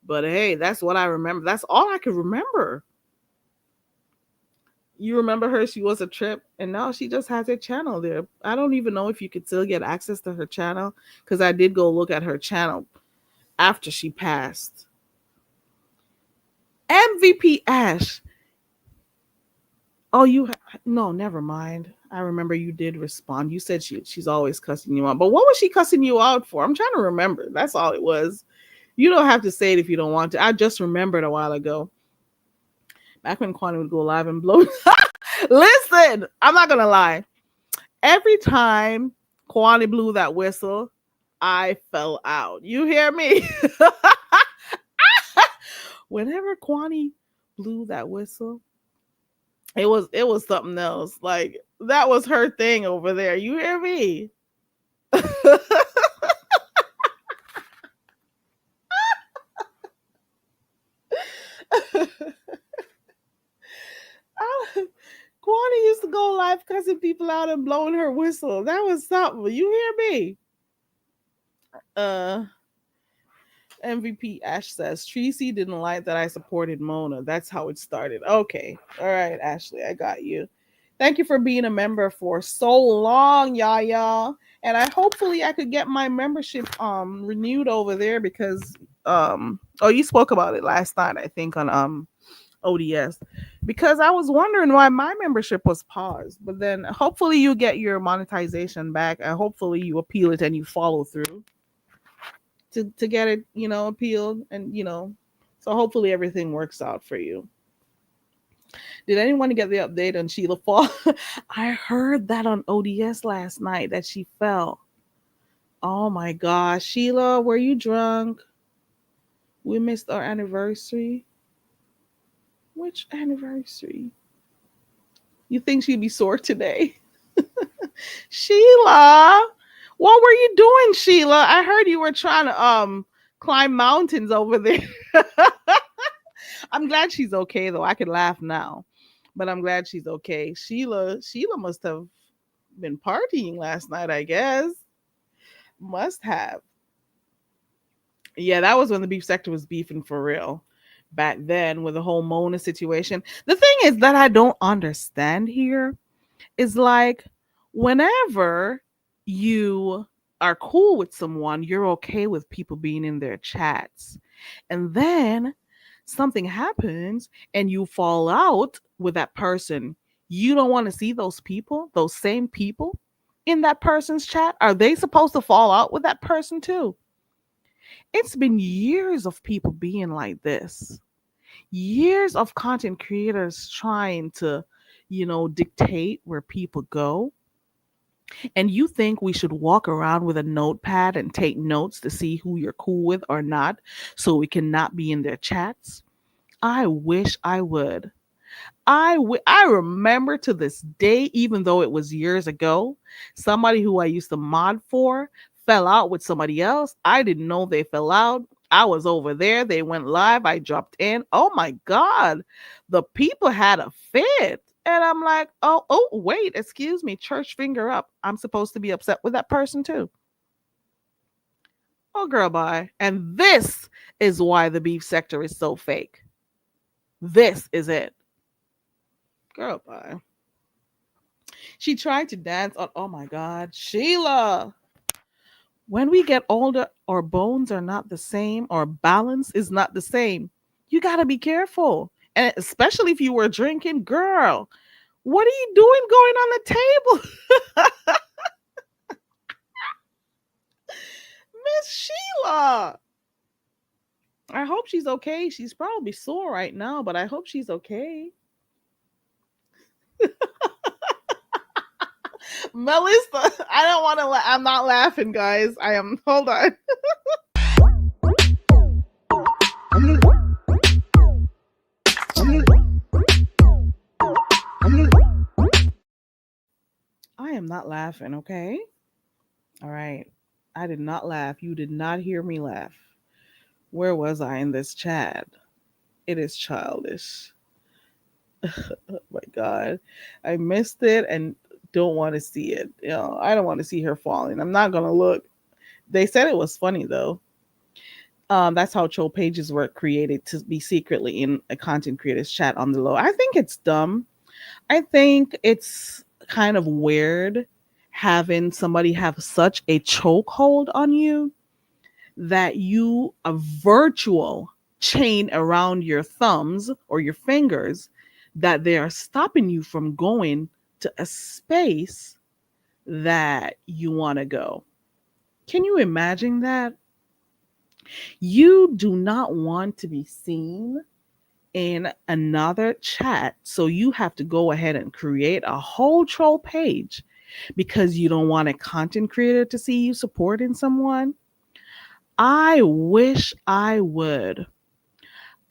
but hey, that's what I remember. That's all I could remember. You remember her? She was a trip, and now she just has a channel there. I don't even know if you could still get access to her channel, because I did go look at her channel after she passed. MVP Ash. Oh, no, never mind. I remember you did respond. You said she's always cussing you out. But what was she cussing you out for? I'm trying to remember. That's all it was. You don't have to say it if you don't want to. I just remembered a while ago. Back when Kwani would go live and blow. Listen, I'm not going to lie. Every time Kwani blew that whistle, I fell out. You hear me? Whenever Kwani blew that whistle, it was something else. Like, that was her thing over there. You hear me? Kwani used to go live cussing people out and blowing her whistle. That was something. You hear me? MVP Ash says Tracy didn't like that I supported Mona. That's how it started. Okay. All right, Ashley, I got you. Thank you for being a member for so long, y'all. And hopefully I could get my membership renewed over there, because you spoke about it last night, I think, on ODS, because I was wondering why my membership was paused. But then hopefully you get your monetization back, and hopefully you appeal it and you follow through to get it, appealed, and so hopefully everything works out for you. Did anyone get the update on Sheila fall? I heard that on ODS last night that she fell. Oh my gosh, Sheila, were you drunk? We missed our anniversary. Which anniversary? You think she'd be sore today? Sheila, what were you doing, Sheila? I heard you were trying to climb mountains over there. I'm glad she's okay, though. I could laugh now, but I'm glad she's okay. Sheila must have been partying last night, I guess. Must have. Yeah, that was when the beef sector was beefing for real. Back then, with the whole Mona situation. The thing is that I don't understand here is, like, whenever you are cool with someone, you're okay with people being in their chats. And then something happens and you fall out with that person. You don't want to see those people, those same people in that person's chat. Are they supposed to fall out with that person too? It's been years of people being like this. Years of content creators trying to, dictate where people go. And you think we should walk around with a notepad and take notes to see who you're cool with or not, so we cannot be in their chats? I wish I would. I remember to this day, even though it was years ago, somebody who I used to mod for fell out with somebody else. I didn't know they fell out. I was over there. They went live. I dropped in. Oh my God. The people had a fit. And I'm like, oh, wait, excuse me, church finger up. I'm supposed to be upset with that person too. Oh, girl, bye. And this is why the beef sector is so fake. This is it. Girl, bye. She tried to dance on, oh my God, Sheila. When we get older, our bones are not the same, our balance is not the same. You got to be careful. And especially if you were drinking, girl, what are you doing going on the table? Miss Sheila. I hope she's okay. She's probably sore right now, but I hope she's okay. Melissa, I don't want to. I'm not laughing, guys. I am. Hold on. I am not laughing, okay? All right. I did not laugh. You did not hear me laugh. Where was I in this chat? It is childish. Oh my God. I missed it and don't want to see it. I don't want to see her falling. I'm not going to look. They said it was funny though. That's how troll pages were created, to be secretly in a content creator's chat on the low. I think it's dumb. I think it's kind of weird having somebody have such a chokehold on you that you a virtual chain around your thumbs or your fingers that they are stopping you from going to a space that you want to go. Can you imagine that? You do not want to be seen in another chat, so you have to go ahead and create a whole troll page because you don't want a content creator to see you supporting someone. I wish I would.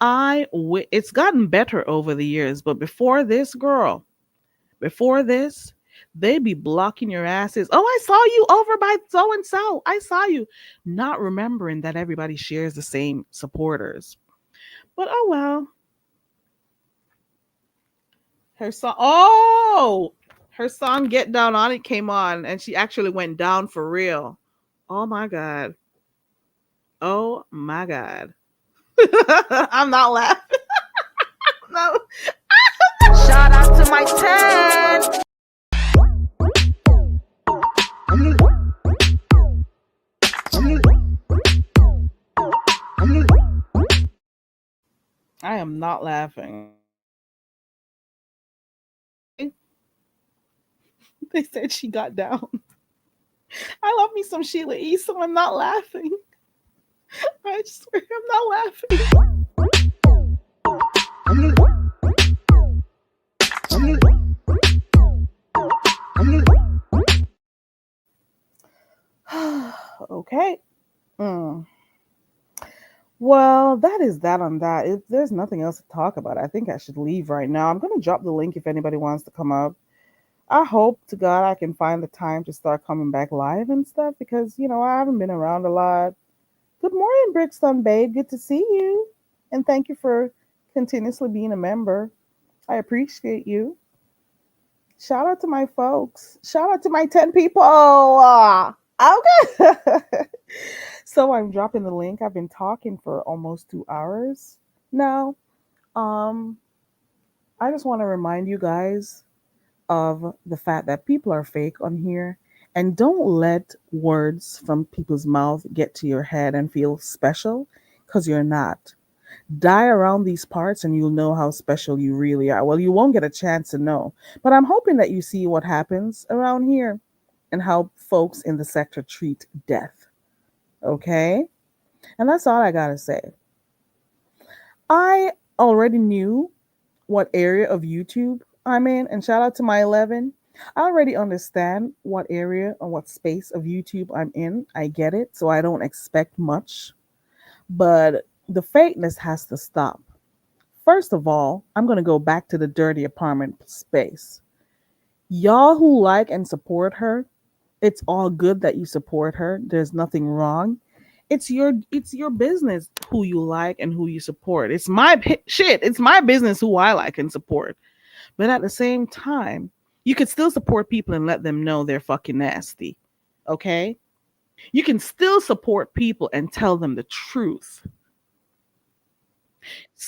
It's gotten better over the years, but before this, girl, before this, they'd be blocking your asses. Oh, I saw you over by so and so. I saw you. Not remembering that everybody shares the same supporters. But oh well. Her song Get Down On It came on and she actually went down for real. Oh my God. Oh my God. I'm not laughing. No. Shout out to my 10. I am not laughing. They said she got down. I love me some Sheila E, so I'm not laughing. I swear I'm not laughing. Okay. Well, that is that on that. If there's nothing else to talk about, I think I should leave right now. I'm going to drop the link if anybody wants to come up. I hope to God I can find the time to start coming back live and stuff because, I haven't been around a lot. Good morning, Brickstone Babe. Good to see you. And thank you for continuously being a member. I appreciate you. Shout out to my folks. Shout out to my 10 people. Okay. So I'm dropping the link. I've been talking for almost 2 hours now. I just want to remind you guys of the fact that people are fake on here, and don't let words from people's mouth get to your head and feel special, because you're not. Die around these parts and you'll know how special you really are. Well, you won't get a chance to know, but I'm hoping that you see what happens around here and how folks in the sector treat death. Okay? And that's all I gotta say. I already knew what area of YouTube I'm in, and shout out to my 11. I already understand what area or what space of YouTube I'm in. I get it, so I don't expect much. But the fakeness has to stop. first of all, I'm going to go back to the dirty apartment space. Y'all who like and support her, it's all good that you support her. There's nothing wrong. It's your business who you like and who you support. It's my shit. It's my business who I like and support. But at the same time, you can still support people and let them know they're fucking nasty. Okay? You can still support people and tell them the truth.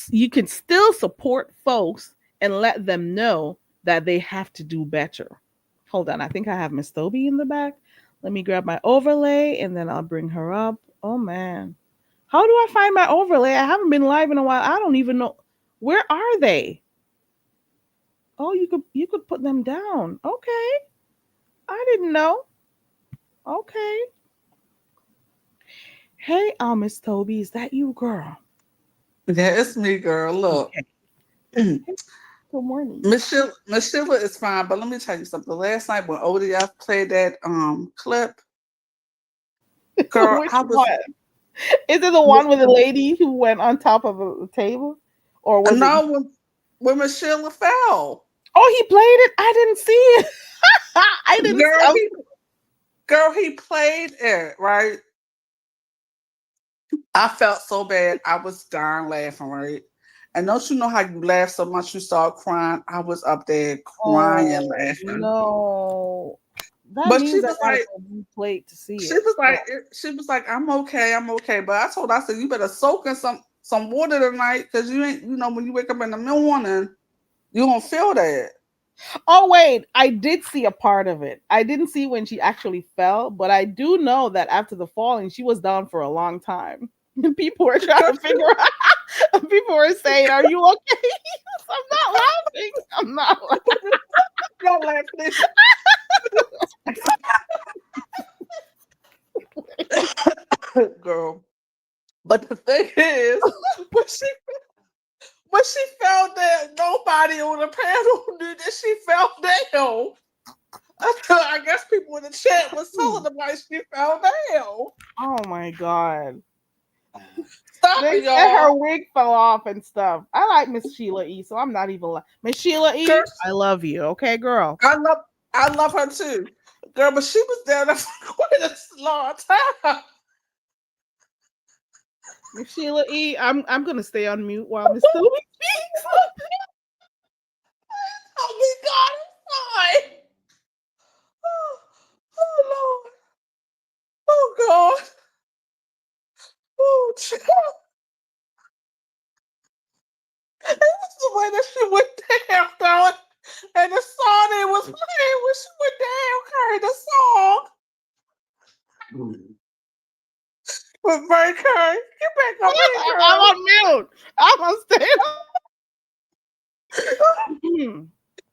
You can still support folks and let them know that they have to do better. Hold on, I think I have Miss Toby in the back. Let me grab my overlay and then I'll bring her up. Oh man. How do I find my overlay? I haven't been live in a while. I don't even know. Where are they? Oh, you could put them down. Okay. I didn't know. Okay. Hey, Miss Toby, is that you, girl? Yeah, it's me, girl. Look. Okay. Good morning. Miss Sheila is fine, but let me tell you something. Last night when ODF played that clip, girl, Which I was one? Is it the one with the lady who went on top of the table? Or was it? no when Miss Sheila fell. Oh, he played it? I didn't see it. I didn't see it. Girl, he played it, right? I felt so bad. I was darn laughing, right? And don't you know how you laugh so much you start crying? I was up there crying, laughing. No. That But means she I was gotta like, go replay to see she it. was like, I'm okay. But I told her, I said, you better soak in some water tonight, because you ain't, when you wake up in the morning, you gonna feel that. Oh wait, I did see a part of it. I didn't see when she actually fell, but I do know that after the falling, she was down for a long time. And people were trying to figure out. People were saying, "Are you okay?" I'm not laughing. I'm not laughing. Don't laugh, please. Girl. But the thing is, when she fell down, nobody on the panel knew that she fell down. I guess people in the chat was telling them like she fell down. Oh my god. Stop They it, said her y'all. wig fell off and stuff. I like Miss Sheila E, so I'm not even Miss Sheila E. Girl, I love you, okay, girl. I love her too. Girl, but she was down there for quite a long time. Miss Sheila E, I'm gonna stay on mute while Miss Toby speaks. Oh my God, I'm sorry. Oh Lord. Oh God. Oh child. It was the way that she went down, though. And the song they was playing when she went down, Curry, the song. But Mary Curry, get back up here, girl. I'm on mute. I'm on stay on.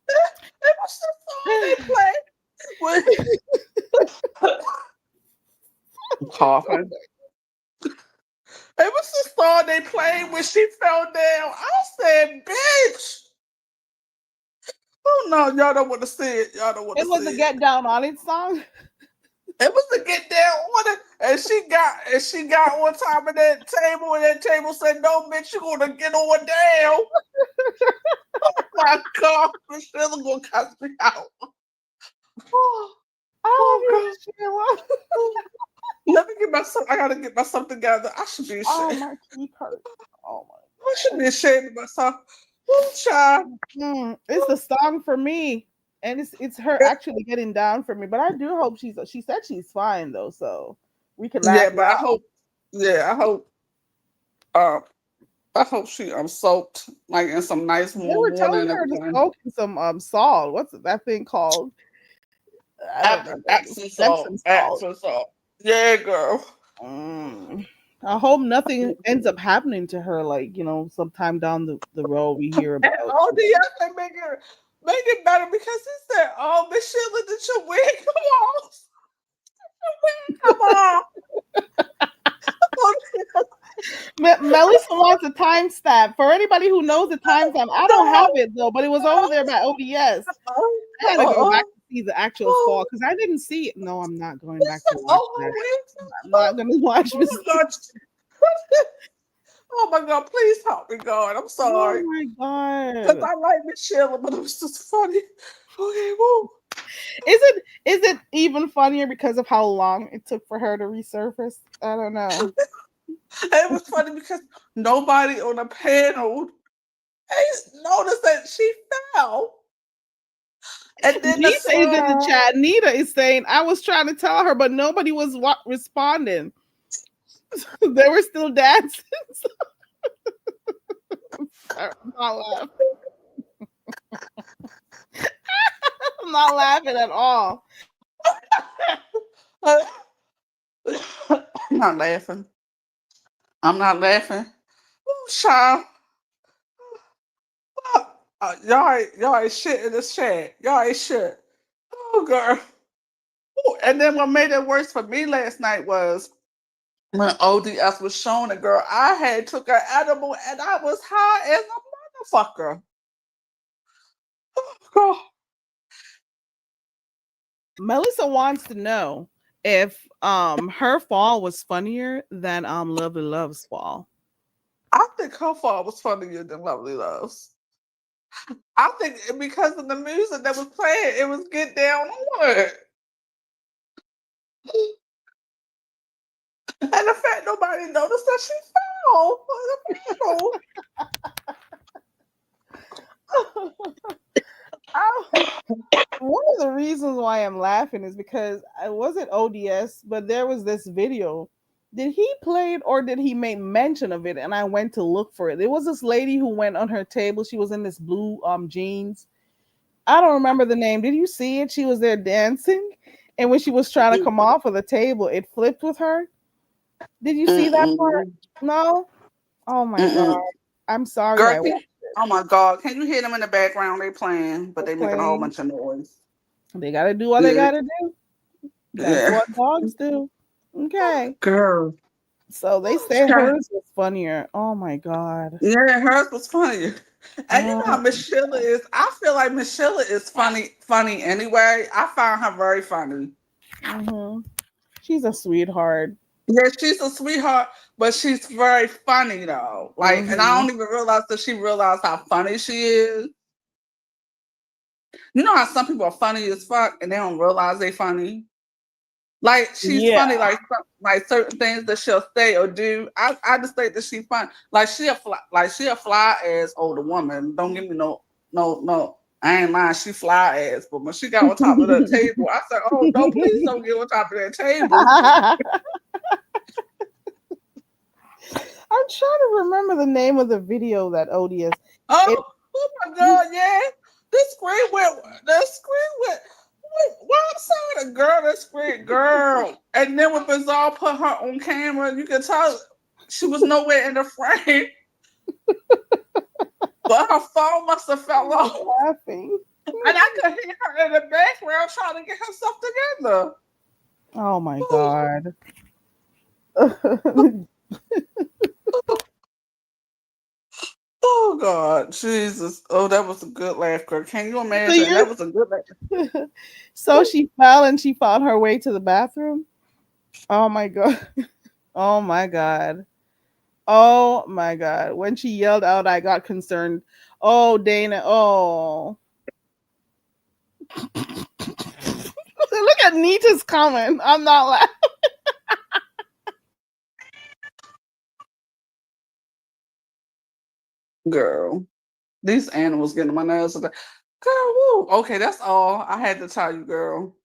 It was the song they played. I'm coughing. It was the song they played when she fell down. I said, bitch. Oh no, y'all don't want to see it. Y'all don't want to It see was a it. Get Down on It song. It was to get down on it, and she got on top of that table, and that table said, "No, bitch, you gonna get on down." Oh my God, Michelle gonna cut me out. Oh God, Sheila. let me get myself. I gotta get myself together. I should be Oh, ashamed. my cheek hurts. Oh my. I should be ashamed of myself. Oh, child. It's the song for me, and it's her actually getting down for me. But I do hope she said she's fine though, so we can laugh Yeah, but now. I hope. Yeah, I hope she soaked like in some nice They warm were water telling and her to everything. soak in some salt. What's that thing called? I don't know. Epsom Epsom salt. salt. Epsom salt. Yeah, girl. I hope nothing ends up happening to her, like, sometime down the road we hear And about. all the other make it better because he said, "Oh, Miss Sheila, did your wig come off? Your wig come off." Melissa wants a timestamp. For anybody who knows the timestamp, I don't have it though, but it was over there by ODS. I gotta go back to see the actual fall because I didn't see it. No, I'm not going back to watch that. I'm not gonna watch this. Oh my God, please help me, God. I'm Oh sorry. my Because God. I like Miss Sheila, but it was just funny. Okay, woo. Is it even funnier because of how long it took for her to resurface? I don't know. It was funny because nobody on the panel noticed that she fell. And then the Nita is in the song, chat. Nita is saying, I was trying to tell her, but nobody was responding. They were still dancing. I'm not laughing. I'm not laughing at all. I'm not laughing. I'm not laughing. Ooh, child. Y'all ain't shit in this chat. Y'all ain't shit. Oh, girl. Ooh, and then what made it worse for me last night was when ODS was showing it, girl. I had took an edible and I was high as a motherfucker. Oh, girl. Melissa wants to know if her fall was funnier than Lovely Love's fall. I think her fall was funnier than Lovely Love's. I think because of the music that was playing, it was get down on it. And the fact nobody noticed that she fell. One of the reasons why I'm laughing is because I wasn't ODS, but there was this video. Did he play it or did he make mention of it? And I went to look for it. There was this lady who went on her table. She was in this blue jeans. I don't remember the name. Did you see it? She was there dancing, and when she was trying to come off of the table, it flipped with her. Did you see that part? No. Oh my God. I'm sorry. Girl, oh my God. Can you hear them in the background? They playing, but they making a whole bunch of noise. They gotta do what they gotta do. That's what dogs do. Okay. Girl. So they say hers was funnier. Oh my God. Yeah, hers was funnier. And you know how Miss Sheila is. I feel like Miss Sheila is funny anyway. I found her very funny. Mm-hmm. She's a sweetheart. Yeah, she's a sweetheart, but she's very funny though. Like, and I don't even realize that she realized how funny she is. You know how some people are funny as fuck and they don't realize they funny. Like she's funny, like certain things that she'll say or do. I just think that she's funny. Like she a fly ass older woman. Don't give me no. I ain't lying. She fly ass, but when she got on top of the table, I said, "Oh no, please don't get on top of that table." I'm trying to remember the name of the video that ODS. Oh my God, yeah. The screen went. Why I'm saying a girl that screamed girl. And then when Bizarre put her on camera, you can tell she was nowhere in the frame. But her phone must have fell off. Laughing. And I could hear her in the background trying to get herself together. Oh my God. Oh God, Jesus. Oh, that was a good laugh, girl. Can you imagine? That was a good laugh. So she fell and she found her way to the bathroom. Oh my God. Oh my God. Oh my God. When she yelled out, I got concerned. Oh, Dana. Oh. Look at Nita's comment. I'm not laughing. Girl, these animals getting on my nerves. Girl, woo. Okay, that's all I had to tell you, girl.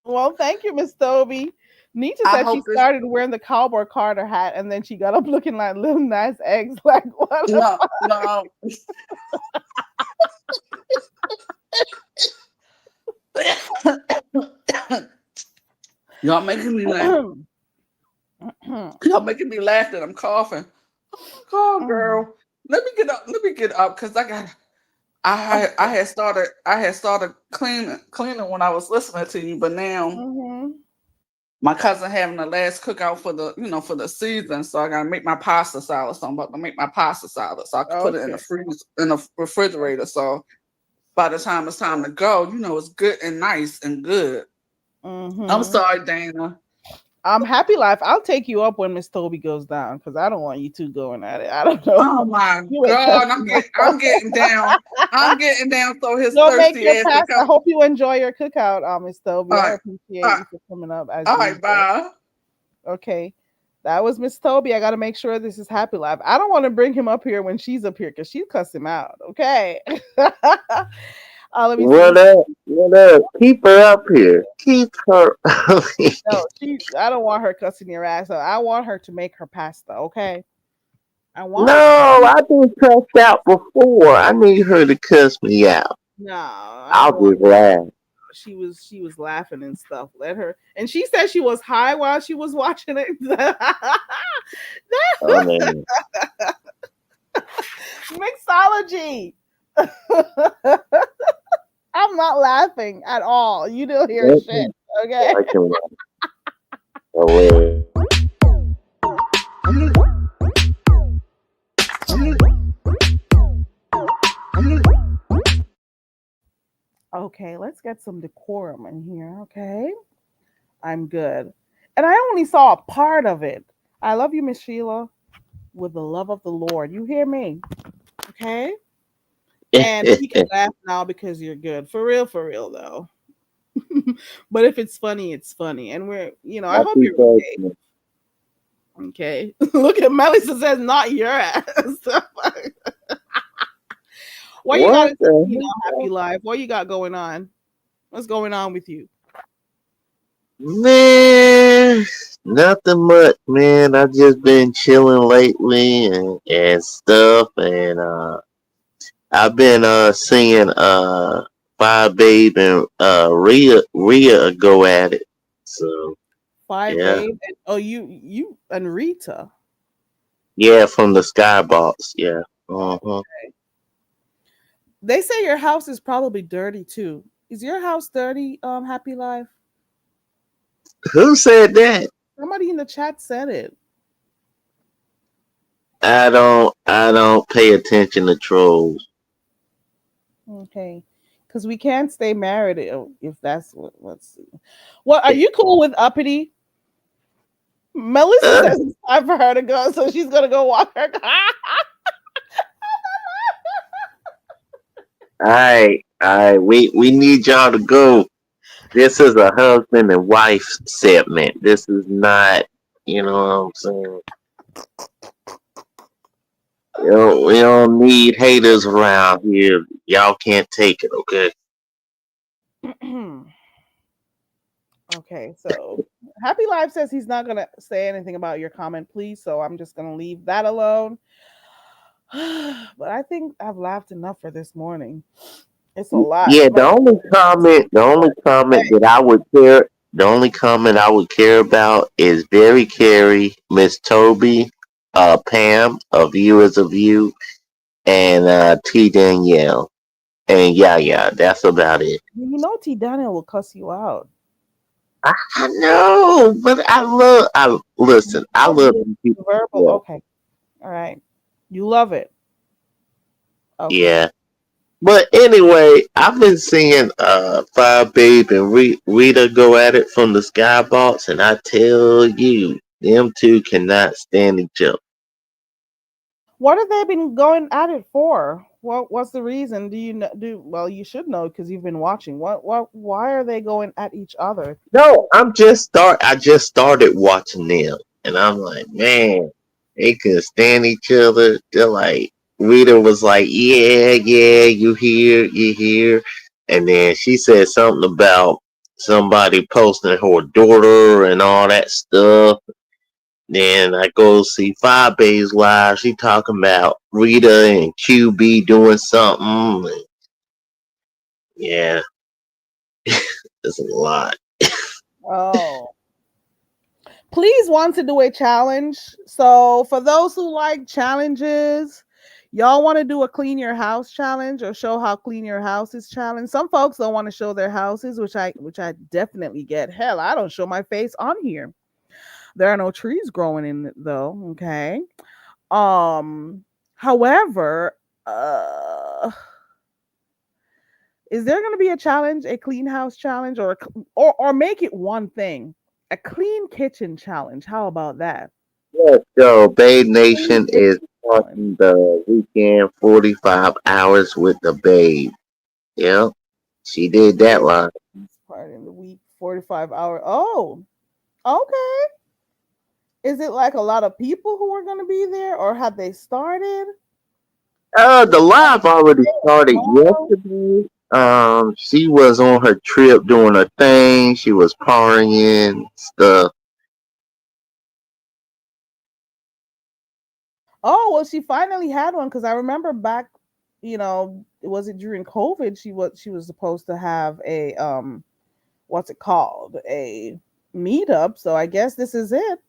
Well, thank you, Miss Toby. Nita said she started wearing the Cowboy Carter hat and then she got up looking like Lil Nas X. Like, what? No. Y'all making me laugh. Y'all making me laugh that I'm coughing. Oh my God, girl. Let me get up because I had started cleaning when I was listening to you, but now my cousin having the last cookout for the season, so I gotta make my pasta salad. So I'm about to make my pasta salad so I can put it in the freezer in the refrigerator. So by the time it's time to go, it's good and nice and good. I'm sorry, Dana. Happy Life. I'll take you up when Miss Toby goes down because I don't want you two going at it. I don't know. Oh my You ain't God, cussing. I'm getting down. I'm getting down so his Go make thirsty your ass can pasta. I come. hope you enjoy your cookout, Miss All Toby. I right, appreciate all you right, for coming up as all right, usual. bye. Okay. That was Miss Toby. I got to make sure this is Happy Life. I don't want to bring him up here when she's up here because she cuss him out. Okay. Let me see. What up? What up? Keep her up here. Keep her up here. No, I don't want her cussing your ass out. I want her to make her pasta. Okay. I want her to. No, I've been cussed out before. I need her to cuss me out. No, I I'll don't want. just laugh. She was laughing and stuff. Let her. And she said she was high while she was watching it. Oh man. Mixology. I'm not laughing at all. You don't hear shit. Okay. I can laugh. Hilarious. Okay, let's get some decorum in here. Okay. I'm good. And I only saw a part of it. I love you, Miss Sheila, with the love of the Lord. You hear me? Okay. And we can laugh now because you're good. For real though. But if it's funny, it's funny. And I hope Happy you're okay. birthday. Okay. Look at Melissa says not your ass. What you got What to the Happy Life? What you got going on? What's going on with you? man? Nothing much, man. I just been chilling lately and stuff and I've been seeing Five Babe and Rhea go at it. So Five yeah. Babe. And, oh, you and Rita. Yeah, from the Skybox. Yeah. Uh-huh. They say your house is probably dirty too. Is your house dirty, Happy Life? Who said that? Somebody in the chat said it. I don't pay attention to trolls. Okay. Because we can't stay married if that's what. Let's see. What are you cool with Uppity? Melissa Uh, says it's time for her to go, so she's gonna go walk her. all right. We need y'all to go. This is a husband and wife segment. This is not, you know what I'm saying. We don't need haters around here. Y'all can't take it, okay? Okay, so Happy Life says he's not gonna say anything about your comment, please. So I'm just gonna leave that alone. But I think I've laughed enough for this morning. It's a lot. Yeah, the only comment I would care about is Very Carey, Miss Toby, Pam of You as a View, and T Danielle. And yeah, that's about it. You know, T Daniel will cuss you out. I know, but I love The when people. verbal. Yeah, Okay, all right. You love it. Okay. yeah. But anyway, I've been seeing Five Babe and Rita go at it from the Skybox, and I tell you, them two cannot stand each other. What have they been going at it for? What's the reason? Do you know? Well, you should know because you've been watching. Why are they going at each other? No, I just started watching them, and I'm like, man, they couldn't stand each other. They're like, Rita was like, yeah, you here, and then she said something about somebody posting her daughter and all that stuff. Then I go see Five Bays live. She talking about Rita and QB doing something. Yeah, it's a lot. Oh. Please want to do a challenge. So for those who like challenges, y'all want to do a clean your house challenge or show how clean your house is challenge. Some folks don't want to show their houses, which I definitely get. Hell, I don't show my face on here. There are no trees growing in it though. Okay. Um, however, is there going to be a challenge, a clean house challenge, or make it one thing? A clean kitchen challenge. How about that? Let's go. Babe Clean Nation is kitchen challenge. starting the weekend 45 hours with the babe. Yep. She did that Babe, right. part in the week, 45 hours. Oh, okay. Is it like a lot of people who are going to be there, or have they started? The live already started Tomorrow? yesterday. She was on her trip doing her thing. She was partying stuff. Oh, well, she finally had one because I remember back, was it during COVID? She was supposed to have a what's it called? A meetup. So I guess this is it.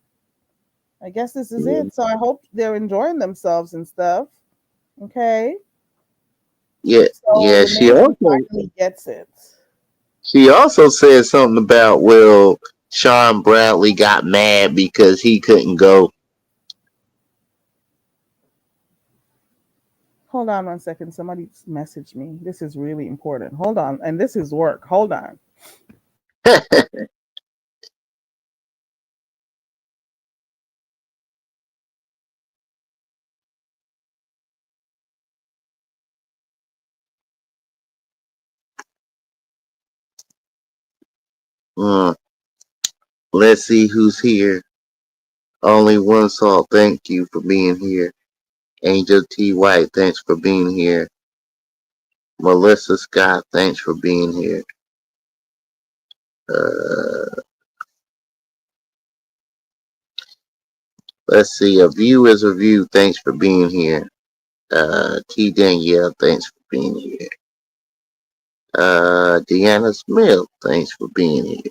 I guess this is it. So I hope they're enjoying themselves and stuff. Okay. Yeah, So yeah. the nation finally gets it. She also said something about Sean Bradley got mad because he couldn't go. Hold on 1 second. Somebody messaged me. This is really important. Hold on. And this is work. Hold on. Mm, let's see who's here. Only one salt. Thank you for being here. Angel T. White, thanks for being here. Melissa Scott, thanks for being here. Uh, let's see. A view is a view. Thanks for being here. T. Danielle, thanks for being here. Deanna Smith, thanks for being here.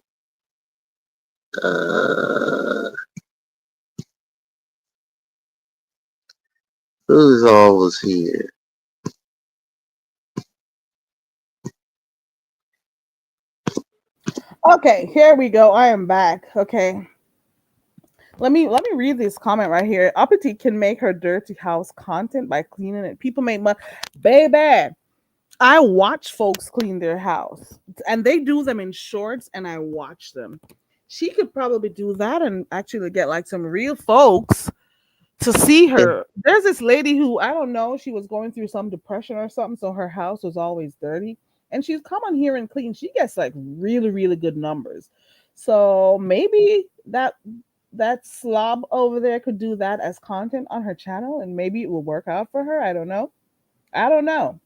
Who's always here? Okay, here we go. I am back. Okay. Let me read this comment right here. Uppity can make her dirty house content by cleaning it. People make money. Baby, I watch folks clean their house. And they do them in shorts and I watch them. She could probably do that and actually get like some real folks to see her. There's this lady who I don't know, she was going through some depression or something, so her house was always dirty. And she's come on here and clean. She gets like really, really good numbers. So maybe that slob over there could do that as content on her channel and maybe it will work out for her. I don't know. I don't know.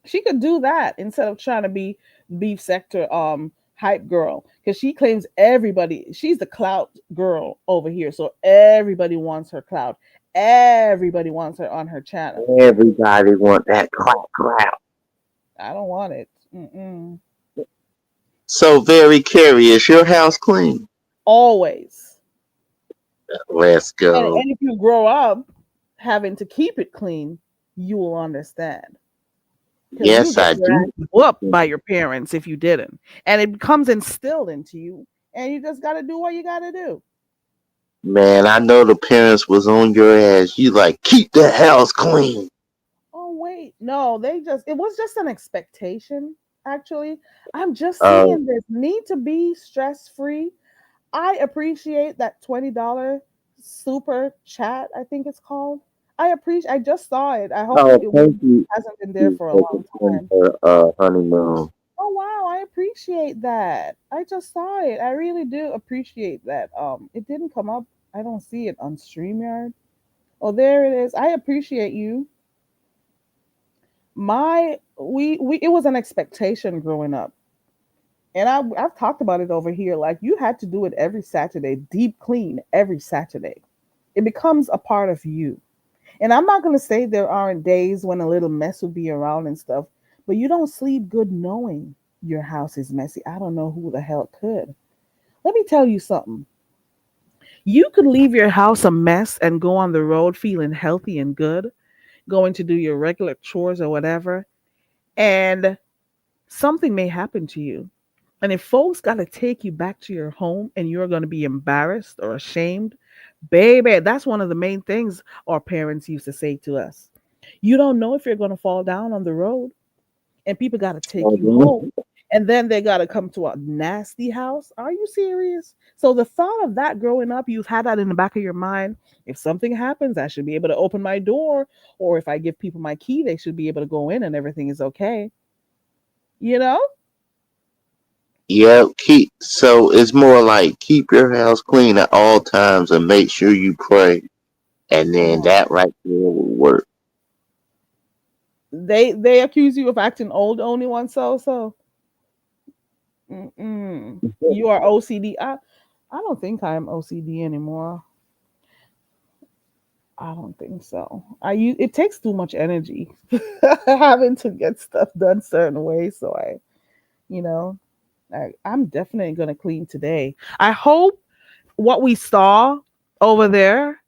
She could do that instead of trying to be beef sector hype girl because she claims everybody she's the clout girl over here, so everybody wants her clout, everybody wants her on her channel. Everybody want that clout. I don't want it. Mm-mm. So very curious. Your house clean? Always. Let's and, go. and if you grow up having to keep it clean, you will understand. Because you Yes, get I your ass do. whooped by your parents if you didn't. And it becomes instilled into you. And you just got to do what you got to do. Man, I know the parents was on your ass. You like, keep the house clean. Oh, wait. No, it was just an expectation, actually. I'm just Oh, saying this need to be stress free. I appreciate that $20 super chat, I think it's called. I just saw it. I hope oh, it thank you hasn't been there for a for long the time. honeymoon. Oh wow, I appreciate that. I just saw it. I really do appreciate that. It didn't come up. I don't see it on StreamYard. Oh, there it is. I appreciate you. We it was an expectation growing up. And I've talked about it over here. Like you had to do it every Saturday, deep clean every Saturday. It becomes a part of you. And I'm not gonna say there aren't days when a little mess would be around and stuff, but you don't sleep good knowing your house is messy. I don't know who the hell could. Let me tell you something. You could leave your house a mess and go on the road feeling healthy and good, going to do your regular chores or whatever, and something may happen to you. And if folks got to take you back to your home and you're going to be embarrassed or ashamed, baby, that's one of the main things our parents used to say to us. You don't know if you're going to fall down on the road and people got to take you home. and then they got to come to a nasty house. Are you serious? So the thought of that growing up, you've had that in the back of your mind. If something happens, I should be able to open my door, or if I give people my key, they should be able to go in and everything is okay. You know? Yeah, so it's more like keep your house clean at all times and make sure you pray, and then Oh, that right there will work. they accuse you of acting old only one so. Mm-mm. You are OCD. I don't think I'm OCD anymore. I don't think so. It takes too much energy having to get stuff done certain ways. So you know, I'm definitely gonna clean today. I hope what we saw over there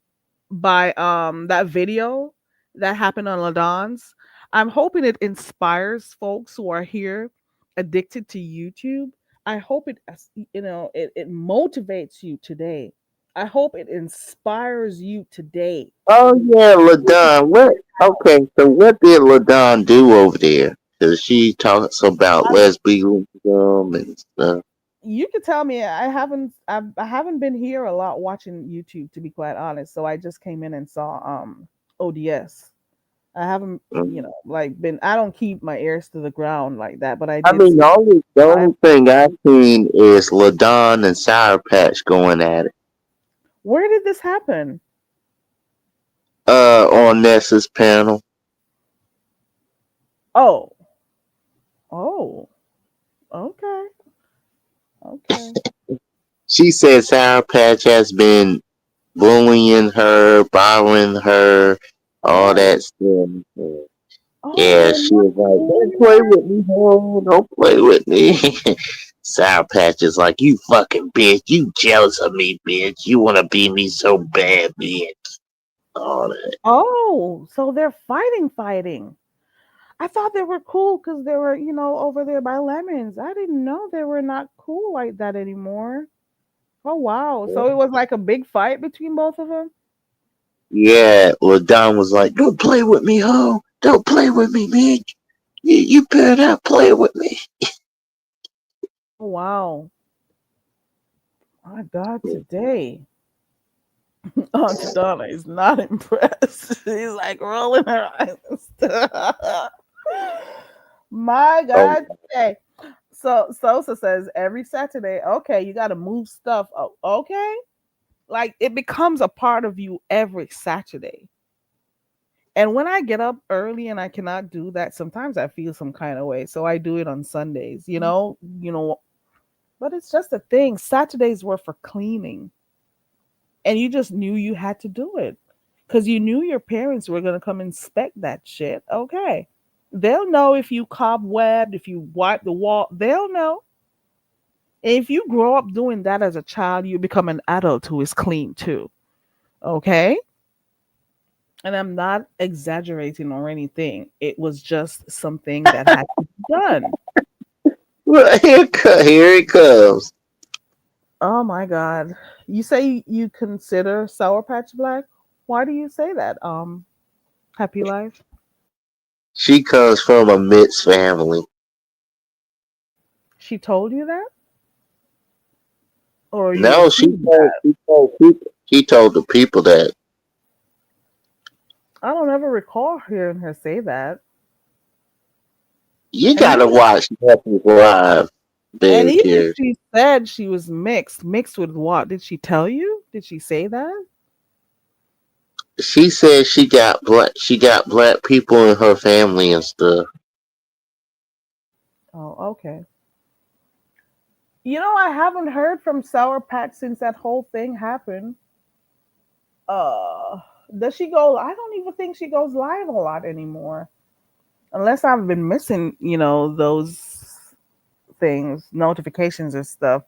by that video that happened on Ladon's. I'm hoping it inspires folks who are here addicted to YouTube. I hope it motivates you today. I hope it inspires you today. Oh yeah, Ladon. What? Okay, so what did Ladon do over there? Cause she talks about I, lesbianism and stuff. you could tell me I haven't been here a lot watching YouTube, to be quite honest. So I just came in and saw ODS. I haven't, Mm. like been. I don't keep my ears to the ground like that, but I I did mean, see the only live. thing I've seen is Ladon and Sour Patch going at it. Where did this happen? On Nessa's panel. Oh, oh, okay, okay. She said Sour Patch has been bullying her, bothering her, all Oh, that stuff. oh, Yeah, they're she not was like, cool "Don't play anymore. with me, ho! Don't play with me." Sour Patch is like, "You fucking bitch! You jealous of me, bitch! You want to be me so bad, bitch!" All that. Oh, so they're fighting. I thought they were cool because they were, over there by Lemons. I didn't know they were not cool like that anymore. Oh wow! So it was like a big fight between both of them. Yeah, well, Don was like, "Don't play with me, ho! Don't play with me, bitch! You better not play with me." Oh wow! My God, today Aunt Donna is not impressed. She's like rolling her eyes and stuff. My Oh, God, today. So Sosa says every Saturday, okay, you got to move stuff. Oh, okay, like it becomes a part of you every Saturday. And when I get up early and I cannot do that, sometimes I feel some kind of way. So I do it on Sundays. But it's just a thing. Saturdays were for cleaning, and you just knew you had to do it because you knew your parents were going to come inspect that shit. Okay. They'll know if you cobwebbed, if you wipe the wall, they'll know. And if you grow up doing that as a child, you become an adult who is clean too. Okay. And I'm not exaggerating or anything. It was just something that had to be done. well, here it comes. Oh my God. You say you consider Sour Patch Black? Why do you say that? Happy Life? She comes from a mixed family. She told you that? Or you No, she assume told that? she told people. She told the people that I don't ever recall hearing her say that. you And gotta even watch Netflix Live. and Very even if curious. she said she was mixed, mixed with what? Did she tell you? Did she say that? She said she got black people in her family and stuff. Oh, okay. I haven't heard from Sour Patch since that whole thing happened. Uh, does she go? I don't even think she goes live a lot anymore, unless I've been missing, those things, notifications and stuff.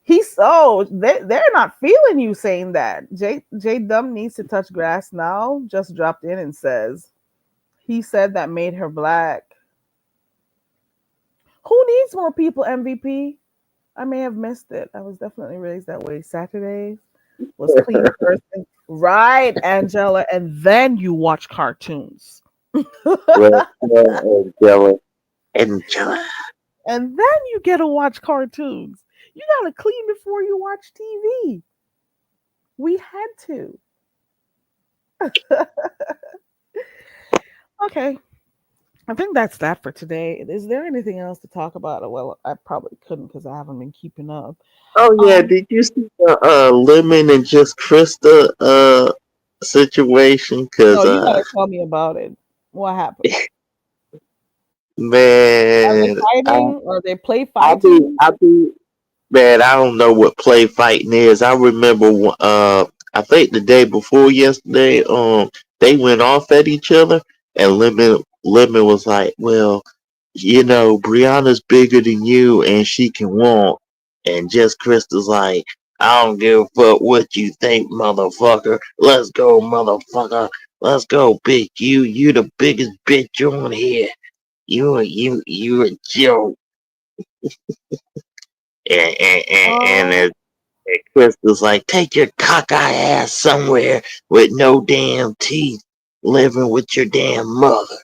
They're not feeling you saying that. J Dumb needs to touch grass now. Just dropped in and says he said that made her black. Who needs more people? MVP. I may have missed it. I was definitely raised that way. Saturdays was clean first, right, Angela, and then you watch cartoons. Well, Angela. Angela. And then you get to watch cartoons. You got to clean before you watch TV. We had to. Okay. I think that's that for today. Is there anything else to talk about? Well, I probably couldn't because I haven't been keeping up. Oh yeah, Um, did you see the Lemon and Just Krista situation? no, Cause you gotta tell me about it. What happened? Are they man, fighting or they play I be fighting? I be man, I don't know what play fighting is. I remember I think the day before yesterday, they went off at each other, and Lemon was like, "Well, Brianna's bigger than you, and she can walk," and Just Crystal's like, "I don't give a fuck what you think, motherfucker. Let's go, motherfucker. Let's go, big you. You the biggest bitch on here. You a joke." And Oh, and Crystal's like, "Take your cockeyed ass somewhere with no damn teeth, living with your damn mother."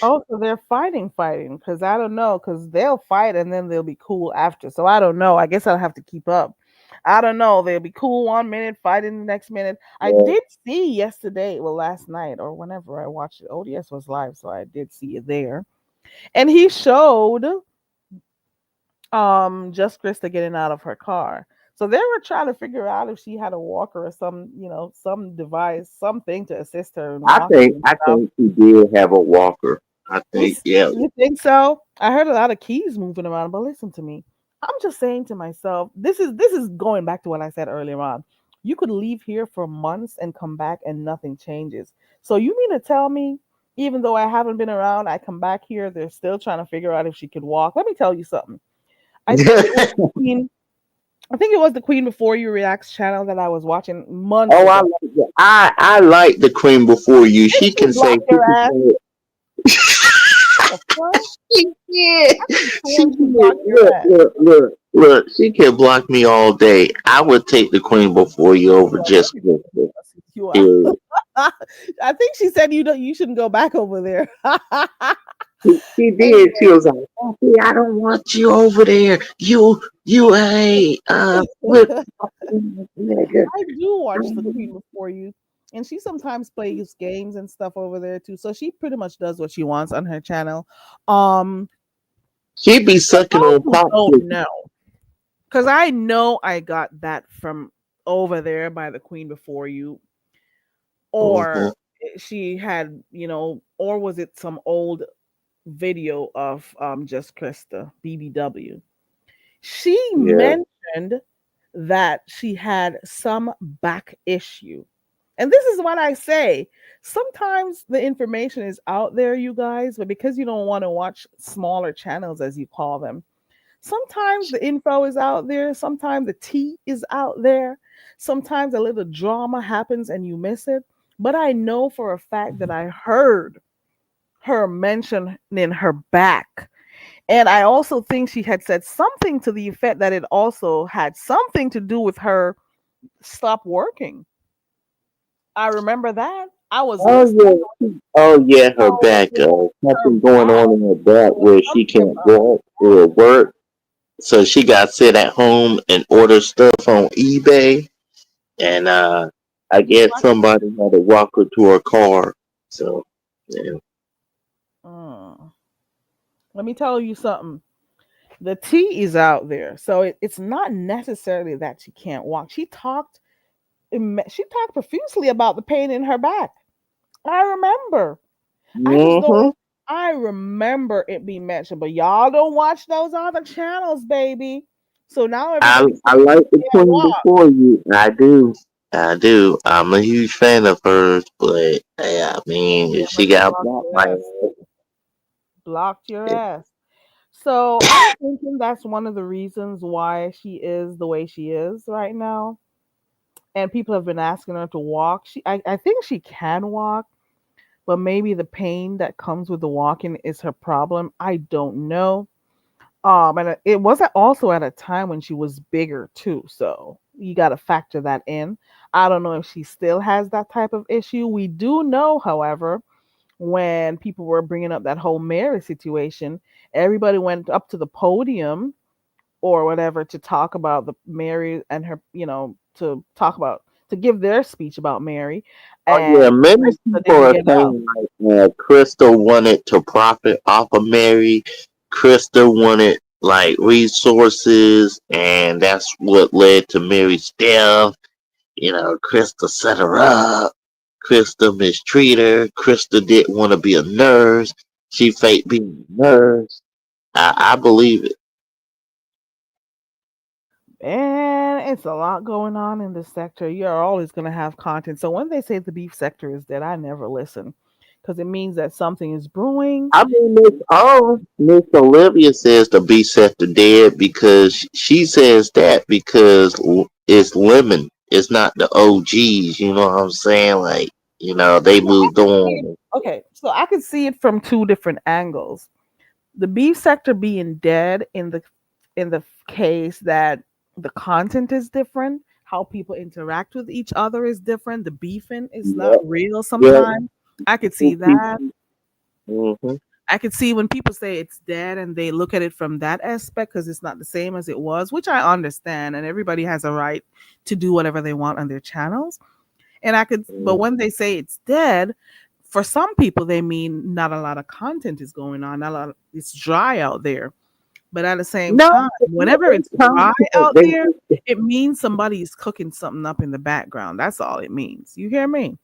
oh, so they're fighting, because I don't know, because they'll fight and then they'll be cool after. So I don't know. I guess I'll have to keep up. I don't know. They'll be cool 1 minute, fighting the next minute. I Yeah. did see yesterday, well, last night or whenever I watched it. ODS was live, so I did see it there. And he showed just Krista getting out of her car. So they were trying to figure out if she had a walker or some device, something to assist her in I walking think and I stuff. think he did have a walker. I think yeah. You think so? I heard a lot of keys moving around, but listen to me. I'm just saying to myself, this is going back to what I said earlier on. You could leave here for months and come back and nothing changes. So you mean to tell me, even though I haven't been around, I come back here, they're still trying to figure out if she could walk. Let me tell you something. I think it was the Queen. I think it was the Queen Before You Reacts channel that I was watching months Oh, I ago. like it. I like the Queen before you. Did She she can say block your ass? she The fuck? can. I could have She sworn she can blocked your look, ass. look, look, look. She can block me all day. I would take the Queen before you over Well, let just me Krista. you out. Period. I think she said you shouldn't go back over there. She did. She Anyway, was like, "Papi, I don't want you over there. You ain't with nigga." I do watch the Queen Before You, and she sometimes plays games and stuff over there too. So she pretty much does what she wants on her channel. Um, She be for sucking those on who pop. don't know, because I know I got that from over there by the Queen Before You, Mhm. or she had, or was it some old video of just Krista BBW? She Yeah. mentioned that she had some back issue. And this is what I say. Sometimes the information is out there, you guys, but because you don't want to watch smaller channels, as you call them, sometimes the info is out there. Sometimes the tea is out there. Sometimes a little drama happens and you miss it. But I know for a fact that I heard her mentioning her back. And I also think she had said something to the effect that it also had something to do with her stop working. I remember that. I was Oh listening. yeah. Oh yeah. Her So back. her Something going back on in her back was where she something can't about walk or work. So she got to sit at home and order stuff on eBay, and I guess what? somebody had to walk her to her car. So yeah. Mm. Let me tell you something. The tea is out there, so it's not necessarily that she can't walk. She talked profusely about the pain in her back. I remember. I just don't. Hmm. I remember it being mentioned, but y'all don't watch those other channels, baby. So now everybody's I saying like she the can't Queen walk. before you. I do. I do. I'm a huge fan of hers, but yeah, I mean, Yeah, if but she they got blocked blocked your by ass. Blocked your ass. So I'm thinking that's one of the reasons why she is the way she is right now. And people have been asking her to walk. I think she can walk, but maybe the pain that comes with the walking is her problem. I don't know. And it was also at a time when she was bigger too, so you got to factor that in. I don't know if she still has that type of issue. We do know, however, when people were bringing up that whole Mary situation. Everybody went up to the podium or whatever to talk about the Mary and her, to talk about to give their speech about Mary, Oh yeah, and many Krista people didn't are get up. saying like Crystal wanted to profit off of Mary. Crystal wanted like resources, and that's what led to Mary's death. You know, Krista set her up. Krista mistreated her. Krista didn't want to be a nurse. She faked being a nurse. I believe it. And it's a lot going on in this sector. You're always going to have content. So when they say the beef sector is dead, I never listen because it means that something is brewing. I mean, Miss Olivia says the B sector dead because she says that because it's Lemon. It's not the OGs. You know what I'm saying? Like, they So I moved could see it. on. Okay, so I could see it from two different angles. The beef sector being dead in the case that the content is different, how people interact with each other is different, the beefing is not Yeah, real yeah. sometimes. I could see that. Mm-hmm. I could see when people say it's dead and they look at it from that aspect because it's not the same as it was, which I understand, and everybody has a right to do whatever they want on their channels. And but when they say it's dead, for some people they mean not a lot of content is going on, not a lot. It's dry out there. But at the same No, time, whenever it's it's dry out they, there, it means somebody is cooking something up in the background. That's all it means. You hear me?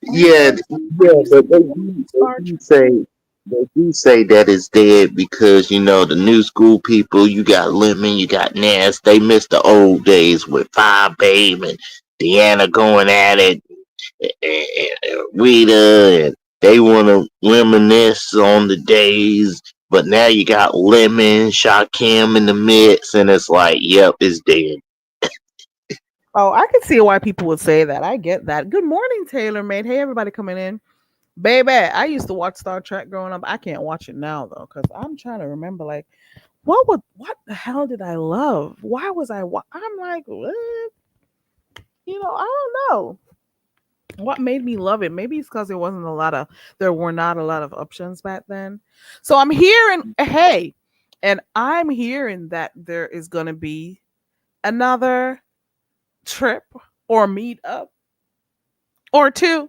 yeah, And sometimes yeah, you see but they people do, they start. do say they do say that it's dead because the new school people. You got Lemon, you got Ness. They miss the old days with Five Babe and Deanna going at it, and Rita, and they want to reminisce on the days. But now you got Lemon, Shakim in the mix, and it's like, yep, it's dead. Oh, I can see why people would say that. I get that. Good morning, Taylor made. Hey, everybody coming in. Baby, I used to watch Star Trek growing up. I can't watch it now though, because I'm trying to remember like what the hell did I love? Why was I'm like, what? I don't know. What made me love it? Maybe it's because there were not a lot of options back then. So I'm hearing, hey, and I'm hearing that there is gonna be another trip or meet up or two.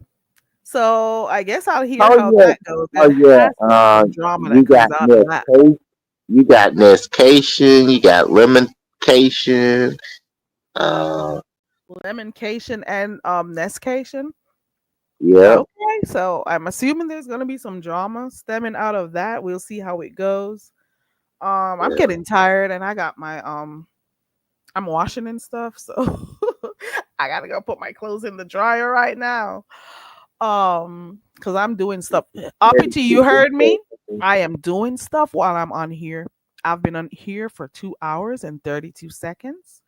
So I guess I'll hear Oh how yeah, that goes. oh There yeah. has to be some drama You that got comes out of that. Nescation, you got Lemoncation. Uh, Lemoncation and Nestcation. yeah, Okay, so I'm assuming there's gonna be some drama stemming out of that. We'll see how it goes. I'm yeah. getting tired and I got my I'm washing and stuff, so I gotta go put my clothes in the dryer right now. Because I'm doing stuff. Uppity, you heard me? I am doing stuff while I'm on here. I've been on here for 2 hours and 32 seconds.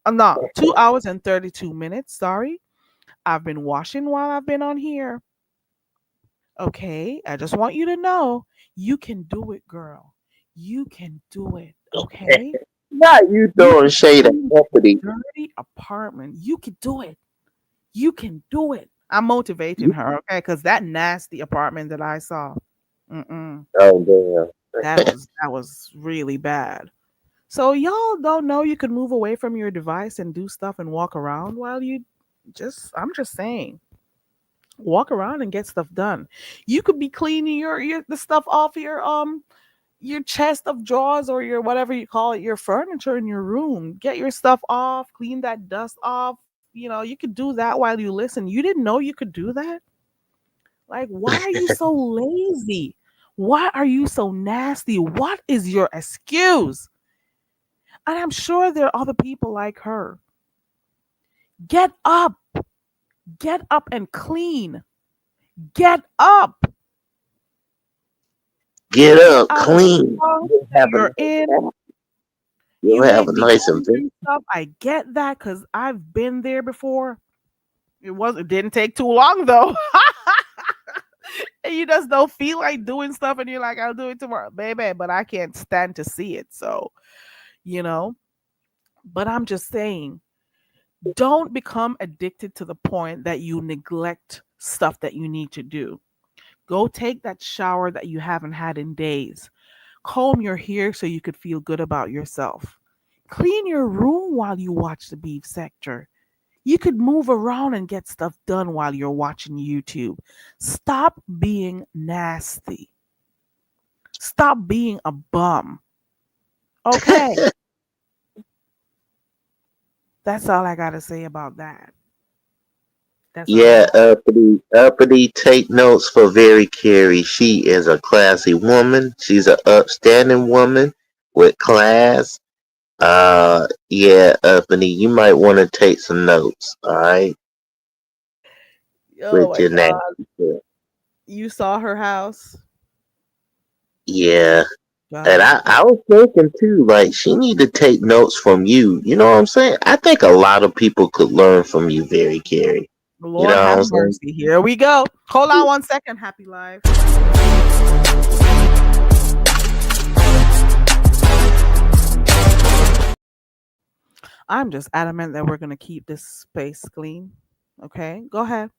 No, 2 hours and 32 minutes. Sorry. I've been washing while I've been on here. Okay. I just want you to know you can do it, girl. You can do it. Okay. Not you You throwing can shade at clean Uppity. a dirty apartment. You can do it. You can do it. I'm motivating You- her, okay? Because that nasty apartment that I saw, mm-mm, Oh damn. that was really bad. So y'all don't know you could move away from your device and do stuff and walk around while you I'm just saying, walk around and get stuff done. You could be cleaning your the stuff off your chest of drawers or your whatever you call it, your furniture in your room. Get your stuff off, clean that dust off. You could do that while you listen. You didn't know you could do that? Like, why are you so lazy? Why are you so nasty? What is your excuse? And I'm sure there are other people like her. Get up. Get up and clean. Get up. Get Get up, out of the clean. funk You'll that have a you're nice in. bath. You'll You have might a be nice going event. through stuff. I get that because I've been there before. It didn't take too long though. And you just don't feel like doing stuff and you're like, I'll do it tomorrow, baby, but I can't stand to see it. So, you know, but I'm just saying, don't become addicted to the point that you neglect stuff that you need to do. Go take that shower that you haven't had in days. Comb your hair so you could feel good about yourself. Clean your room while you watch the beef sector. You could move around and get stuff done while you're watching YouTube. Stop being nasty. Stop being a bum. Okay, that's all I got to say about that. That's all I Yeah, uppity, take notes for Very Carey. She is a classy woman. She's an upstanding woman with class. Yeah, uppity, you might want to take some notes. All right, Oh with my your God. nasty self. You saw her house? Yeah, and God. I was thinking too, like she need to take notes from you. You know what I'm saying? I think a lot of people could learn from you, Very Carey. You Lord know what have I'm saying? mercy. Here we go. Hold on one second. Happy live. I'm just adamant that we're going to keep this space clean. Okay, go ahead.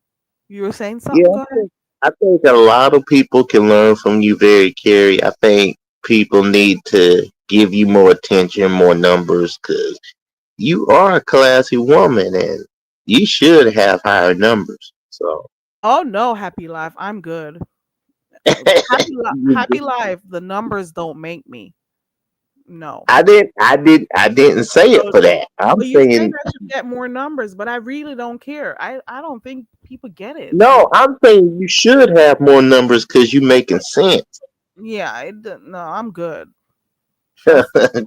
You were saying Yeah, something? Go ahead. I think a lot of people can learn from you, Very Carey. I think people need to give you more attention, more numbers, because you are a classy woman and you should have higher numbers. So Oh no, happy life. I'm good. Happy life. The numbers don't make me. No. I didn't say it So, for that. I'm so you're saying saying I should get more numbers, but I really don't care. I don't think people get it. no. I'm saying you should have more numbers because you making sense. Yeah, no, I'm good. Trust me.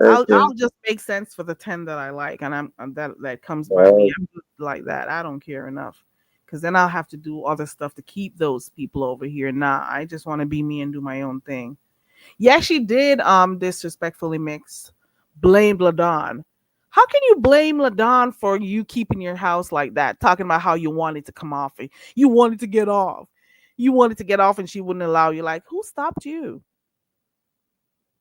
I'll Okay. just make sense for the 10 that I like, and that comes by me. Uh, I'm good like that. I don't care enough, because then I'll have to do other stuff to keep those people over here. Nah, I just want to be me and do my own thing. Yeah, she did disrespectfully mix blame Ladon. How can you blame Ladon for you keeping your house like that? Talking about how you wanted to come off it. You wanted to get off. You wanted to get off and she wouldn't allow you. Like, who stopped you?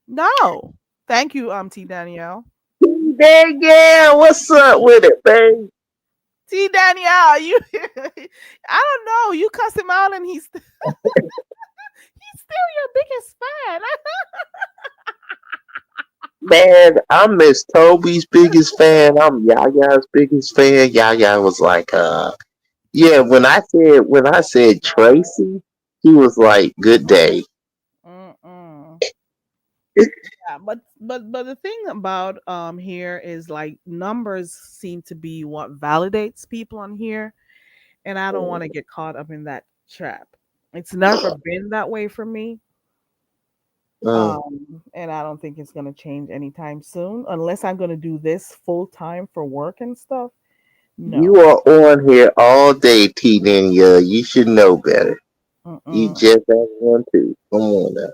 No. Thank you, T Danielle. yeah, what's up with it, babe? T Danielle, you I don't know. You cuss him out and he's still your biggest fan. Man, I'm Miss Toby's biggest fan. I'm Yaya's biggest fan. Yaya was like, yeah. When I said Tracy, he was like, "Good day." Mm-mm. Yeah, but the thing about here is like numbers seem to be what validates people on here, and I don't want to get caught up in that trap. It's never been that way for me. Mm. And I don't think it's gonna change anytime soon unless I'm gonna do this full time for work and stuff. You No. are on here all day, T. Danielle. You should know better. You Mm-mm. just have one too. Come on now.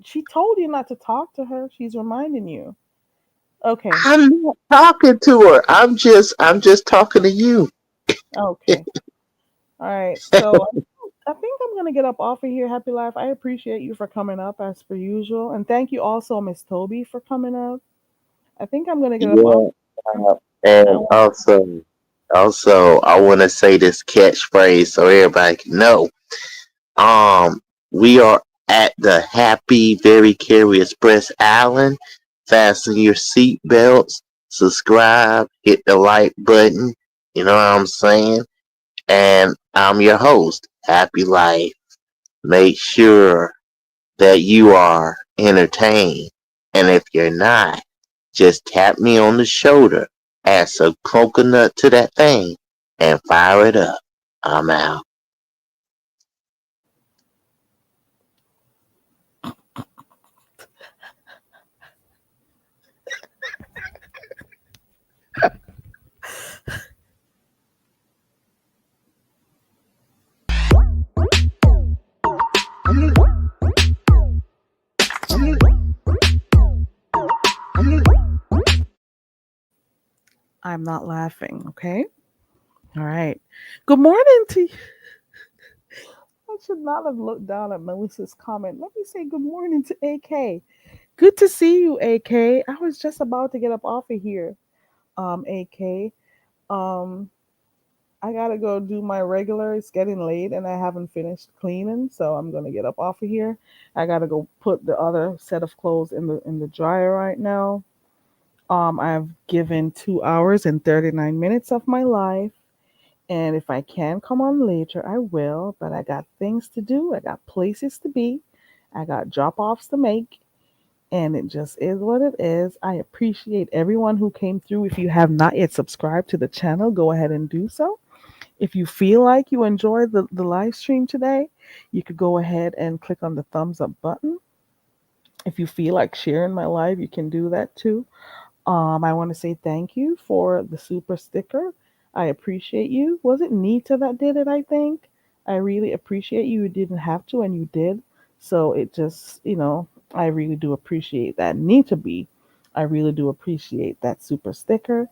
She told you not to talk to her. She's reminding you. Okay. I'm not talking to her. I'm just talking to you. Okay. All right. So I think I'm gonna get up off of here. Happy life. I appreciate you for coming up as per usual, and thank you also, Miss Toby, for coming up. I think I'm gonna get up off Yeah, here. I and want- also, I want to say this catchphrase so everybody can know. Um, we are at the Happy Very Carry Express Island. Fasten your seat belts, subscribe, hit the like button. You know what I'm saying? And I'm your host, Happy Life. Make sure that you are entertained. And if you're not, just tap me on the shoulder, add some coconut to that thing, and fire it up. I'm out. I'm not laughing. Okay. All right. Good morning to you. I should not have looked down at Melissa's comment. Let me say good morning to AK. Good to see you, AK. I was just about to get up off of here, AK. Um, I gotta go do my regular. It's getting late and I haven't finished cleaning, so I'm gonna get up off of here. I gotta go put the other set of clothes in the dryer right now. I've given 2 hours and 39 minutes of my life, and if I can come on later, I will. But I got things to do. I got places to be. I got drop offs to make, and it just is what it is. I appreciate everyone who came through. If you have not yet subscribed to the channel, go ahead and do so. If you feel like you enjoyed the live stream today, you could go ahead and click on the thumbs up button. If you feel like sharing my live, you can do that too. I want to say thank you for the super sticker. I appreciate you. Was it Nita that did it? I think. I really appreciate you. You didn't have to, and you did. So it just, I really do appreciate that. Nita B, I really do appreciate that super sticker.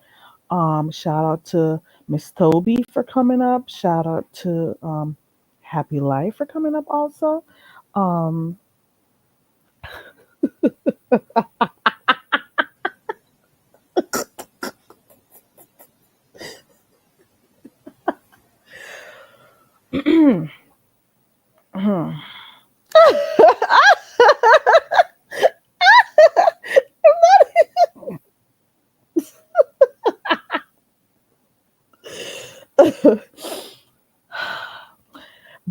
Shout out to Miss Toby for coming up. Shout out to Happy Life for coming up also. Um,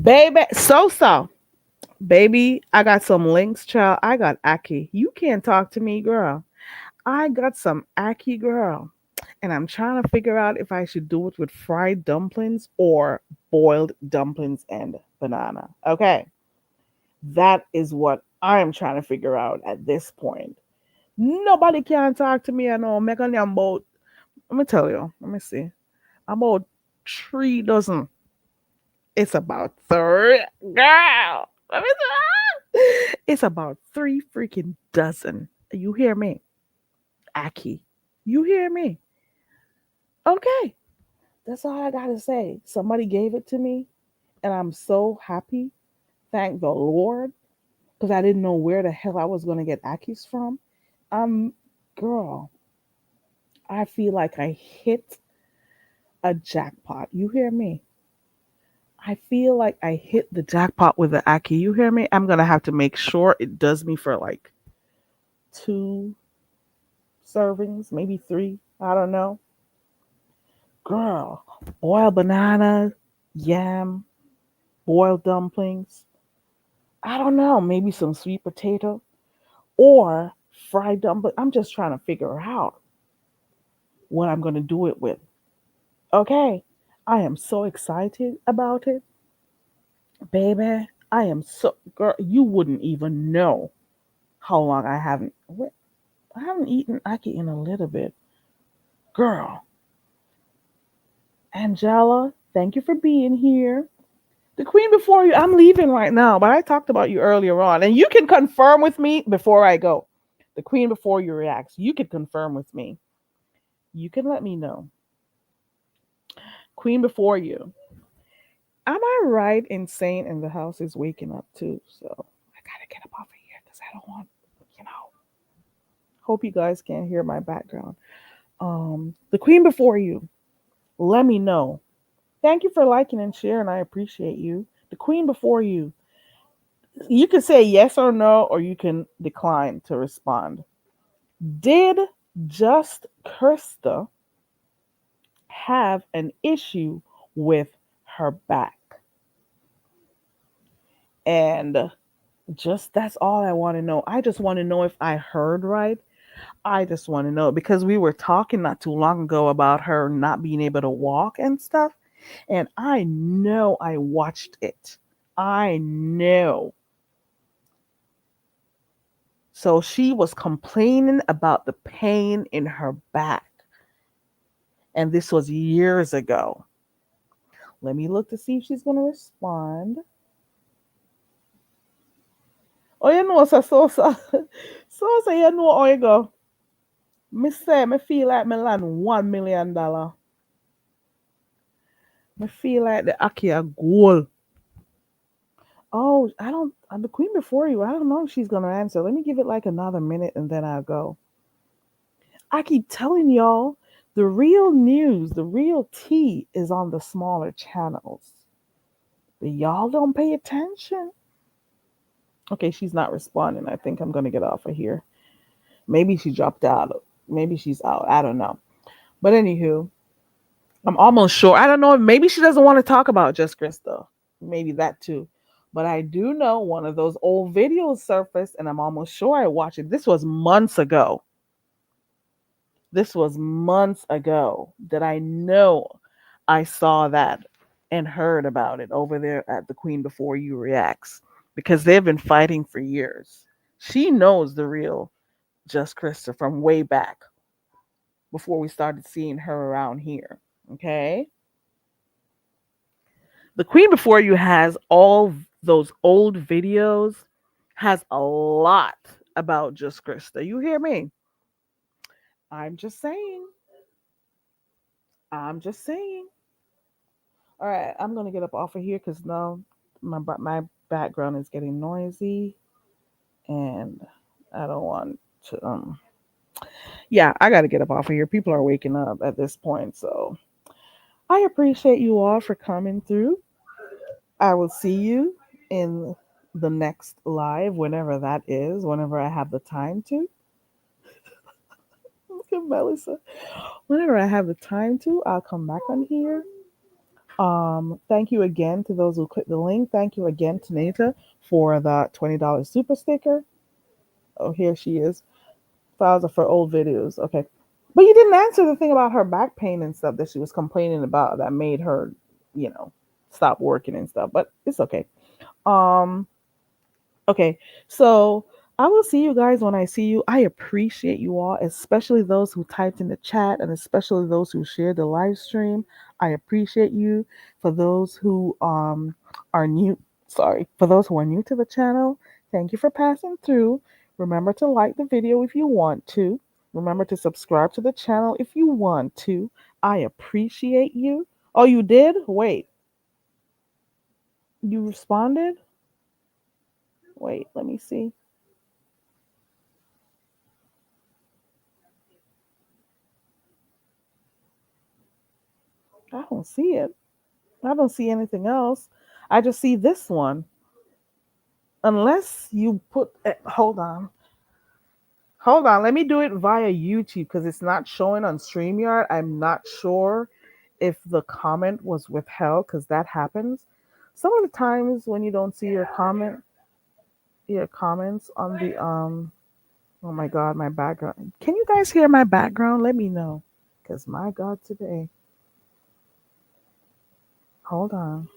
Baby, so. Baby, I got some links, child. I got Aki. You can't talk to me, girl. I got some Aki, girl. And I'm trying to figure out if I should do it with fried dumplings or boiled dumplings and banana. Okay. That is what I'm trying to figure out at this point. Nobody can talk to me. I know. Megan, I'm about, let me tell you. Let me see. I'm about 3 dozen. It's about three. Girl. Let me see. It's about 3 freaking dozen. You hear me? Aki. You hear me? Okay. That's all I got to say. Somebody gave it to me, and I'm so happy. Thank the Lord, because I didn't know where the hell I was going to get Akis from. Um, Girl, I feel like I hit a jackpot. You hear me? I feel like I hit the jackpot with the Aki. You hear me? I'm going to have to make sure it does me for like 2 servings, maybe 3. I don't know. Girl, boiled banana, yam, boiled dumplings. I don't know, maybe some sweet potato or fried dumpling. I'm just trying to figure out what I'm going to do it with. Okay, I am so excited about it, baby. I am so girl. You wouldn't even know how long I haven't. What, I haven't eaten aki in a little bit, girl. Angela, thank you for being here. The queen before you, I'm leaving right now, but I talked about you earlier on, and you can confirm with me before I go. The queen before you reacts, you can confirm with me. You can let me know. Queen before you. Am I right in saying and the house is waking up too? So I gotta get up off of here because I don't want, you know. Hope you guys can't hear my background. The queen before you. Let me know. Thank you for liking and sharing. I appreciate you. The queen before you. You can say yes or no, or you can decline to respond. Did Just Krista have an issue with her back? And just that's all I want to know. I just want to know if I heard right. I just want to know because we were talking not too long ago about her not being able to walk and stuff. And I know I watched it. I know. So she was complaining about the pain in her back. And this was years ago. Let me look to see if she's going to respond. Oh, you know, so, you know how you go. Me say, me feel like me land $1 million. Me feel like the Akia goal. Oh, I don't. I'm the queen before you. I don't know if she's gonna answer. Let me give it like another minute and then I'll go. I keep telling y'all The real news, the real tea is on the smaller channels. But y'all don't pay attention. Okay, she's not responding. I think I'm going to get off of here. Maybe she dropped out. Maybe she's out. I don't know. But anywho, I'm almost sure. I don't know. Maybe she doesn't want to talk about Just Krista. Maybe that too. But I do know one of those old videos surfaced, and I'm almost sure I watched it. This was months ago. This was months ago that I know I saw that and heard about it over there at the Queen Before You Reacts because they've been fighting for years. She knows the real Just Krista from way back before we started seeing her around here. Okay. The Queen Before You has all those old videos, has a lot about Just Krista. You hear me? I'm just saying. I'm just saying. All right, I'm gonna get up off of here because now my background is getting noisy, and I don't want to. Yeah, I got to get up off of here. People are waking up at this point, so I appreciate you all for coming through. I will see you in the next live, whenever that is, whenever I have the time to. Look at Melissa. Whenever I have the time to, I'll come back on here. Thank you again to those who clicked the link. Thank you again to Nita for the $20 super sticker. Oh, here she is. Files are for old videos. Okay. But you didn't answer the thing about her back pain and stuff that she was complaining about that made her, you know, stop working and stuff. But it's okay. Um, Okay, so I will see you guys when I see you. I appreciate you all, especially those who typed in the chat and especially those who shared the live stream. I appreciate you. For those who are new, sorry, for those who are new to the channel, thank you for passing through. Remember to like the video if you want to. Remember to subscribe to the channel if you want to. I appreciate you. Oh, you did? Wait. You responded? Wait, let me see. I don't see it. I don't see anything else. I just see this one. Unless you put, hold on. Hold on. Let me do it via YouTube because it's not showing on StreamYard. I'm not sure if the comment was withheld because that happens. Some of the times when you don't see your comments on the, oh my God, my background. Can you guys hear my background? Let me know. Because my God, today. Hold on.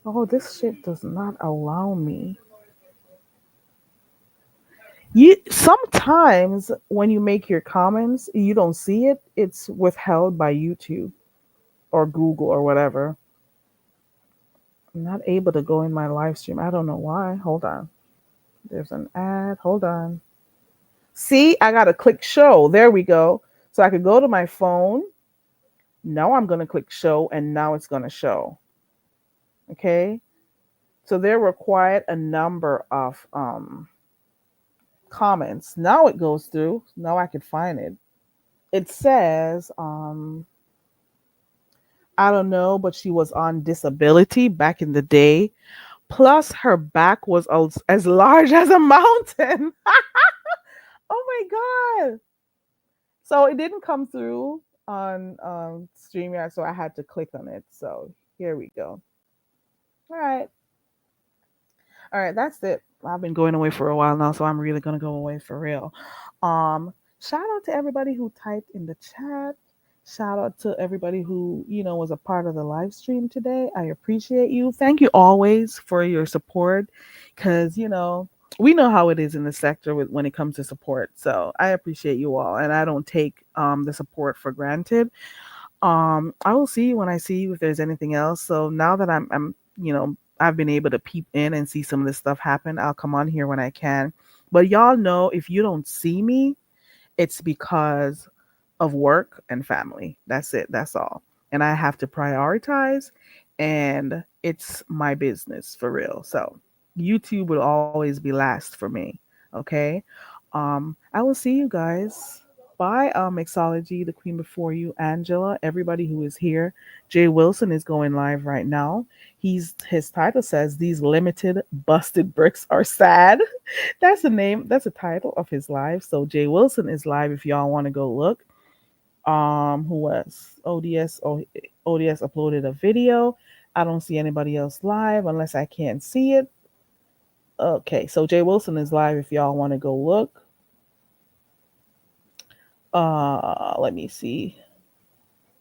Oh, this shit does not allow me. You sometimes when you make your comments, you don't see it. It's withheld by YouTube or Google or whatever. I'm not able to go in my live stream. I don't know why. Hold on. There's an ad. Hold on. See, I gotta click show. There we go. So I could go to my phone. Now I'm gonna click show, and now it's gonna show. Okay. So there were quite a number of comments. Now it goes through. Now I could find it. It says, I don't know, but she was on disability back in the day. Plus, her back was as large as a mountain. Oh my God. So it didn't come through on StreamYard, so I had to click on it. So here we go. All right. All right, that's it. I've been going away for a while now, so I'm really gonna go away for real. Shout out to everybody who typed in the chat. Shout out to everybody who, was a part of the live stream today. I appreciate you. Thank you always for your support because, we know how it is in the sector when it comes to support. So I appreciate you all and I don't take the support for granted. I will see you when I see you if there's anything else. So now that I'm I've been able to peep in and see some of this stuff happen, I'll come on here when I can. But y'all know if you don't see me, it's because of work and family. That's it. That's all. And I have to prioritize and it's my business for real. So YouTube will always be last for me. Okay. I will see you guys by Mixology, the queen before you, Angela, everybody who is here. Jay Wilson is going live right now. His title says these limited busted bricks are sad. That's the name, that's the title of his live. So Jay Wilson is live if y'all want to go look. Who was ODS? ODS uploaded a video. I don't see anybody else live unless I can't see it. Okay, so Jay Wilson is live if y'all want to go look. Let me see.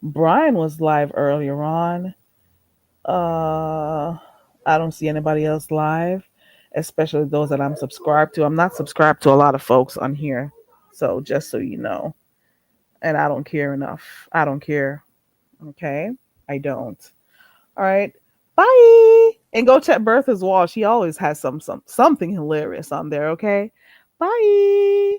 Brian was live earlier on. I don't see anybody else live, especially those that I'm subscribed to. I'm not subscribed to a lot of folks on here. So just so you know. And I don't care enough. I don't care. Okay? I don't. All right. Bye. And go check Bertha's wall. She always has something hilarious on there, okay? Bye.